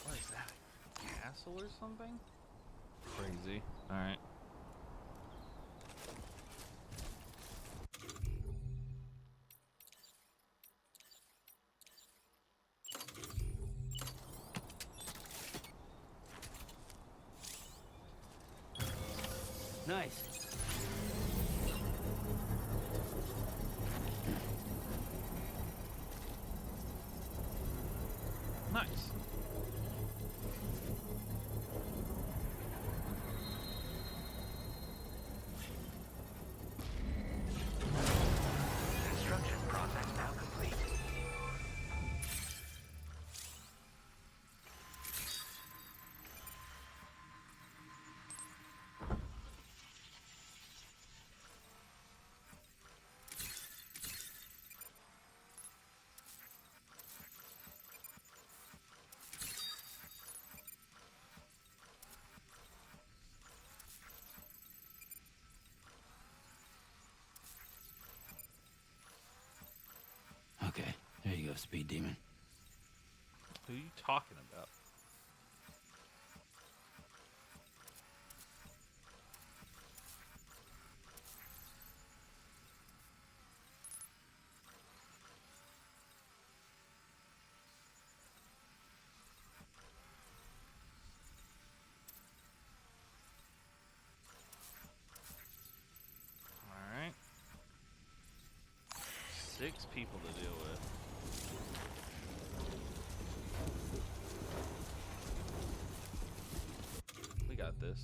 What is that? A castle or something? Crazy. Alright. Nice. Nice. Construction process now complete. Okay, there you go, Speed Demon. Who are you talking about? Alright. 6 people to deal with. We got this.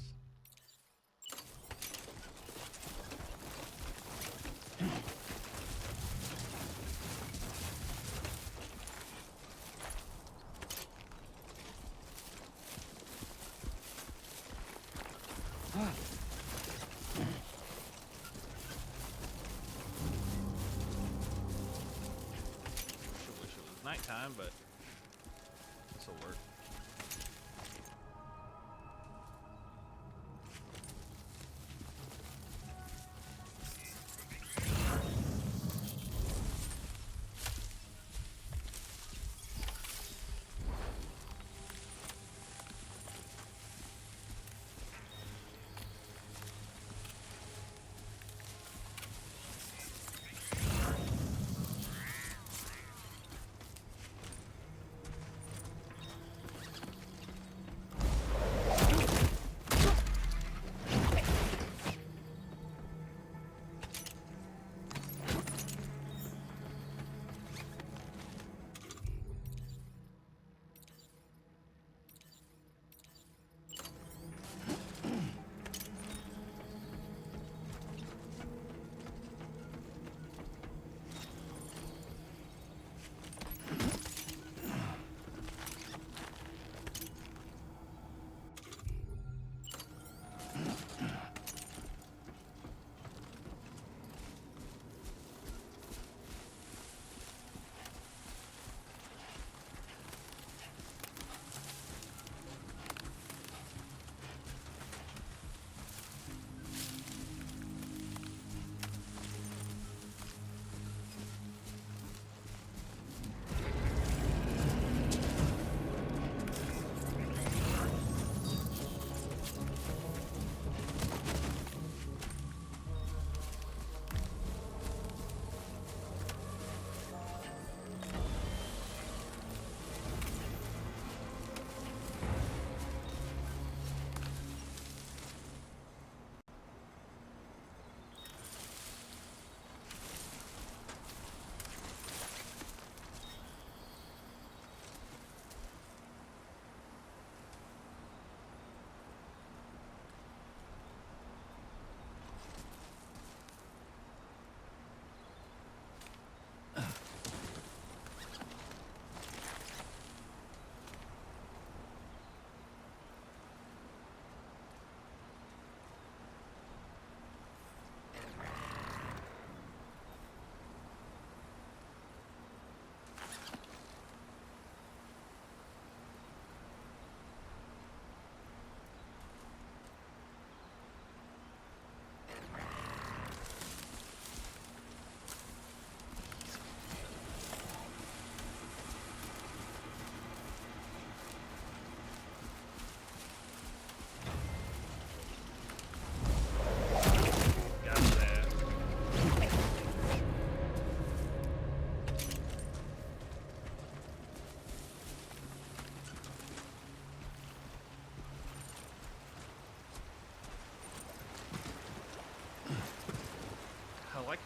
Sure wish it was nighttime, but this'll work.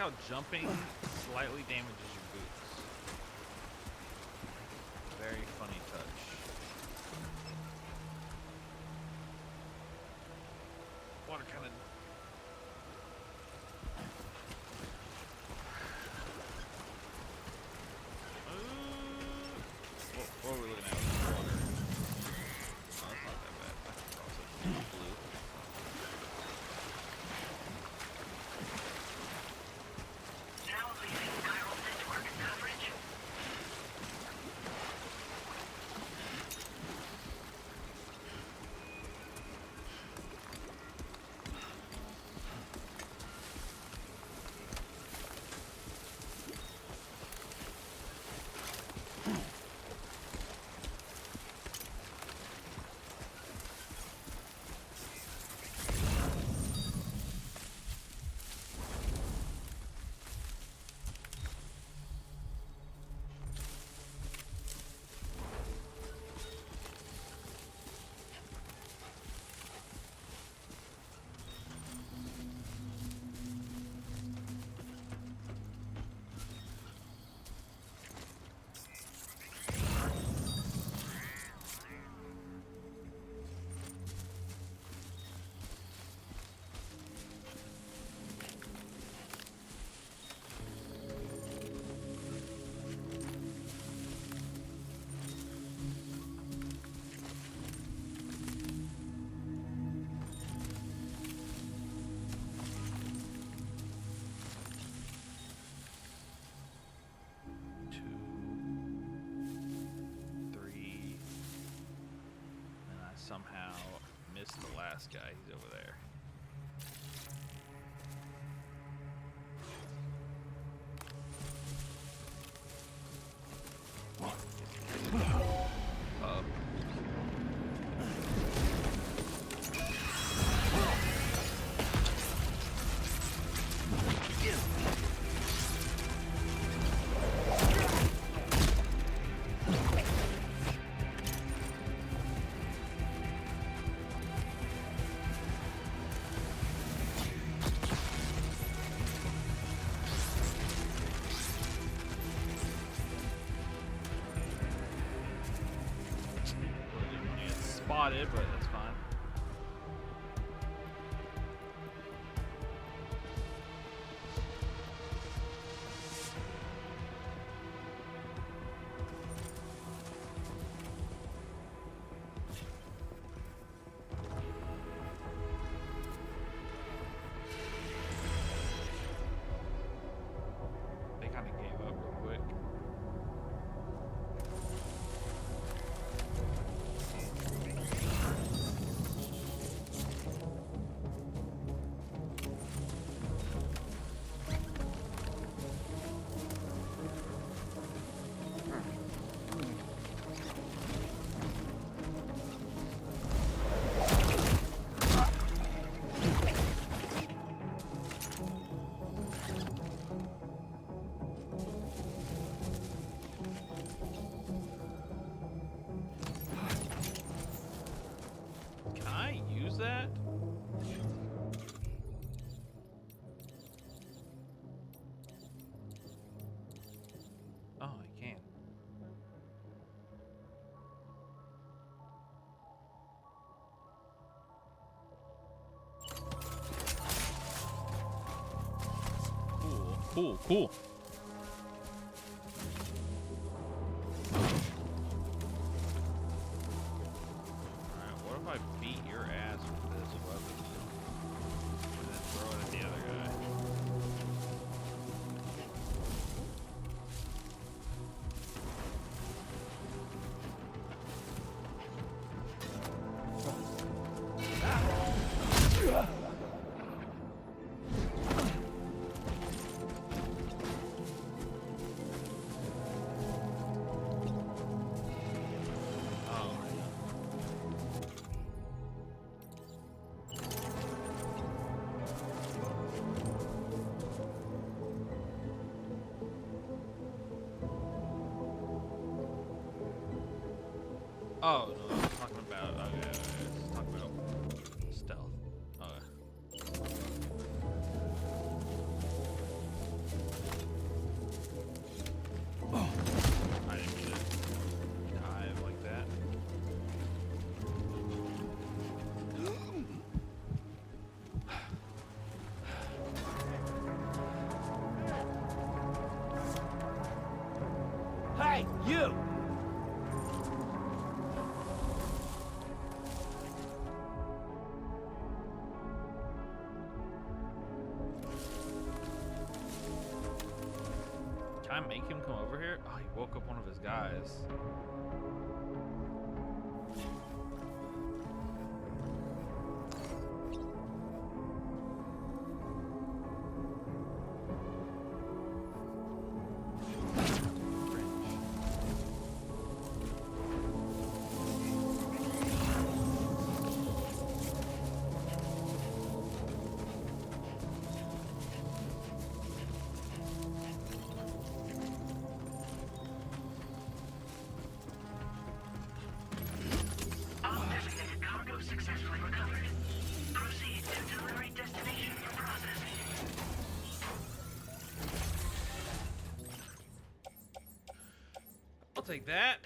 how jumping slightly damages your boots. Very funny touch. Water kind of. What are we looking at? Water. Oh, that's not that bad. I can cross it. Blue. Now leaving chiral network coverage. Somehow missed the last guy. He's over there. Uh-oh. Spotted, but that's fine. They kind of gave up real quick. Can I use that? Oh, I can. Cool. Alright, what if I beat your ass with this weapon? And then throw it at the other guy? Oh, no, I was talking about, okay, let's talk about stealth. Okay. I make him come over here? Oh, he woke up one of his guys. Successfully recovered. Proceed to delivery destination for processing. I'll take that.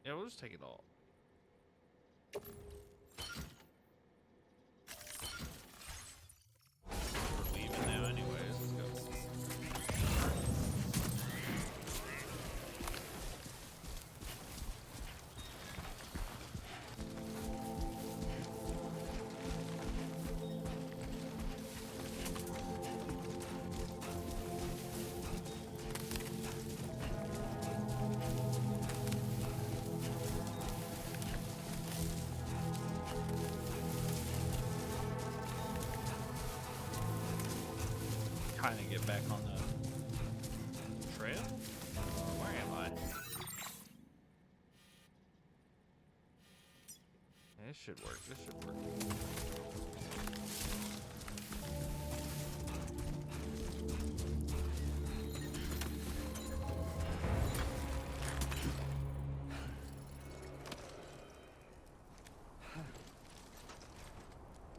Yeah, we'll just take it all. We're leaving now anyways. Let's go. Trying to get back on the trail? Where am I? Yeah, this should work. This should work.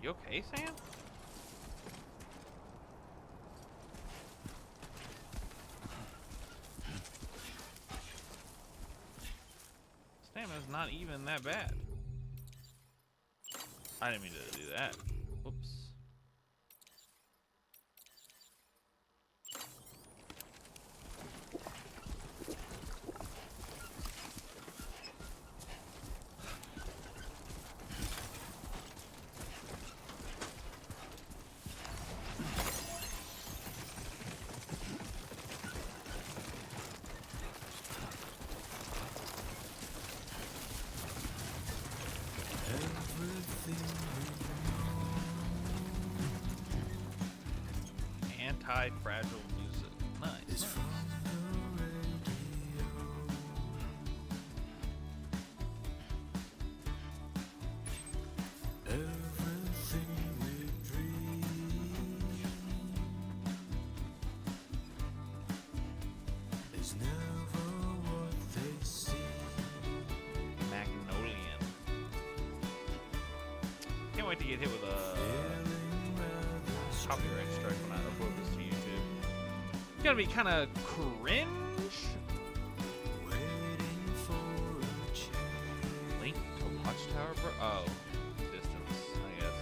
You okay, Sam? Stamina's not even that bad. I didn't mean to do that. Whoops. Anti-fragile music. Nice. Magnolian. Can't wait to get hit with a copyright strike when I upload this to YouTube. It's gonna be kind of cringe. Link to Watchtower, bro. Oh, distance, I guess.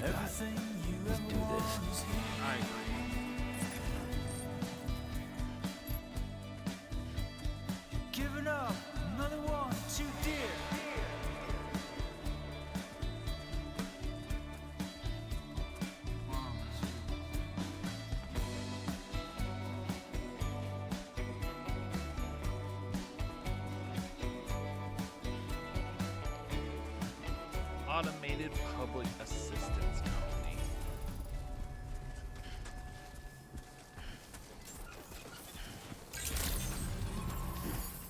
Everything you Let's do this. I agree. Giving up, another one too dear. Automated public assistance company.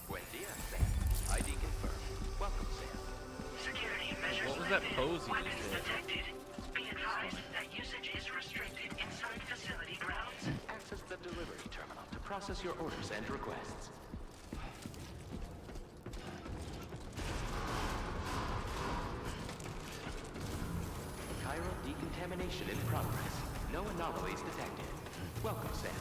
Buen dia, Sam. ID confirmed. Welcome, Sam. Security measures What was that lifted. pose you Weapons just did? detected. Be advised that usage is restricted inside facility grounds. Access the delivery terminal to process your orders and requests. Contamination in progress. No anomalies detected. Welcome, Sam.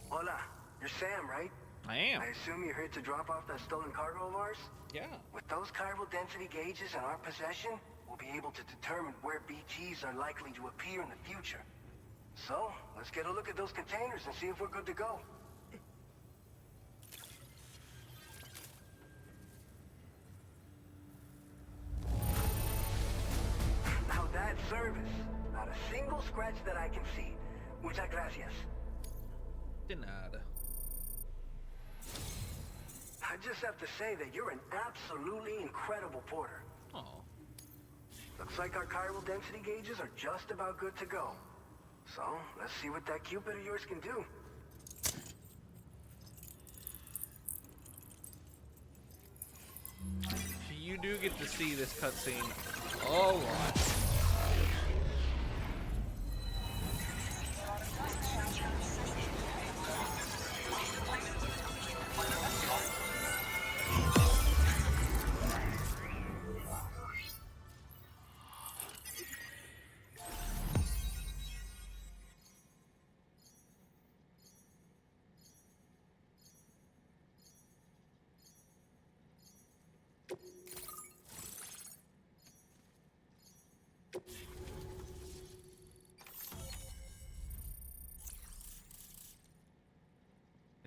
Hola, you're Sam, right? I am. I assume you're here to drop off that stolen cargo of ours? Yeah. With those chiral density gauges in our possession, we'll be able to determine where BTs are likely to appear in the future. So, let's get a look at those containers and see if we're good to go. Now that service, not a single scratch that I can see. Muchas gracias. De nada. I just have to say that you're an absolutely incredible porter. Oh. Looks like our chiral density gauges are just about good to go. So, let's see what that Cupid of yours can do. You do get to see this cutscene a lot.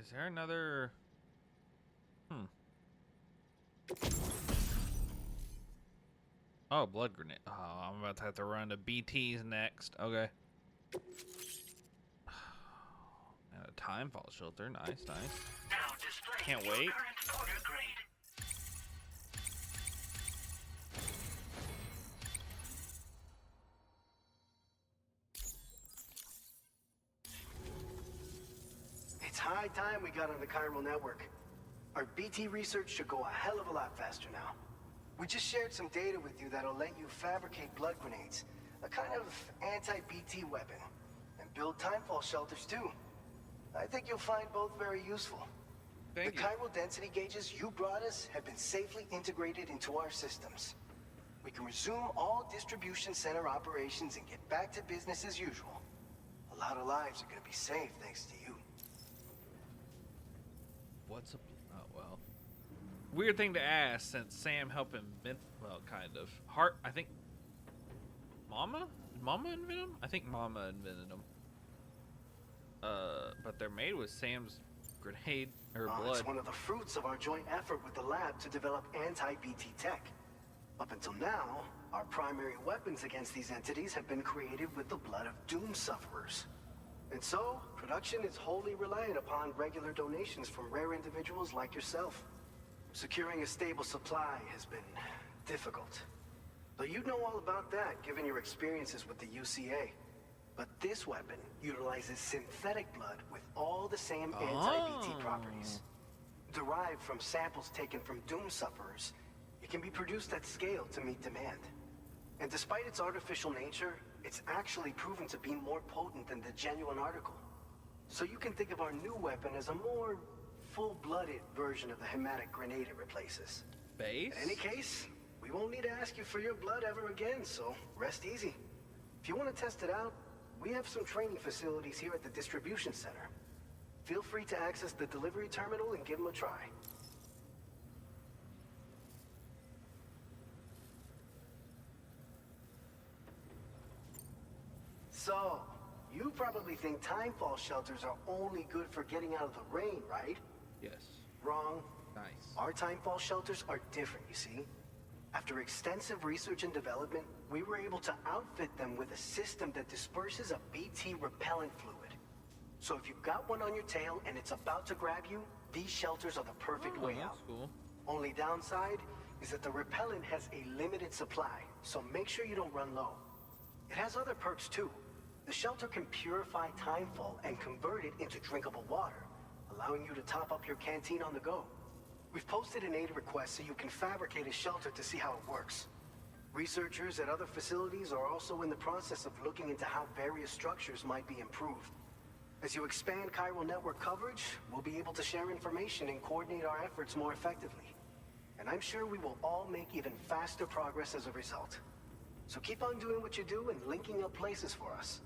Is there another? Oh, blood grenade. Oh, I'm about to have to run to BT's next. Okay. And a time fall shelter. Nice, nice. Now display Can't your wait. current porter grade. It's high time we got on the chiral network. Our BT research should go a hell of a lot faster now. We just shared some data with you that'll let you fabricate blood grenades, a kind of anti-BT weapon, and build timefall shelters too. I think you'll find both very useful. Thank The you. chiral density gauges you brought us have been safely integrated into our systems. We can resume all distribution center operations and get back to business as usual. A lot of lives are gonna be saved thanks to you. What's up? Oh well. Weird thing to ask since Sam helped invent. Well, kind of. Heart. I think. Mama? Did Mama invent them? I think Mama invented them. But they're made with Sam's grenade or blood. It's one of the fruits of our joint effort with the lab to develop anti-BT tech. Up until now, our primary weapons against these entities have been created with the blood of doom sufferers. And so, production is wholly reliant upon regular donations from rare individuals like yourself. Securing a stable supply has been difficult. Though you'd know all about that given your experiences with the UCA. But this weapon utilizes synthetic blood with all the same anti-BT properties. Derived from samples taken from doom sufferers, it can be produced at scale to meet demand. And despite its artificial nature, it's actually proven to be more potent than the genuine article. So you can think of our new weapon as a more full-blooded version of the hematic grenade it replaces. Base? In any case, we won't need to ask you for your blood ever again, so rest easy. If you want to test it out, we have some training facilities here at the distribution center. Feel free to access the delivery terminal and give them a try. So, you probably think timefall shelters are only good for getting out of the rain, right? Yes. Wrong. Nice. Our timefall shelters are different, you see. After extensive research and development, we were able to outfit them with a system that disperses a BT repellent fluid. So if you've got one on your tail and it's about to grab you, these shelters are the perfect way out. That's cool. Only downside is that the repellent has a limited supply, so make sure you don't run low. It has other perks too. The shelter can purify timefall and convert it into drinkable water, allowing you to top up your canteen on the go. We've posted an aid request so you can fabricate a shelter to see how it works. Researchers at other facilities are also in the process of looking into how various structures might be improved. As you expand chiral network coverage, we'll be able to share information and coordinate our efforts more effectively. And I'm sure we will all make even faster progress as a result. So keep on doing what you do and linking up places for us.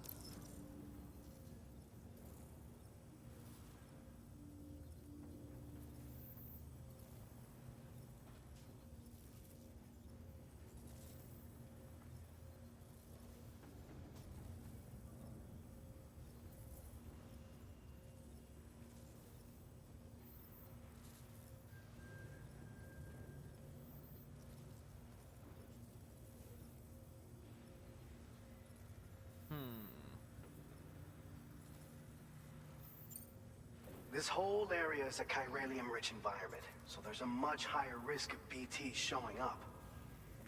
This whole area is a chiralium-rich environment, so there's a much higher risk of BTs showing up.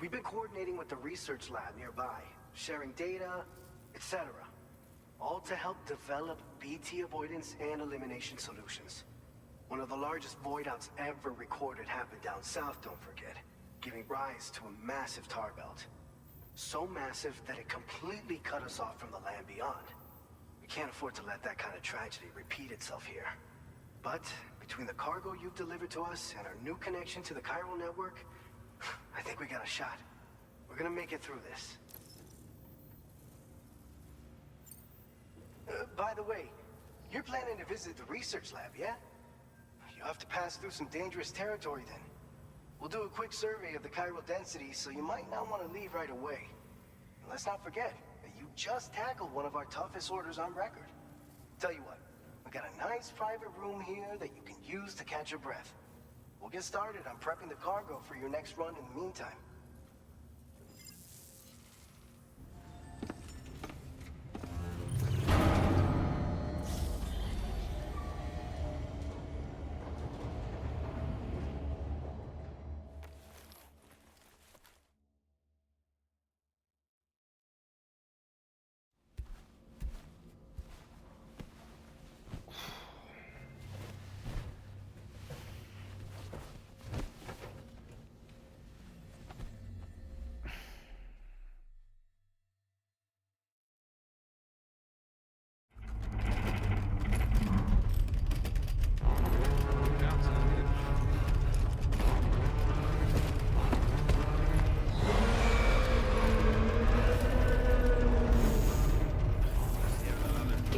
We've been coordinating with the research lab nearby, sharing data, etc. All to help develop BT avoidance and elimination solutions. One of the largest void outs ever recorded happened down south, don't forget, giving rise to a massive tar belt. So massive that it completely cut us off from the land beyond. We can't afford to let that kind of tragedy repeat itself here. But between the cargo you've delivered to us and our new connection to the chiral network, I think we got a shot. We're gonna make it through this. By the way, you're planning to visit the research lab, yeah? You'll have to pass through some dangerous territory then. We'll do a quick survey of the chiral density, so you might not want to leave right away. And let's not forget that you just tackled one of our toughest orders on record. Tell you what, we got a nice private room here that you can use to catch your breath. We'll get started on prepping the cargo for your next run in the meantime.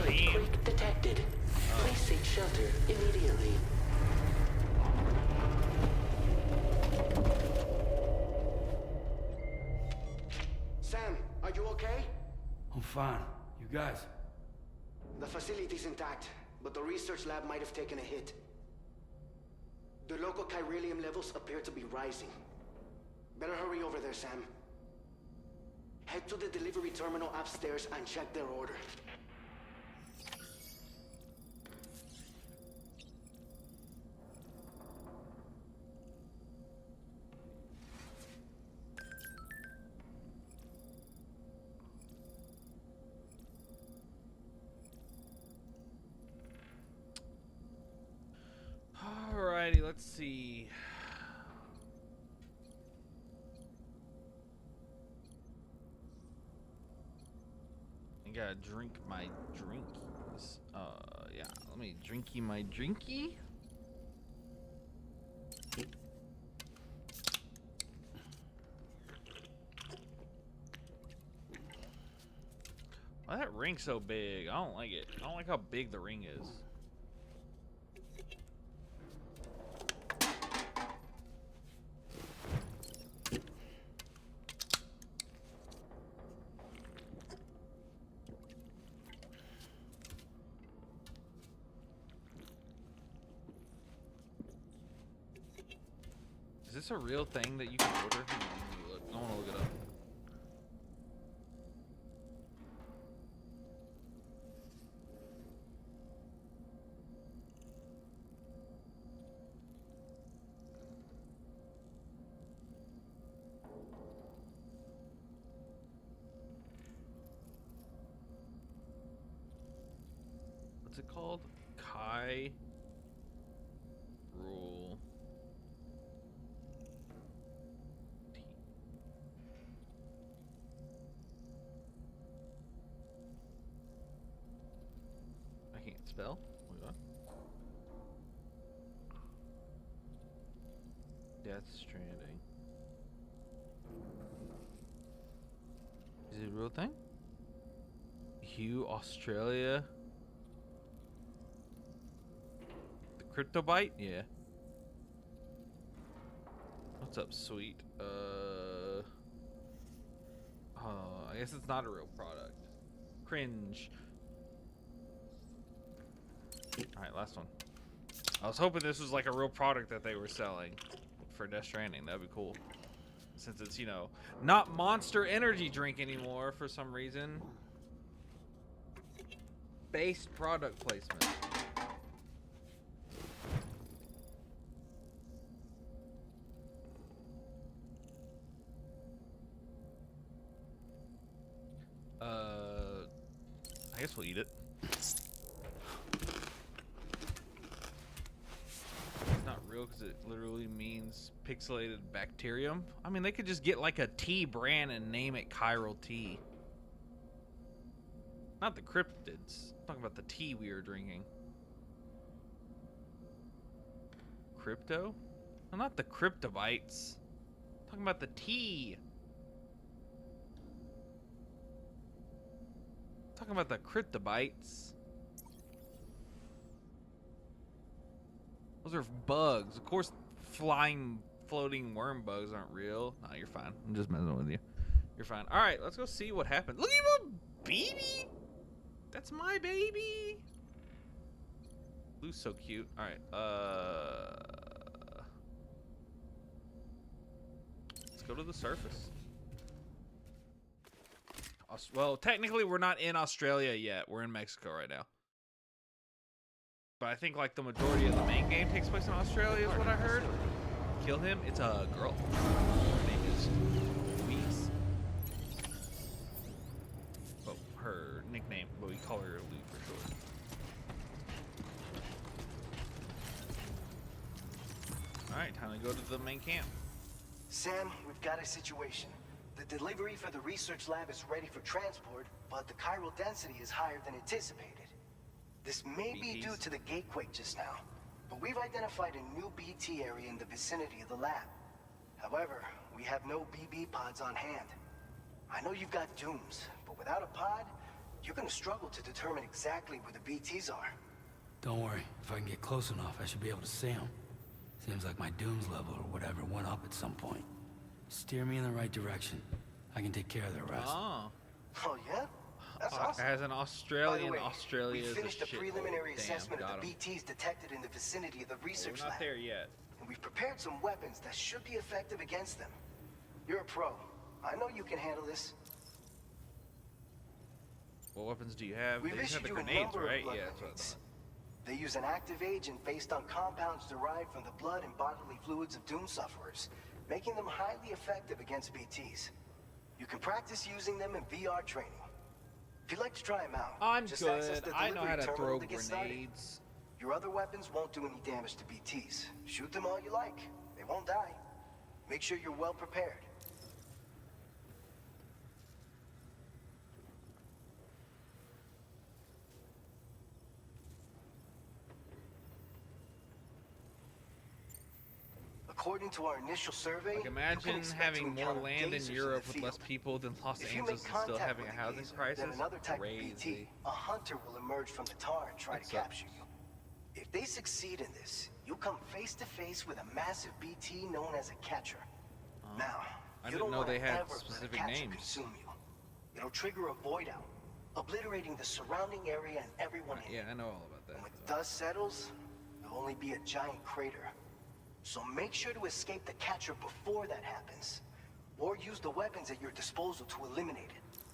Earthquake detected. Please seek shelter immediately. Sam, are you okay? I'm fine. You guys? The facility's intact, but the research lab might have taken a hit. The local chiralium levels appear to be rising. Better hurry over there, Sam. Head to the delivery terminal upstairs and check their order. Alrighty, let's see. I gotta drink my drinkies. Yeah, let me drinky my drinky. Why that ring so big? I don't like it. I don't like how big the ring is. Is this a real thing that you can order? Hang on, let me look. I want to look it up. What's it called? Kai spell? Wait, what? Death Stranding. Is it a real thing? Hugh, Australia. The crypto bite? Yeah. What's up, sweet? I guess it's not a real product. Cringe. Alright, last one. I was hoping this was like a real product that they were selling for Death Stranding. That'd be cool. Since it's, you know, not Monster Energy drink anymore for some reason. Based product placement. I guess we'll eat it. It's not real because it literally means pixelated bacterium. I mean, they could just get like a tea brand and name it Chiral tea. Not the cryptids. I'm talking about the tea we were drinking. Crypto? No, not the cryptobites. I'm talking about the tea. Talking about the cryptobites. Those are bugs. Of course, flying, floating worm bugs aren't real. No, you're fine. I'm just messing with you. You're fine. All right, let's go see what happened. Look at my baby. That's my baby. Blue's so cute. All right. Let's go to the surface. Well, technically, we're not in Australia yet. We're in Mexico right now. But I think like the majority of the main game takes place in Australia, is what I heard. Kill him. It's a girl. Her name is Louise. Well, her nickname, but we call her Lou for short. All right, time to go to the main camp. Sam, we've got a situation. The delivery for the research lab is ready for transport, but the chiral density is higher than anticipated. This may be due to the gatequake just now, but we've identified a new BT area in the vicinity of the lab. However, we have no BB pods on hand. I know you've got dooms, but without a pod, you're gonna struggle to determine exactly where the BTs are. Don't worry, if I can get close enough, I should be able to see them. Seems like my dooms level or whatever went up at some point. Steer me in the right direction. I can take care of the rest. Oh. Oh yeah? That's awesome. As an Australian, By the way, Australia we is finished a a shithole. preliminary Damn, assessment of got the 'em. BTs detected in the vicinity of the research We're not lab. there yet. And we've prepared some weapons that should be effective against them. You're a pro. I know you can handle this. What weapons do you have? We've They just have issued the you a grenades, number right? of blood Yeah, that's what I grenades. thought. They use an active agent based on compounds derived from the blood and bodily fluids of doom sufferers, making them highly effective against BTs. You can practice using them in VR training. If you'd like to try them out, I'm just access good. the I know how delivery to terminal throw get started. grenades. Your other weapons won't do any damage to BTs. Shoot them all you like. They won't die. Make sure you're well prepared. According to our initial survey, Like, imagine having more land in Europe with less people than Los If you Angeles make and still contact having a with the housing gazer, crisis. then another type of BT, Crazy. a hunter will emerge from the tar and try That to sucks. capture you. If they succeed in this, you'll come face to face with a massive BT known as a catcher. Now, I you didn't don't know want they to had ever specific let a catcher names. consume you. It'll trigger a void out, obliterating the surrounding area and everyone in it. Yeah, I know all about that. When the dust settles, there'll only be a giant crater. So make sure to escape the catcher before that happens, or use the weapons at your disposal to eliminate it.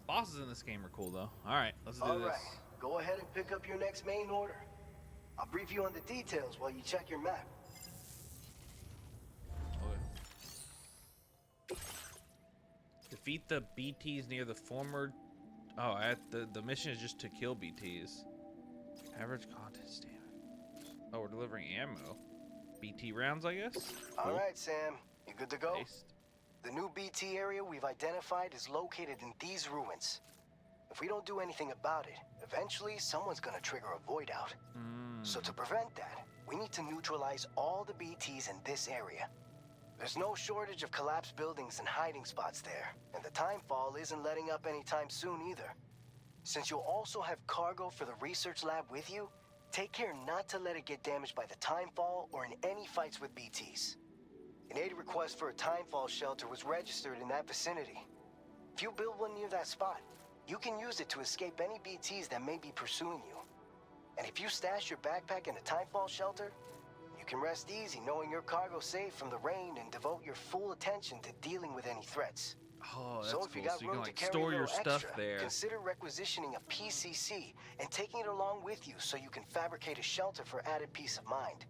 Bosses in this game are cool though. All right, let's do All this. right, go ahead and pick up your next main order. I'll brief you on the details while you check your map. Okay. Defeat the BTs near the former. Oh, the mission is just to kill BTs. Average contest damage. Oh, we're delivering ammo. BT rounds, I guess. All right, Sam, you good to go? Paste. The new BT area we've identified is located in these ruins. If we don't do anything about it, eventually someone's gonna trigger a void out. So to prevent that, we need to neutralize all the BTs in this area. There's no shortage of collapsed buildings and hiding spots there, and the timefall isn't letting up anytime soon either. Since you'll also have cargo for the research lab with you, take care not to let it get damaged by the timefall or in any fights with BTs. An aid request for a timefall shelter was registered in that vicinity. If you build one near that spot, you can use it to escape any BTs that may be pursuing you. And if you stash your backpack in a timefall shelter, you can rest easy knowing your cargo's safe from the rain and devote your full attention to dealing with any threats. Oh, that's So if cool. you got So you room can to like carry store a your little stuff extra, there. consider requisitioning a PCC and taking it along with you so you can fabricate a shelter for added peace of mind.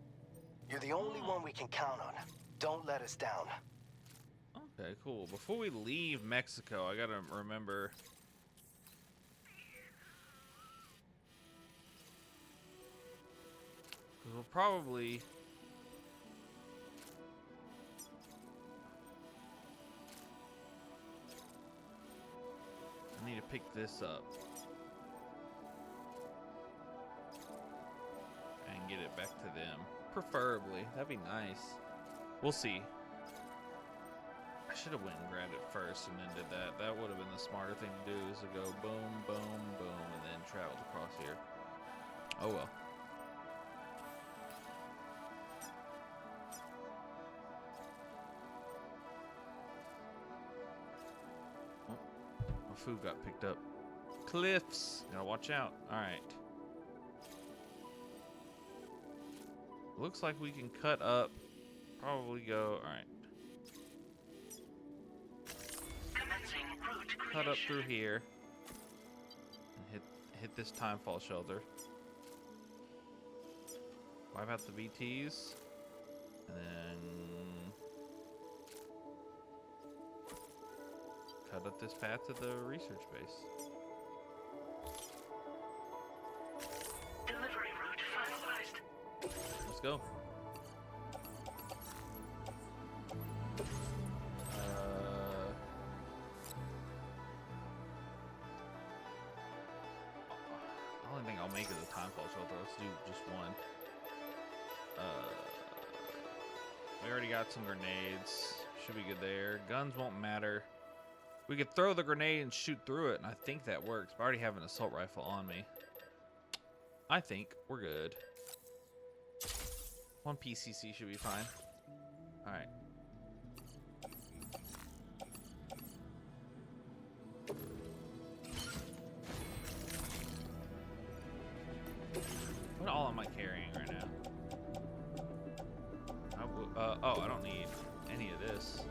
You're the only one we can count on. Don't let us down. Okay, cool. Before we leave Mexico, I gotta remember. Because we'll probably. I need to pick this up. And get it back to them. Preferably. That'd be nice. We'll see. I should have went and grabbed it first and then did that. That would have been the smarter thing to do, is to go boom, boom, boom, and then traveled across here. Oh well. Oh, my food got picked up. Cliffs! Gotta watch out. Alright. Looks like we can cut up. Probably go. Alright. Cut up through here and hit this timefall shelter. Wipe out the BTs, and then cut up this path to the research base. Delivery route finalized. Let's go. I think I'll make it a timefall shelter. Let's do just one. We already got some grenades. Should be good there. Guns won't matter. We could throw the grenade and shoot through it, and I think that works. But I already have an assault rifle on me. I think we're good. One PCC should be fine. All right. What all am I carrying right now? Oh, I don't need any of this.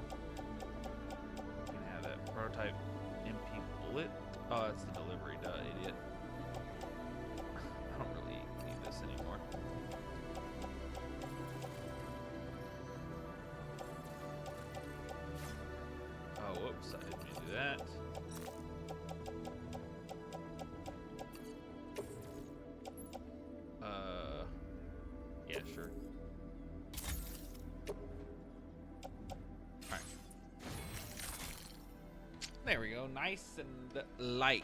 You can have that prototype MP bullet. Oh, that's the delivery, duh, idiot. I don't really need this anymore. Oh, whoops, I didn't mean to do that. Yeah, sure. Alright. There we go. Nice and light.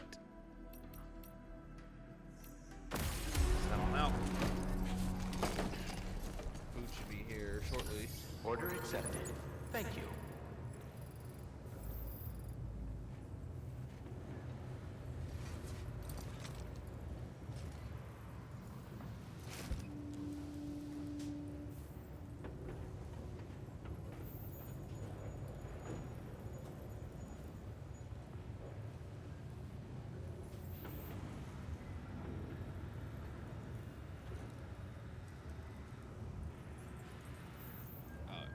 Set on out. Food should be here shortly. Order accepted. Thank you.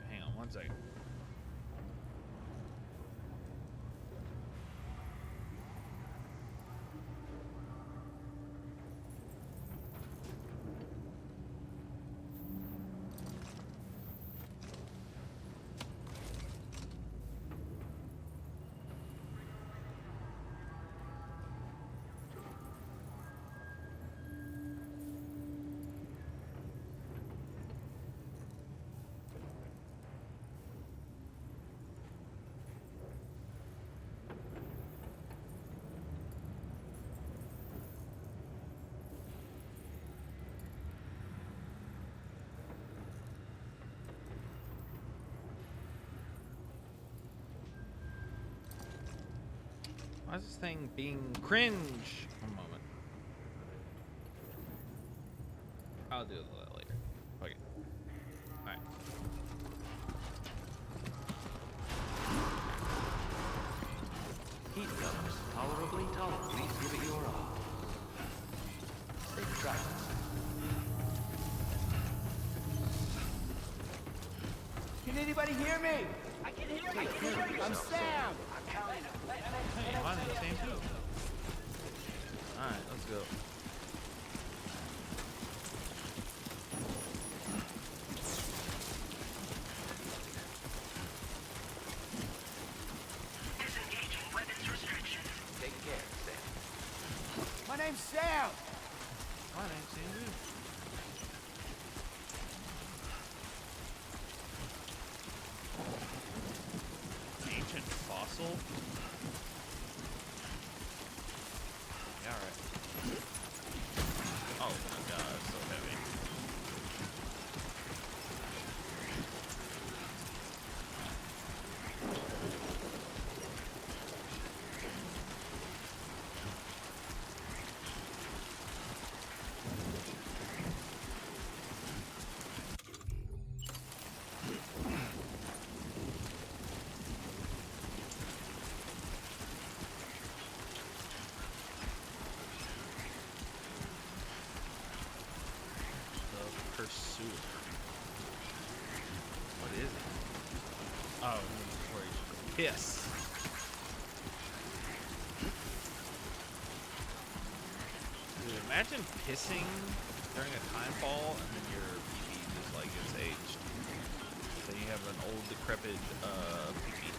Hang on one second. Why is this thing being cringe? One moment. I'll do that later. Okay. Alright. Heat comes tolerably tall. Please give it your all. Safe travels. Can anybody hear me? I can hear you. I'm Sam. Hey, my name's Sam too. Alright, let's go. Disengaging weapons restrictions. Take care, Sam. My name's Sam. My name's Sam too. Ancient fossil? Yeah, alright. Oh my god, it's so heavy. Pursuer. What is it? Oh, where you piss. Dude, imagine pissing during a time fall and then your pee just like gets aged. So you have an old decrepit pee.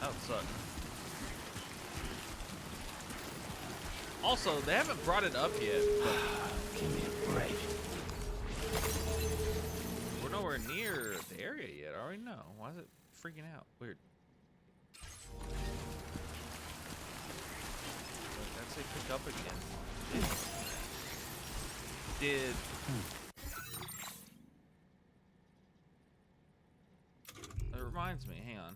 That would suck. Also, they haven't brought it up yet, but Give me a break. we're nowhere near the area yet, are we? No. Why is it freaking out? Weird. That's it. Pick up again. Did that reminds me? Hang on.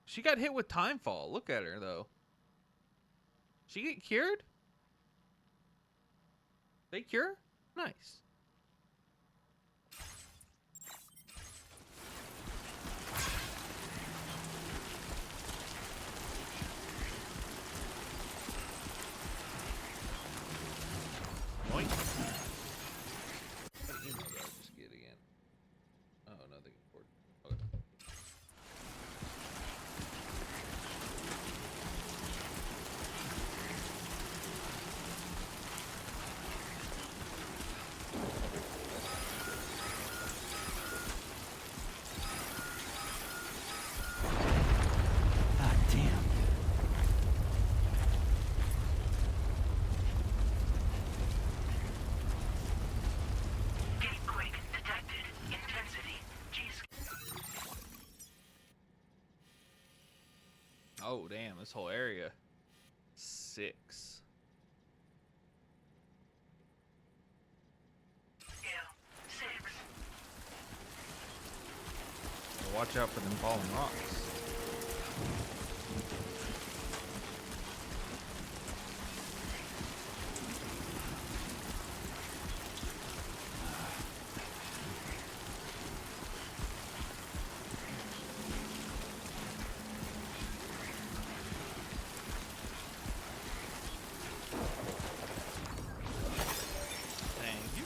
She got hit with timefall. Look at her though. She get cured? They cure? Nice. Boink. What email did I just get again? Oh, nothing important. Okay. Ah, damn. Gatequake detected. Intensity. Oh, damn. This whole area. 6. Well, watch out for them falling rocks. Thank you.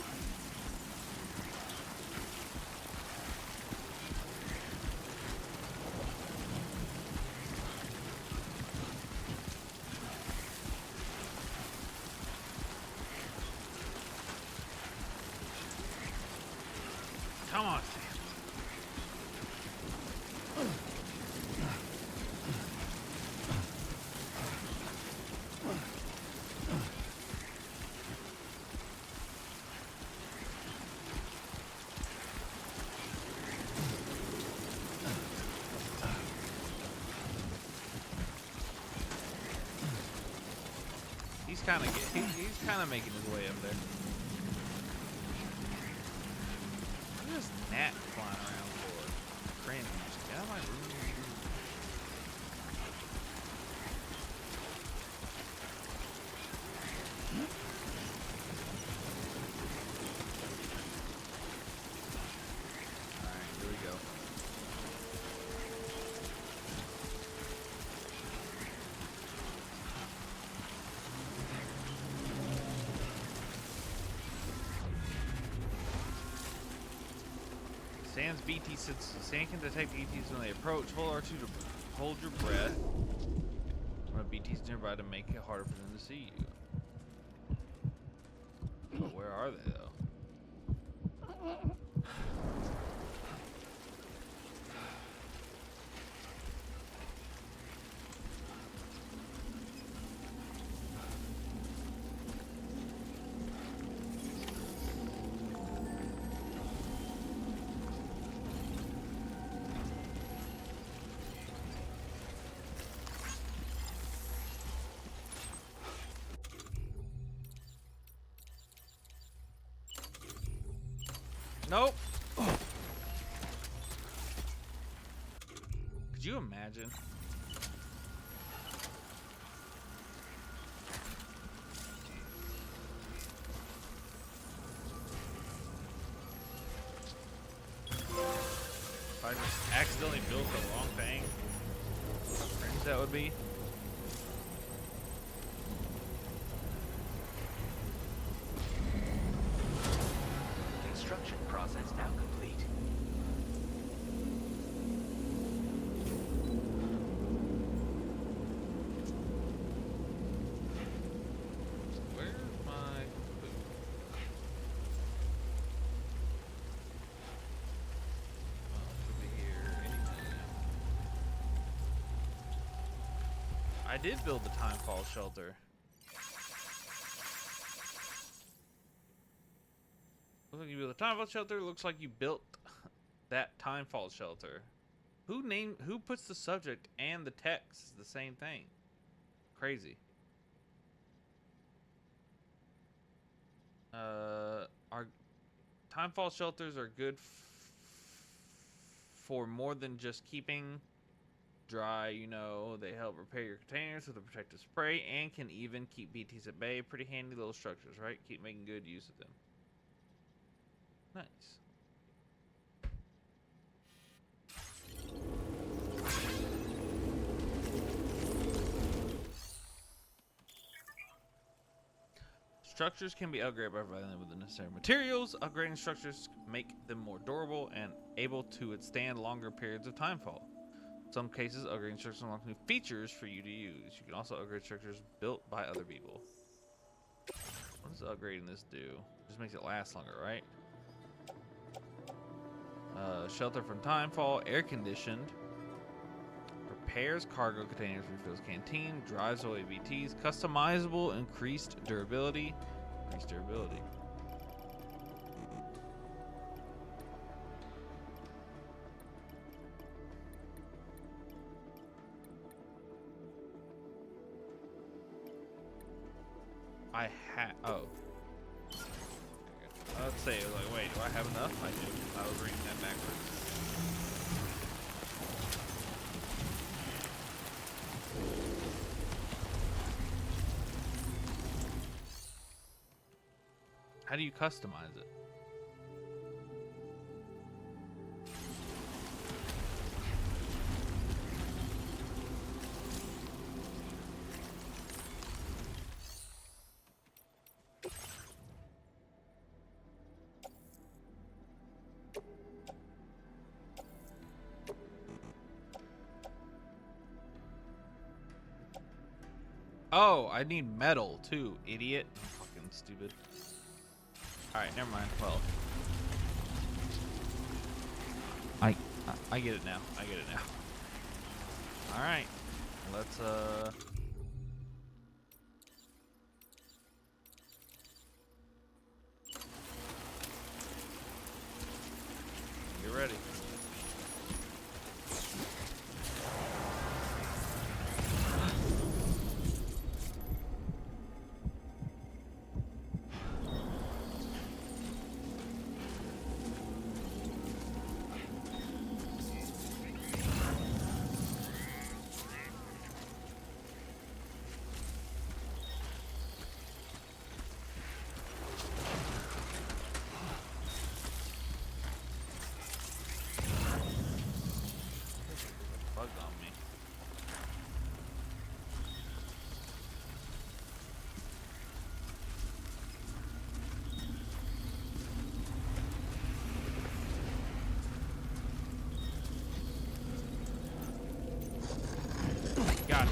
kind of he's kind of making his way up there. What is this gnat flying around for? Cringe. Get out of my room. Sand's BT sits. Sand can detect BTs when they approach. Hold R2 to hold your breath when a BT's nearby to make it harder for them to see you. But where are they though? Nope. Could you imagine? If I just accidentally built the wrong thing, how cringe that would be. Construction process now complete. Where's my food? Oh, it should be here anytime. I did build the timefall shelter. Looks like you built a timefall shelter. Looks like you built that timefall shelter. Who puts the subject and the text is the same thing? Crazy. Our timefall shelters are good for more than just keeping dry. You know, they help repair your containers with a protective spray and can even keep BTs at bay. Pretty handy little structures, right? Keep making good use of them. Nice. Structures can be upgraded by providing them with the necessary materials. Upgrading structures make them more durable and able to withstand longer periods of timefall. In some cases, upgrading structures unlock new features for you to use. You can also upgrade structures built by other people. What does upgrading this do? Just makes it last longer, right? Shelter from timefall, air conditioned, repairs cargo containers, refills canteen, drives away BTs, customizable, increased durability. Let's say, like, wait, do I have enough? I do. I was reading that backwards. How do you customize it? Oh, I need metal too, idiot. I'm fucking stupid. Alright, never mind. Well, I get it now. I get it now. Alright. Let's get ready. God.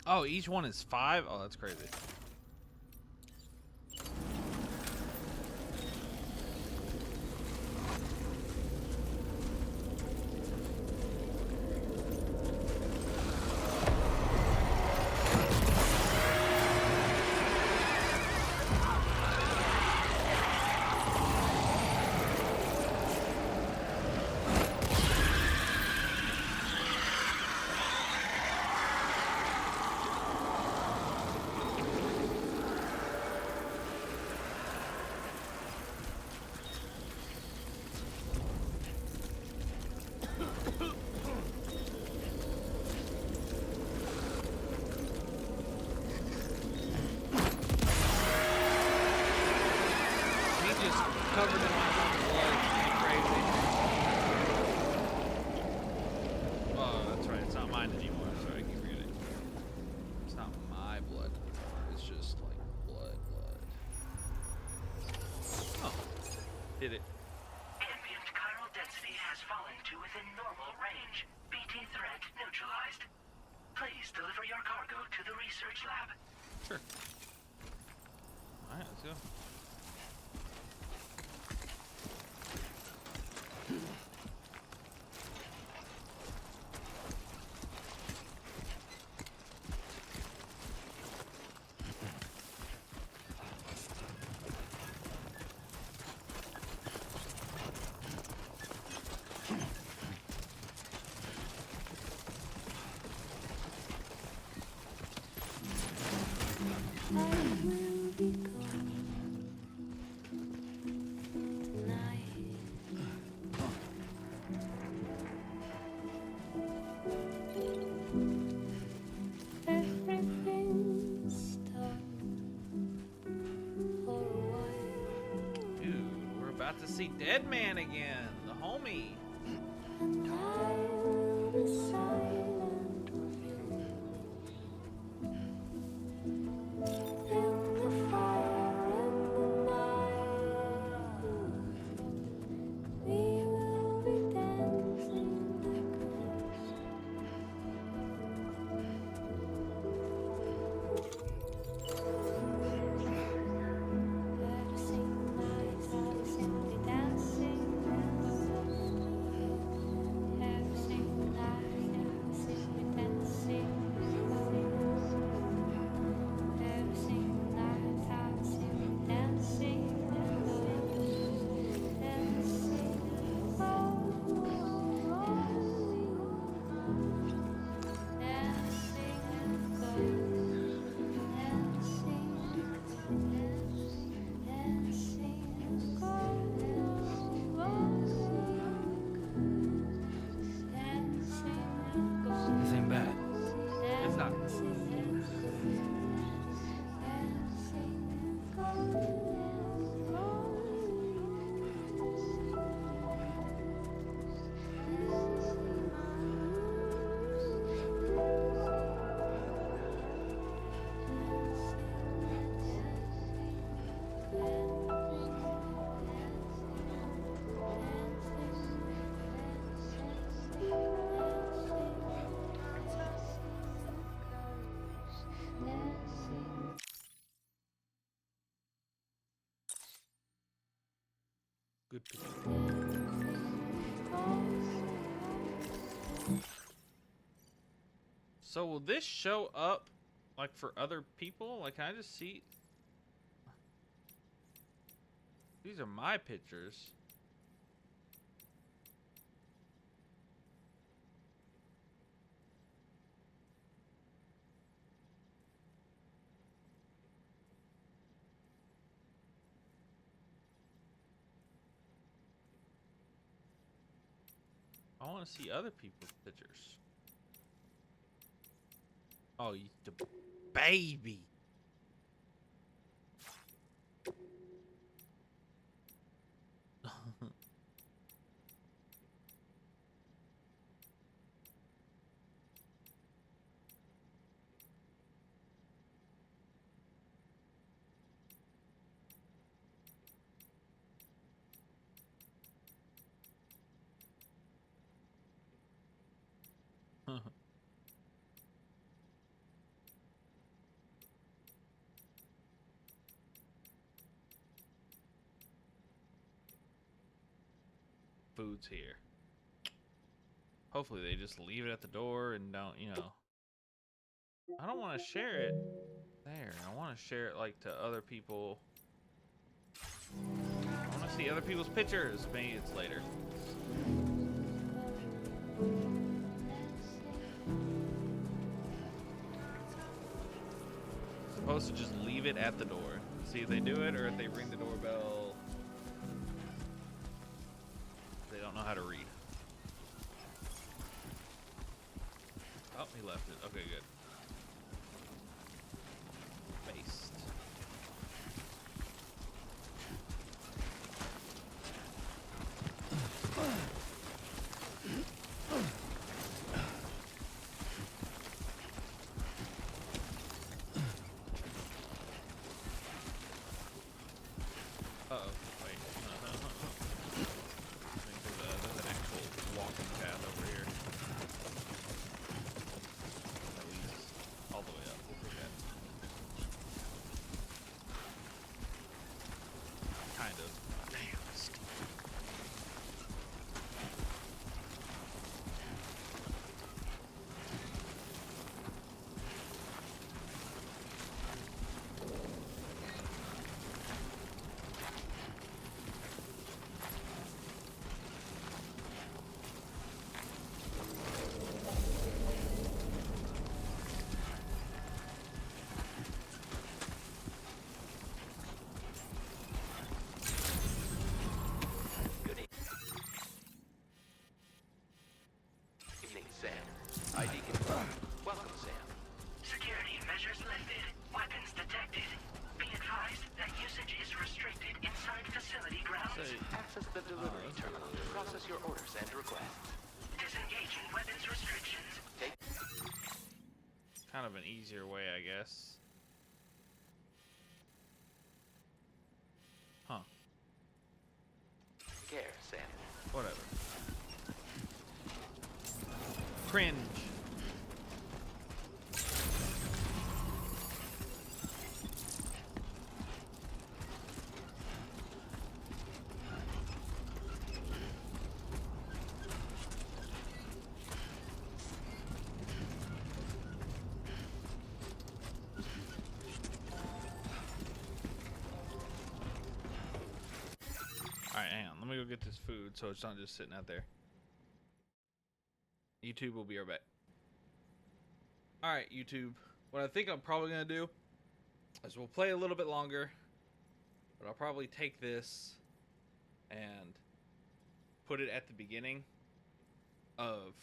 Oh, each one is 5? Oh, that's crazy. Covered in my own blood. It's crazy. Oh, that's right. It's not mine anymore. Sorry, I keep forgetting. It's not my blood anymore. It's just like blood. Oh, did it? Ambient chiral density has fallen to within normal range. BT threat neutralized. Please deliver your cargo to the research lab. Sure. All right, let's go. To see Dead Man again, the homie. So will this show up like for other people? Like, can I just see? These are my pictures. I want to see other people's pictures. Oh, you the baby. Food's here. Hopefully they just leave it at the door and don't, you know. I don't want to share it there. I want to share it like to other people. I want to see other people's pictures. Maybe it's later. Supposed to just leave it at the door. See if they do it or if they ring the doorbell. They don't know how to read. Oh, he left it. Okay, good. Based. Uh-oh. Wait. I think there's an actual walking path over here. That leads all the way up. Okay. Kind of. Damn, it's steep. Evening, Sam. ID confirmed. Welcome, Sam. Security measures lifted. Weapons detected. Be advised that usage is restricted inside facility grounds. Access the delivery terminal to process your orders and requests. Disengaging weapons restrictions. Take Kind of an easier way, I guess. Huh. care, Sam. Whatever. Cringe. Alright, hang on. Let me go get this food so it's not just sitting out there. YouTube will be right back. Alright, YouTube. What I think I'm probably going to do is we'll play a little bit longer. But I'll probably take this and put it at the beginning of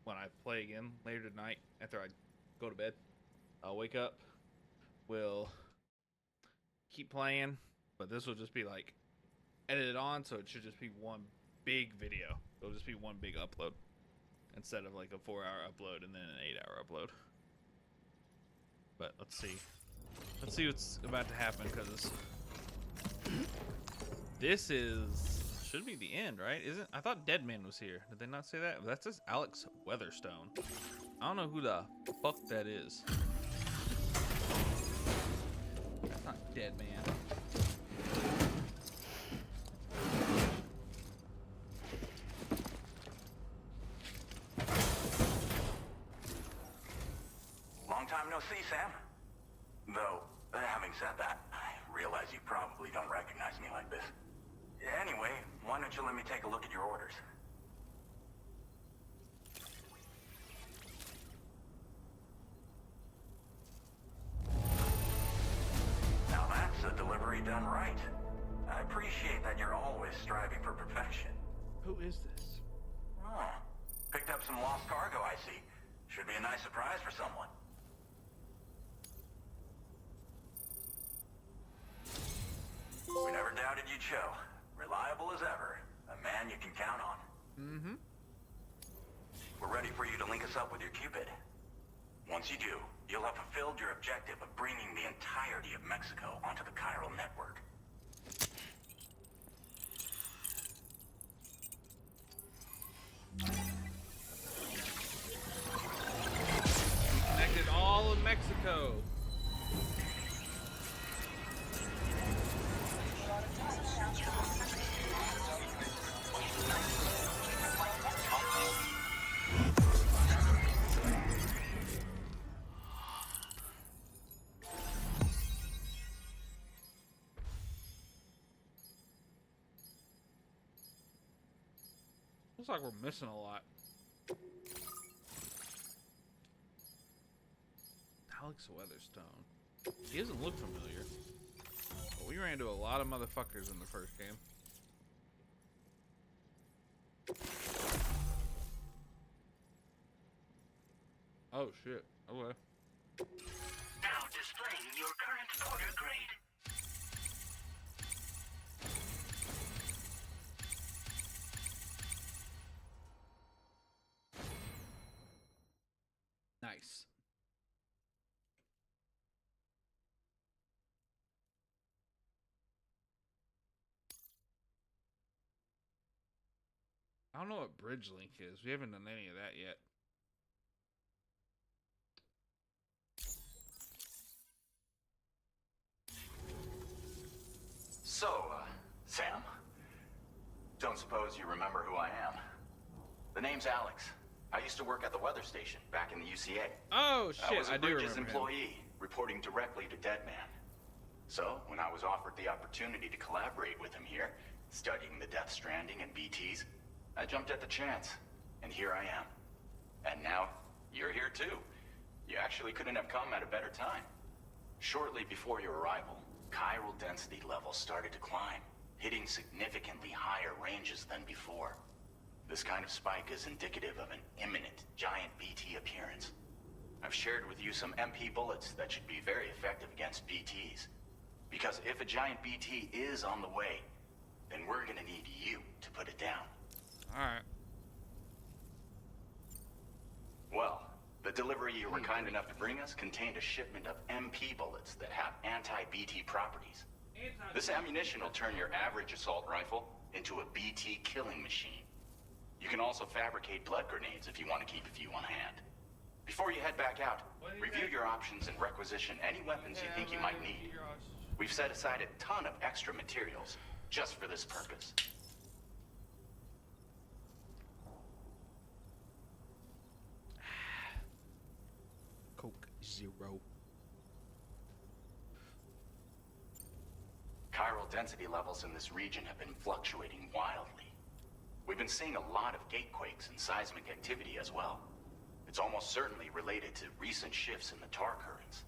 when I play again later tonight after I go to bed. I'll wake up. We'll keep playing. But this will just be like edited on, so it should just be one big video. It'll just be one big upload instead of like a 4-hour upload and then an 8-hour upload. But let's see what's about to happen, because this should be the end, right? Isn't? I thought Deadman was here. Did they not say that? That's just Alex Weatherstone. I don't know who the fuck that is. That's not Deadman. see, Sam. Though, having said that, I realize you probably don't recognize me like this. Anyway, why don't you let me take a look at your orders? Now that's a delivery done right. I appreciate that you're always striving for perfection. Who is this? Oh, picked up some lost cargo, I see. Should be a nice surprise for someone. We never doubted you'd show. Reliable as ever. A man you can count on. Mm-hmm. We're ready for you to link us up with your Cupid. Once you do, you'll have fulfilled your objective of bringing the entirety of Mexico onto the chiral network. We connected all of Mexico. Looks like we're missing a lot. Alex Weatherstone. He doesn't look familiar. But we ran into a lot of motherfuckers in the first game. Oh shit. Okay. Now displaying your current order grade. Nice. I don't know what bridge link is. We haven't done any of that yet. So, Sam, don't suppose you remember who I am. The name's Alex. I used to work at the weather station back in the UCA. Oh shit, I was a do Bridges remember employee, reporting directly to Deadman. So, when I was offered the opportunity to collaborate with him here, studying the Death Stranding and BTs, I jumped at the chance, and here I am. And now, you're here too. You actually couldn't have come at a better time. Shortly before your arrival, chiral density levels started to climb, hitting significantly higher ranges than before. This kind of spike is indicative of an imminent giant BT appearance. I've shared with you some MP bullets that should be very effective against BTs. Because if a giant BT is on the way, then we're gonna need you to put it down. Alright. Well, the delivery you were kind enough to bring us contained a shipment of MP bullets that have anti-BT properties. This ammunition will turn your average assault rifle into a BT killing machine. You can also fabricate blood grenades if you want to keep a few on hand. Before you head back out, review your options and requisition any weapons you think you might need. We've set aside a ton of extra materials just for this purpose. Coke Zero. Chiral density levels in this region have been fluctuating wildly. We've been seeing a lot of gatequakes and seismic activity as well. It's almost certainly related to recent shifts in the tar currents.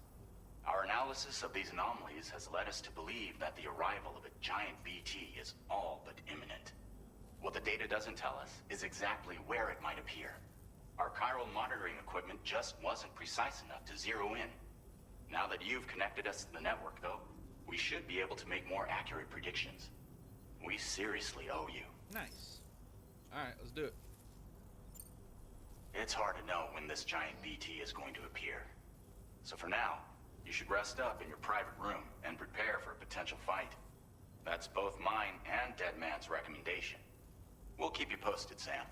Our analysis of these anomalies has led us to believe that the arrival of a giant BT is all but imminent. What the data doesn't tell us is exactly where it might appear. Our chiral monitoring equipment just wasn't precise enough to zero in. Now that you've connected us to the network, though, we should be able to make more accurate predictions. We seriously owe you. Nice. Alright, let's do it. It's hard to know when this giant BT is going to appear. So for now, you should rest up in your private room and prepare for a potential fight. That's both mine and Deadman's recommendation. We'll keep you posted, Sam.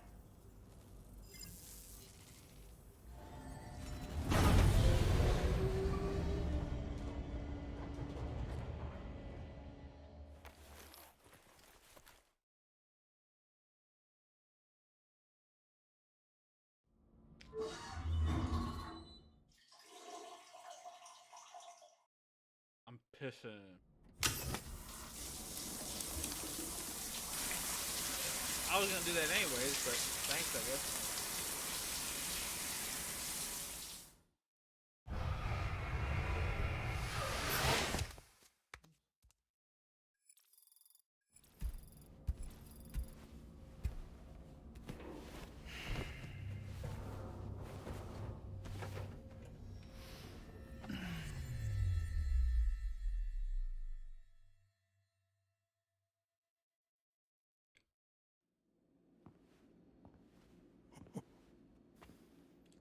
Pissin'. I was gonna do that anyways, but thanks, I guess.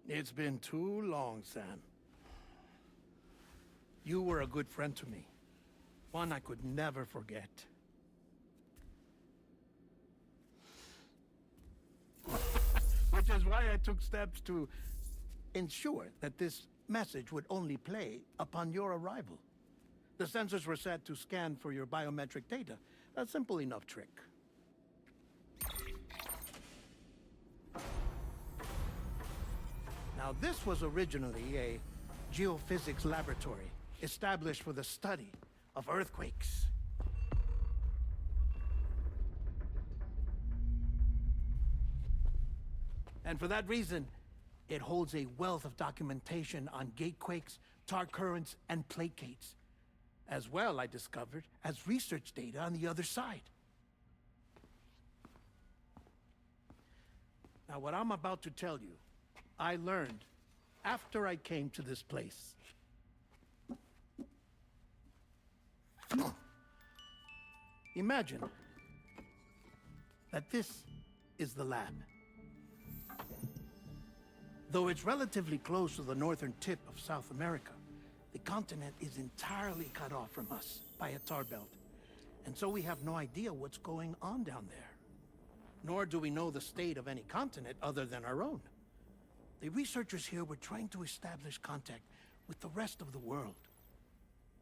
It's been too long, Sam. You were a good friend to me. One I could never forget. Which is why I took steps to ensure that this message would only play upon your arrival. The sensors were set to scan for your biometric data. A simple enough trick. Now, this was originally a geophysics laboratory established for the study of earthquakes. And for that reason, it holds a wealth of documentation on gatequakes, tar currents, and placates. As well, I discovered, as research data on the other side. Now, what I'm about to tell you, I learned after I came to this place. Imagine that this is the lab. Though it's relatively close to the northern tip of South America, the continent is entirely cut off from us by a tar belt. And so we have no idea what's going on down there. Nor do we know the state of any continent other than our own. The researchers here were trying to establish contact with the rest of the world.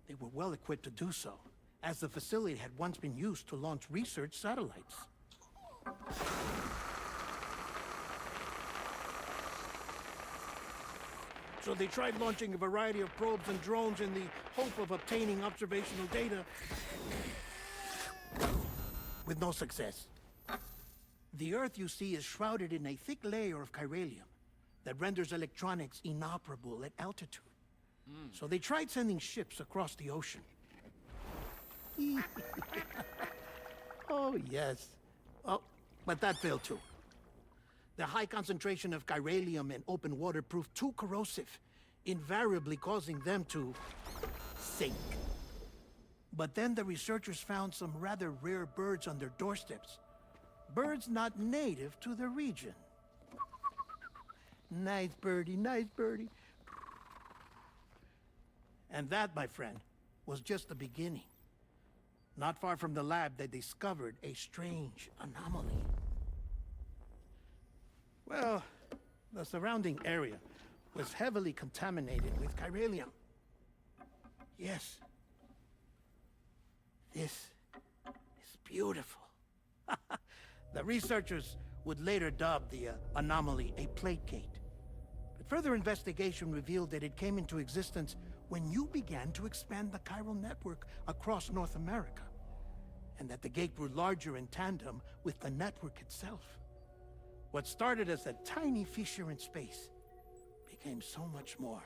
They were well equipped to do so, as the facility had once been used to launch research satellites. So they tried launching a variety of probes and drones in the hope of obtaining observational data, with no success. The Earth, you see, is shrouded in a thick layer of chiralium that renders electronics inoperable at altitude. So they tried sending ships across the ocean. Oh, yes. Oh, but that failed too. The high concentration of chiralium in open water proved too corrosive, invariably causing them to sink. But then the researchers found some rather rare birds on their doorsteps. Birds not native to the region. Nice birdie, nice birdie. And that, my friend, was just the beginning. Not far from the lab, they discovered a strange anomaly. Well, the surrounding area was heavily contaminated with chiralium. Yes. This is beautiful. The researchers would later dub the anomaly a plate gate. But further investigation revealed that it came into existence when you began to expand the chiral network across North America, and that the gate grew larger in tandem with the network itself. What started as a tiny fissure in space became so much more.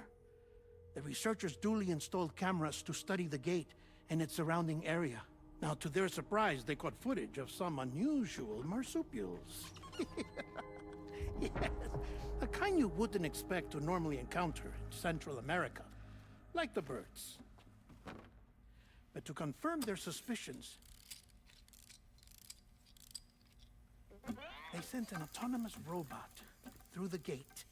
The researchers duly installed cameras to study the gate and its surrounding area. Now, to their surprise, they caught footage of some unusual marsupials. Yes, a kind you wouldn't expect to normally encounter in Central America, like the birds. But to confirm their suspicions, they sent an autonomous robot through the gate.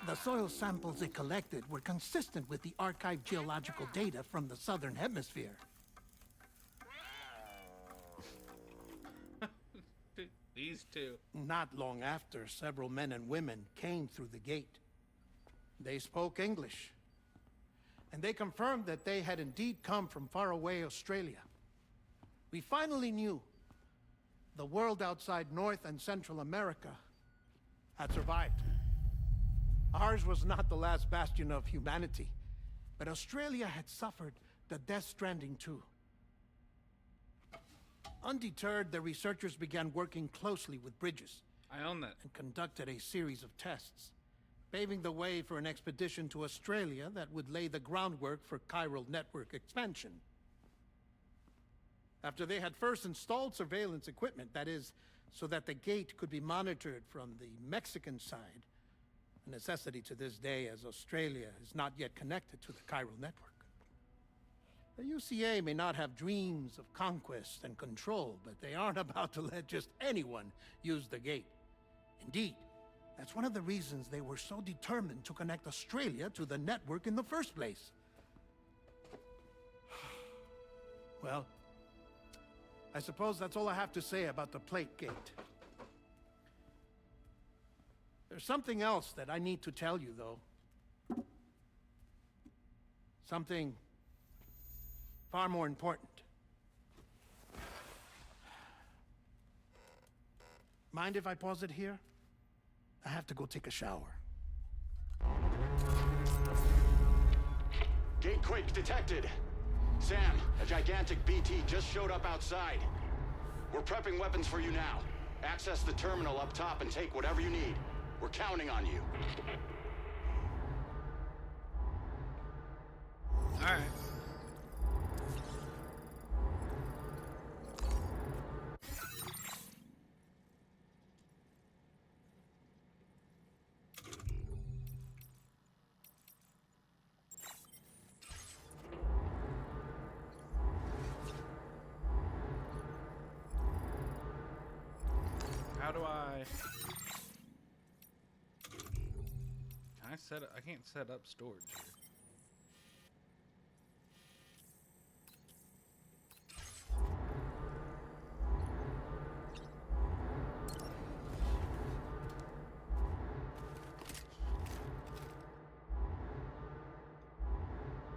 The soil samples it collected were consistent with the archived geological data from the southern hemisphere. These two. Not long after, several men and women came through the gate. They spoke English, and they confirmed that they had indeed come from faraway Australia. We finally knew the world outside North and Central America had survived. Ours was not the last bastion of humanity, But Australia had suffered the Death Stranding too. Undeterred, the researchers began working closely with Bridges. I own that. And conducted a series of tests, paving the way for an expedition to Australia that would lay the groundwork for chiral network expansion. After they had first installed surveillance equipment, that is, so that the gate could be monitored from the Mexican side, a necessity to this day as Australia is not yet connected to the chiral network. The UCA may not have dreams of conquest and control, but they aren't about to let just anyone use the gate. Indeed, that's one of the reasons they were so determined to connect Australia to the network in the first place. Well, I suppose that's all I have to say about the plate gate. There's something else that I need to tell you, though. Something far more important. Mind if I pause it here? I have to go take a shower. Gate quake detected. Sam, a gigantic BT just showed up outside. We're prepping weapons for you now. Access the terminal up top and take whatever you need. We're counting on you. All right. How do I... Can I set it? I can't set up storage here.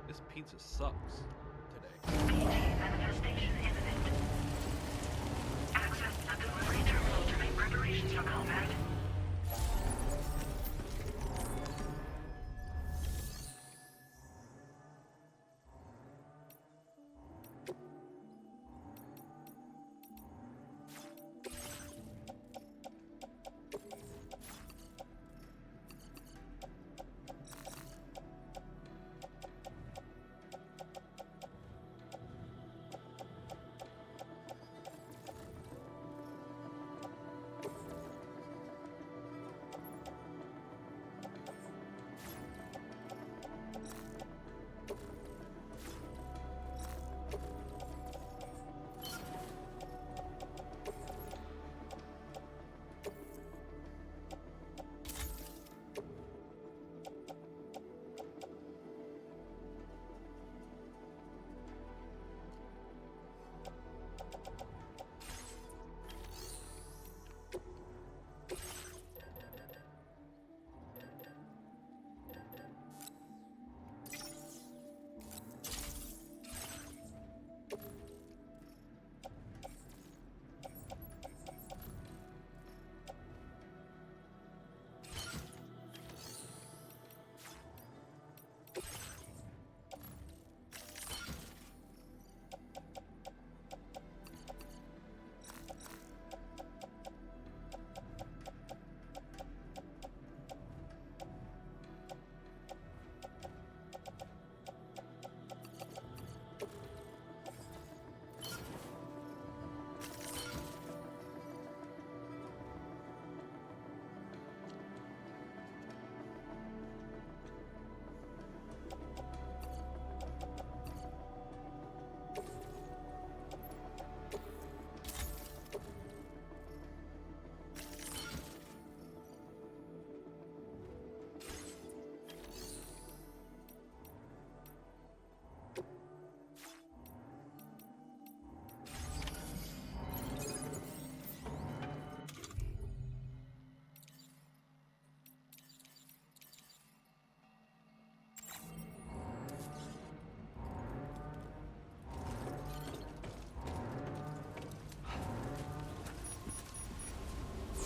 This pizza sucks today. Manifestation imminent. Access the delivery terminal to make preparations for combat.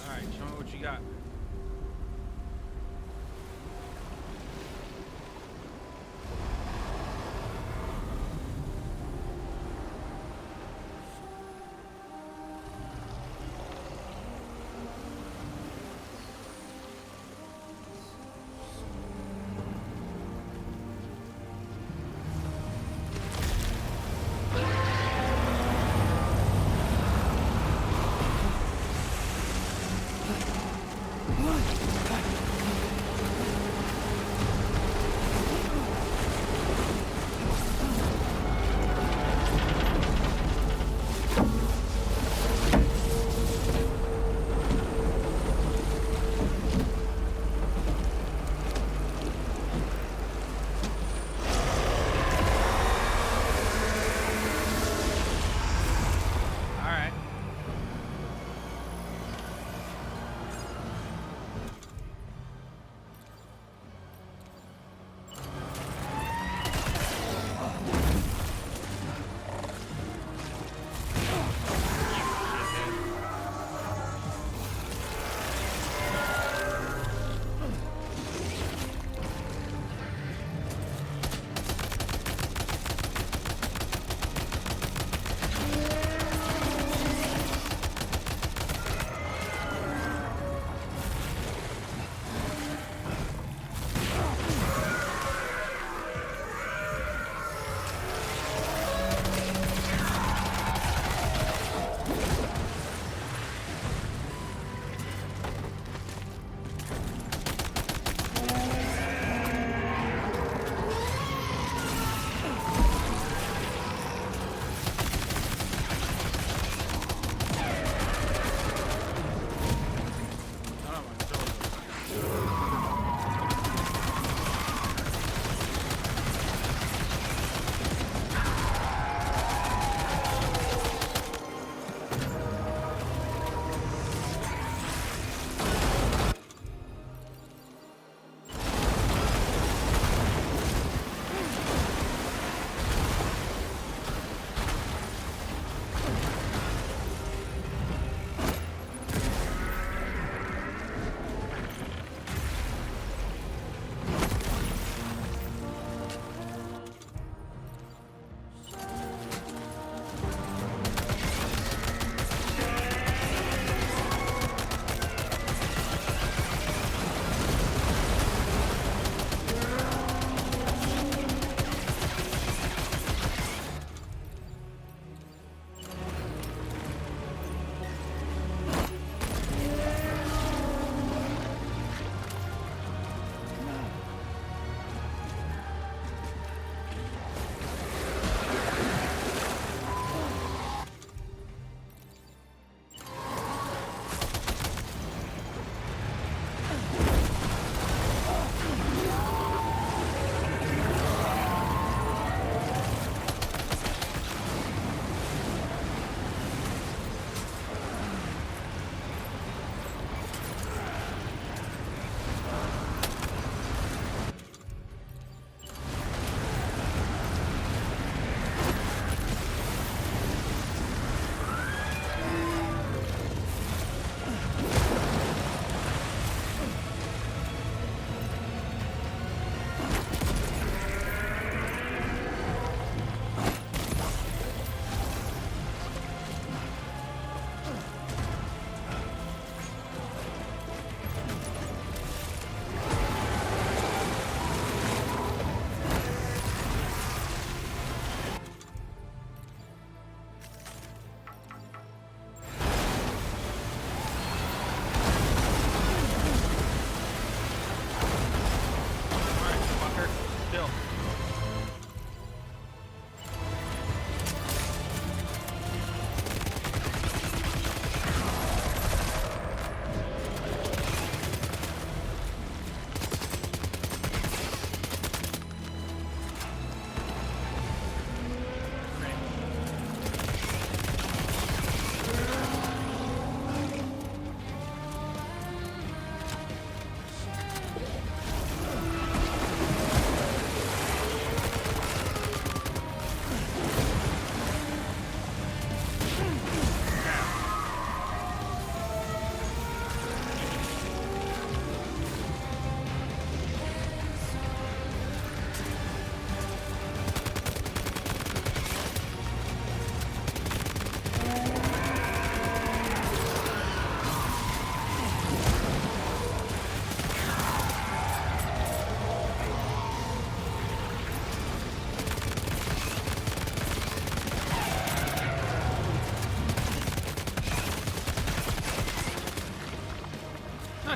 Alright, show me what you got.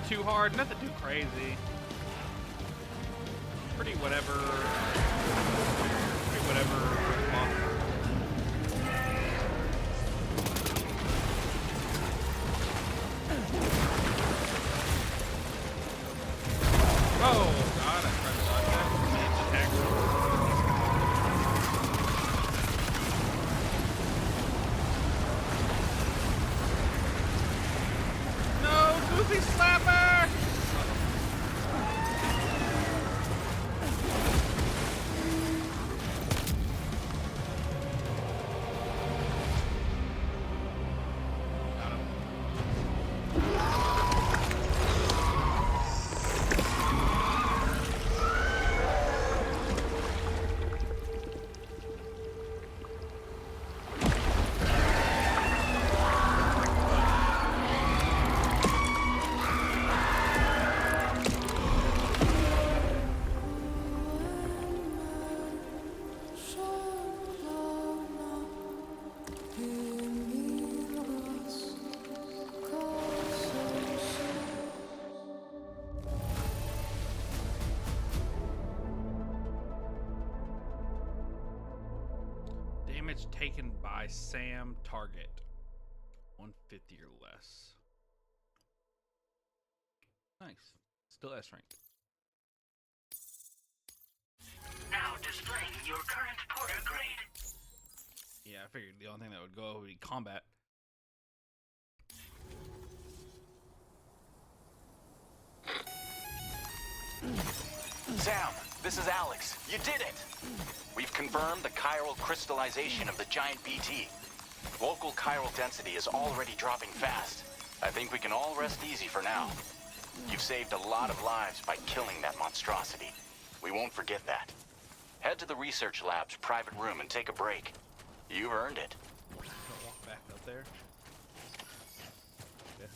Not too hard, nothing too crazy. Pretty whatever. Pretty whatever. Oh God! I tried to dodge that. No, Goofy Slapper! Damage taken by Sam target. 150 or less. Nice. Still S rank. Now displaying your current Porter grade. Yeah, I figured the only thing that would go would be combat. Sam, this is Alex. You did it! We've confirmed the chiral crystallization of the giant BT. Local chiral density is already dropping fast. I think we can all rest easy for now. You've saved a lot of lives by killing that monstrosity. We won't forget that. Head to the research lab's private room and take a break. You've earned it. I'll walk back up there. Okay.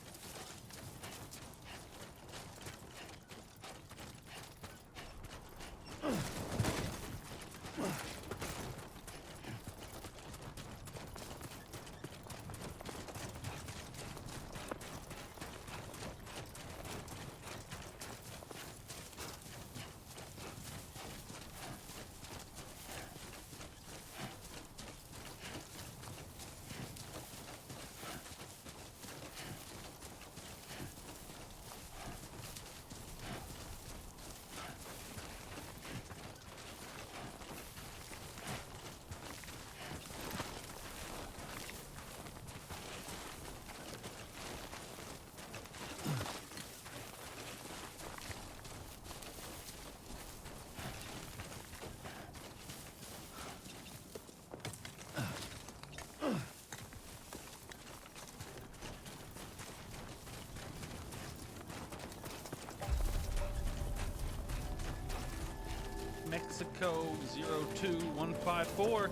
Mexico 02154.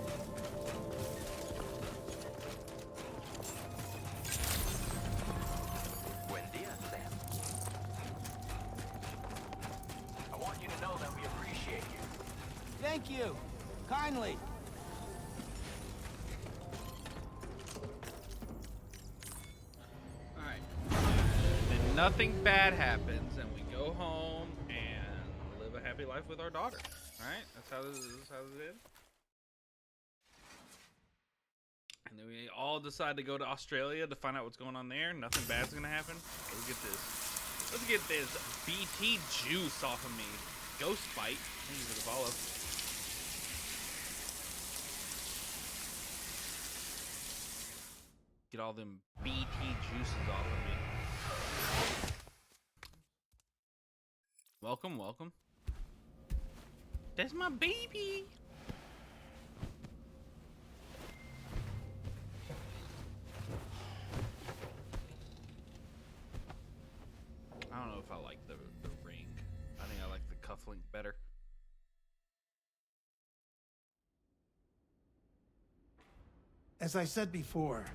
Buen dia, Sam. I want you to know that we appreciate you. Thank you. Kindly. Alright. And nothing bad happens, and we go home and live a happy life with our daughter. Alright? That's how this is. And then we all decide to go to Australia to find out what's going on there. Nothing bad's gonna happen. Let's get this. Let's get this BT juice off of me. Ghost bite. Thank you for the follow. Get all them BT juices off of me. Welcome, welcome. That's my baby. I don't know if I like the ring. I think I like the cufflink better. As I said before,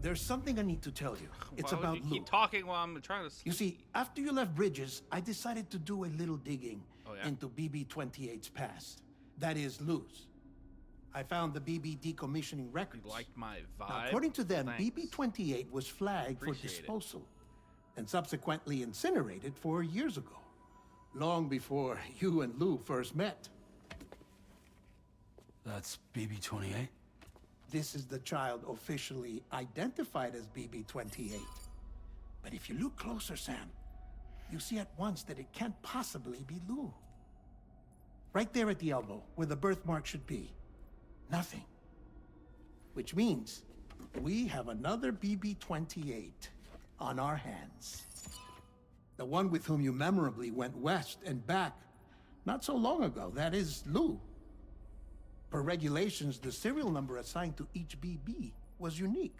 there's something I need to tell you. It's Why would about you Luke. keep talking while I'm trying to sleep? You see, after you left Bridges, I decided to do a little digging into BB-28's past. That is, Lou's. I found the BB decommissioning records. You liked my vibe? Now, according to them, Thanks. BB-28 was flagged for Appreciate it. disposal. and subsequently incinerated 4 years ago, long before you and Lou first met. That's BB-28? This is the child officially identified as BB-28. But if you look closer, Sam, you see at once that it can't possibly be Lou. Right there at the elbow, where the birthmark should be. Nothing. Which means we have another BB-28 on our hands. The one with whom you memorably went west and back not so long ago. That is Lou. Per regulations, the serial number assigned to each BB was unique.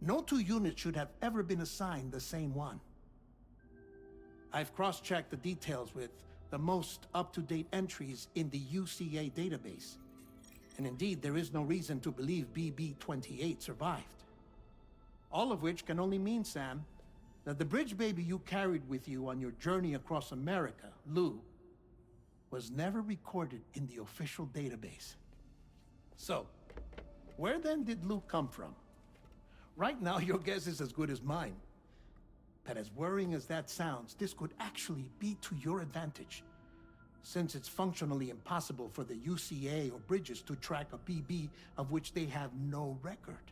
No two units should have ever been assigned the same one. I've cross-checked the details with the most up-to-date entries in the UCA database. And indeed, there is no reason to believe BB-28 survived. All of which can only mean, Sam, that the bridge baby you carried with you on your journey across America, Lou, was never recorded in the official database. So, where then did Lou come from? Right now, your guess is as good as mine. But as worrying as that sounds, this could actually be to your advantage, since it's functionally impossible for the UCA or Bridges to track a BB of which they have no record.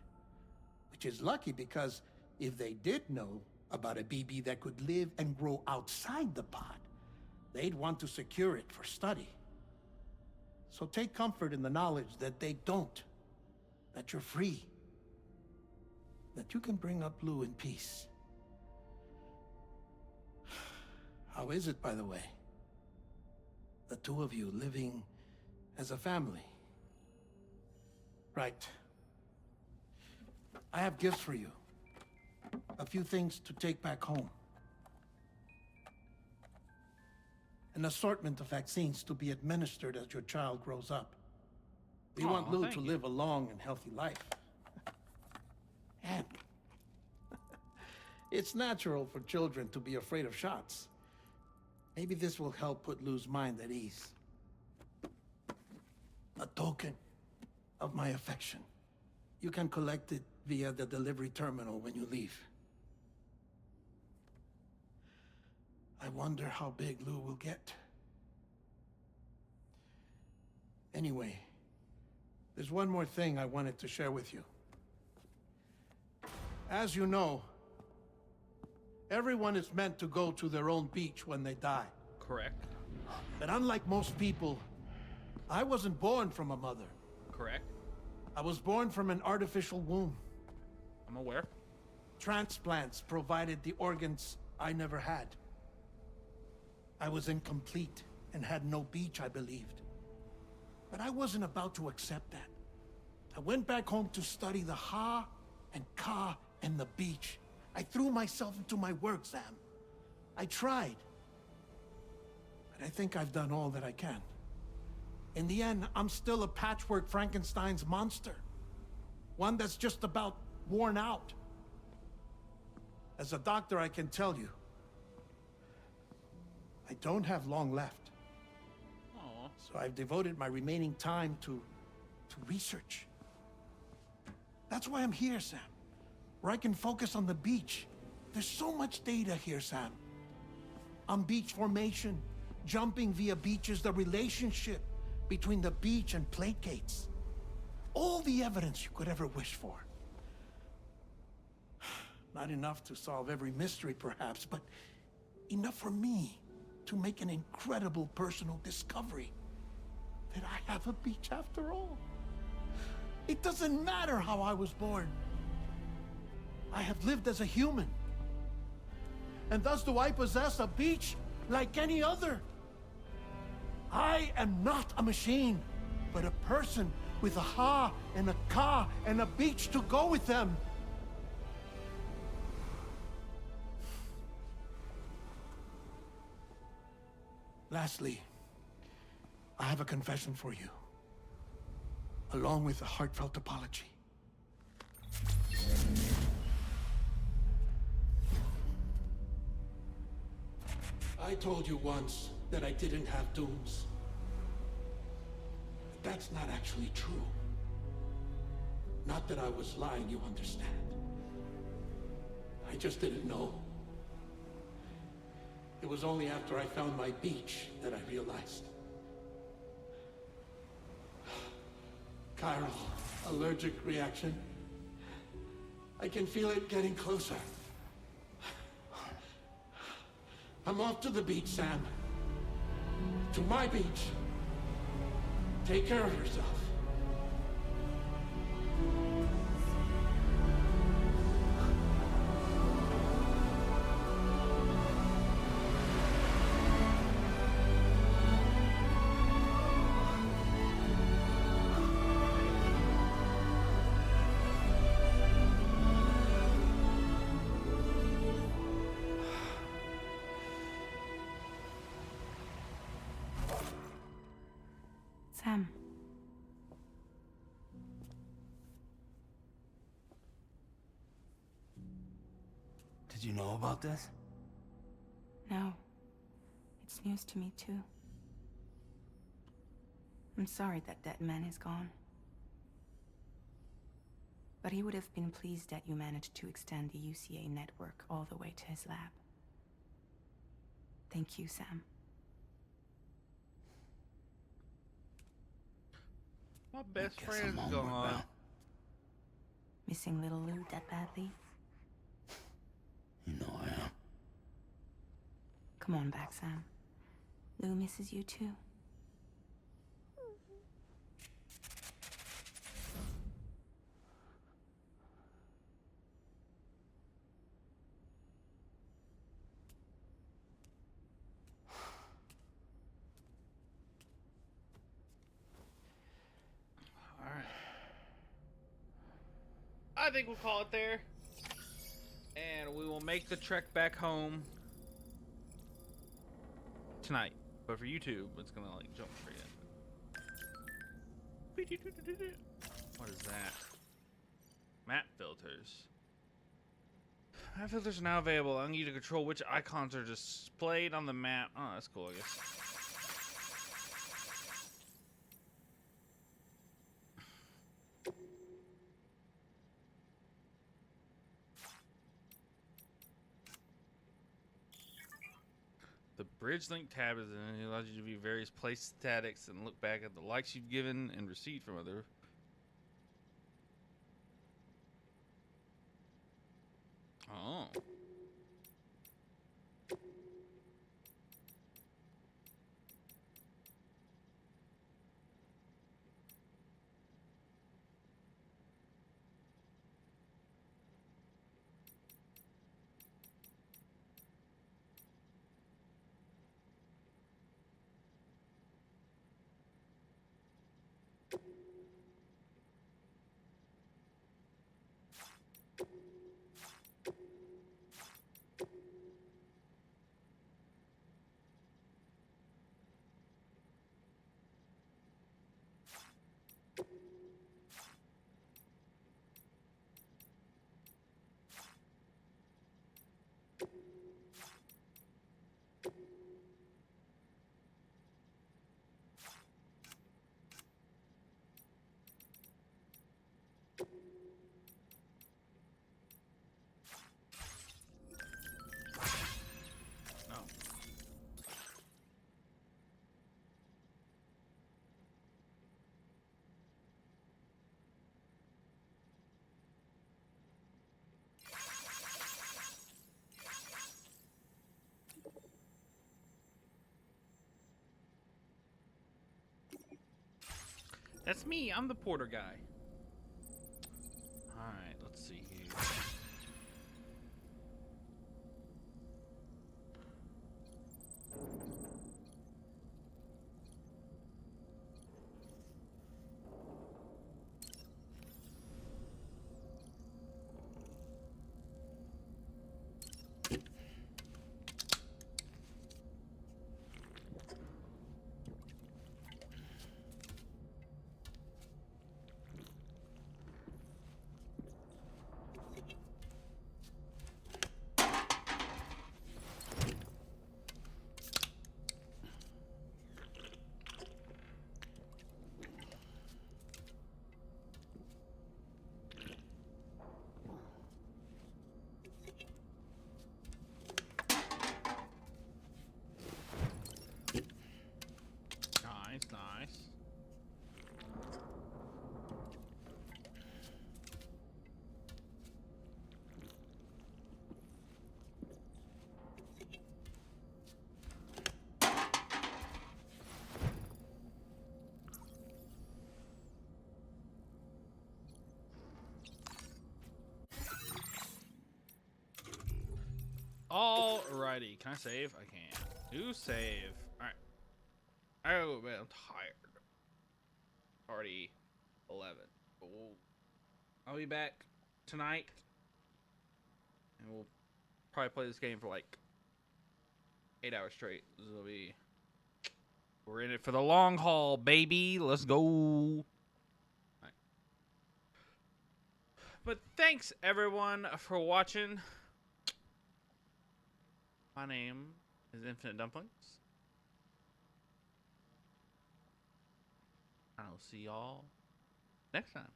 Which is lucky, because if they did know about a BB that could live and grow outside the pod, they'd want to secure it for study. So take comfort in the knowledge that they don't, that you're free, that you can bring up Lou in peace. How is it, by the way? The two of you living as a family. Right. I have gifts for you. A few things to take back home. An assortment of vaccines to be administered as your child grows up. We want Lou to live a long and healthy life. And it's natural for children to be afraid of shots. Maybe this will help put Lou's mind at ease. A token of my affection. You can collect it via the delivery terminal when you leave. I wonder how big Lou will get. Anyway, there's one more thing I wanted to share with you. As you know, everyone is meant to go to their own beach when they die. Correct. But unlike most people, I wasn't born from a mother. Correct. I was born from an artificial womb. I'm aware. Transplants provided the organs I never had. I was incomplete and had no beach, I believed. But I wasn't about to accept that. I went back home to study the Ha and Ka and the beach. I threw myself into my work, Sam. I tried. But I think I've done all that I can. In the end, I'm still a patchwork Frankenstein's monster. One that's just about worn out. As a doctor, I can tell you, I don't have long left. Aww. So I've devoted my remaining time to research. That's why I'm here, Sam. Where I can focus on the beach. There's so much data here, Sam. On beach formation, jumping via beaches, the relationship between the beach and plate gates. All the evidence you could ever wish for. Not enough to solve every mystery, perhaps, but enough for me to make an incredible personal discovery. That I have a beach after all. It doesn't matter how I was born. I have lived as a human. And thus do I possess a beach like any other. I am not a machine, but a person with a Ha and a Ka and a beach to go with them. Lastly, I have a confession for you, along with a heartfelt apology. I told you once that I didn't have dooms. But that's not actually true. Not that I was lying, you understand. I just didn't know. It was only after I found my beach that I realized. Chiral allergic reaction. I can feel it getting closer. I'm off to the beach, Sam. To my beach. Take care of yourself. Sam. Did you know about this? No. It's news to me, too. I'm sorry that that man is gone. But he would have been pleased that you managed to extend the UCA network all the way to his lab. Thank you, Sam. My best friend's gone. Missing little Lou that badly? You know I am. Come on back, Sam. Lou misses you too. I think we'll call it there. And we will make the trek back home tonight. But for YouTube, it's gonna like jump straight in. What is that? Map filters. Map filters are now available. I need you to control which icons are displayed on the map. Oh, that's cool, I guess. The bridge link tab is in. It allows you to view various place statics and look back at the likes you've given and received from other. Oh. That's me. I'm the porter guy. Alright, let's see here. Alrighty, can I save? I can. Do save. Alright. Oh man, I'm tired. Already 11. But I'll be back tonight. And we'll probably play this game for like 8 hours straight. We're in it for the long haul, baby. Let's go. All right. But thanks everyone for watching. My name is Infinite Dumplings. I'll see y'all next time.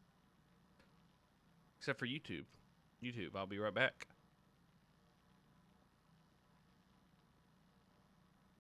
Except for YouTube. I'll be right back.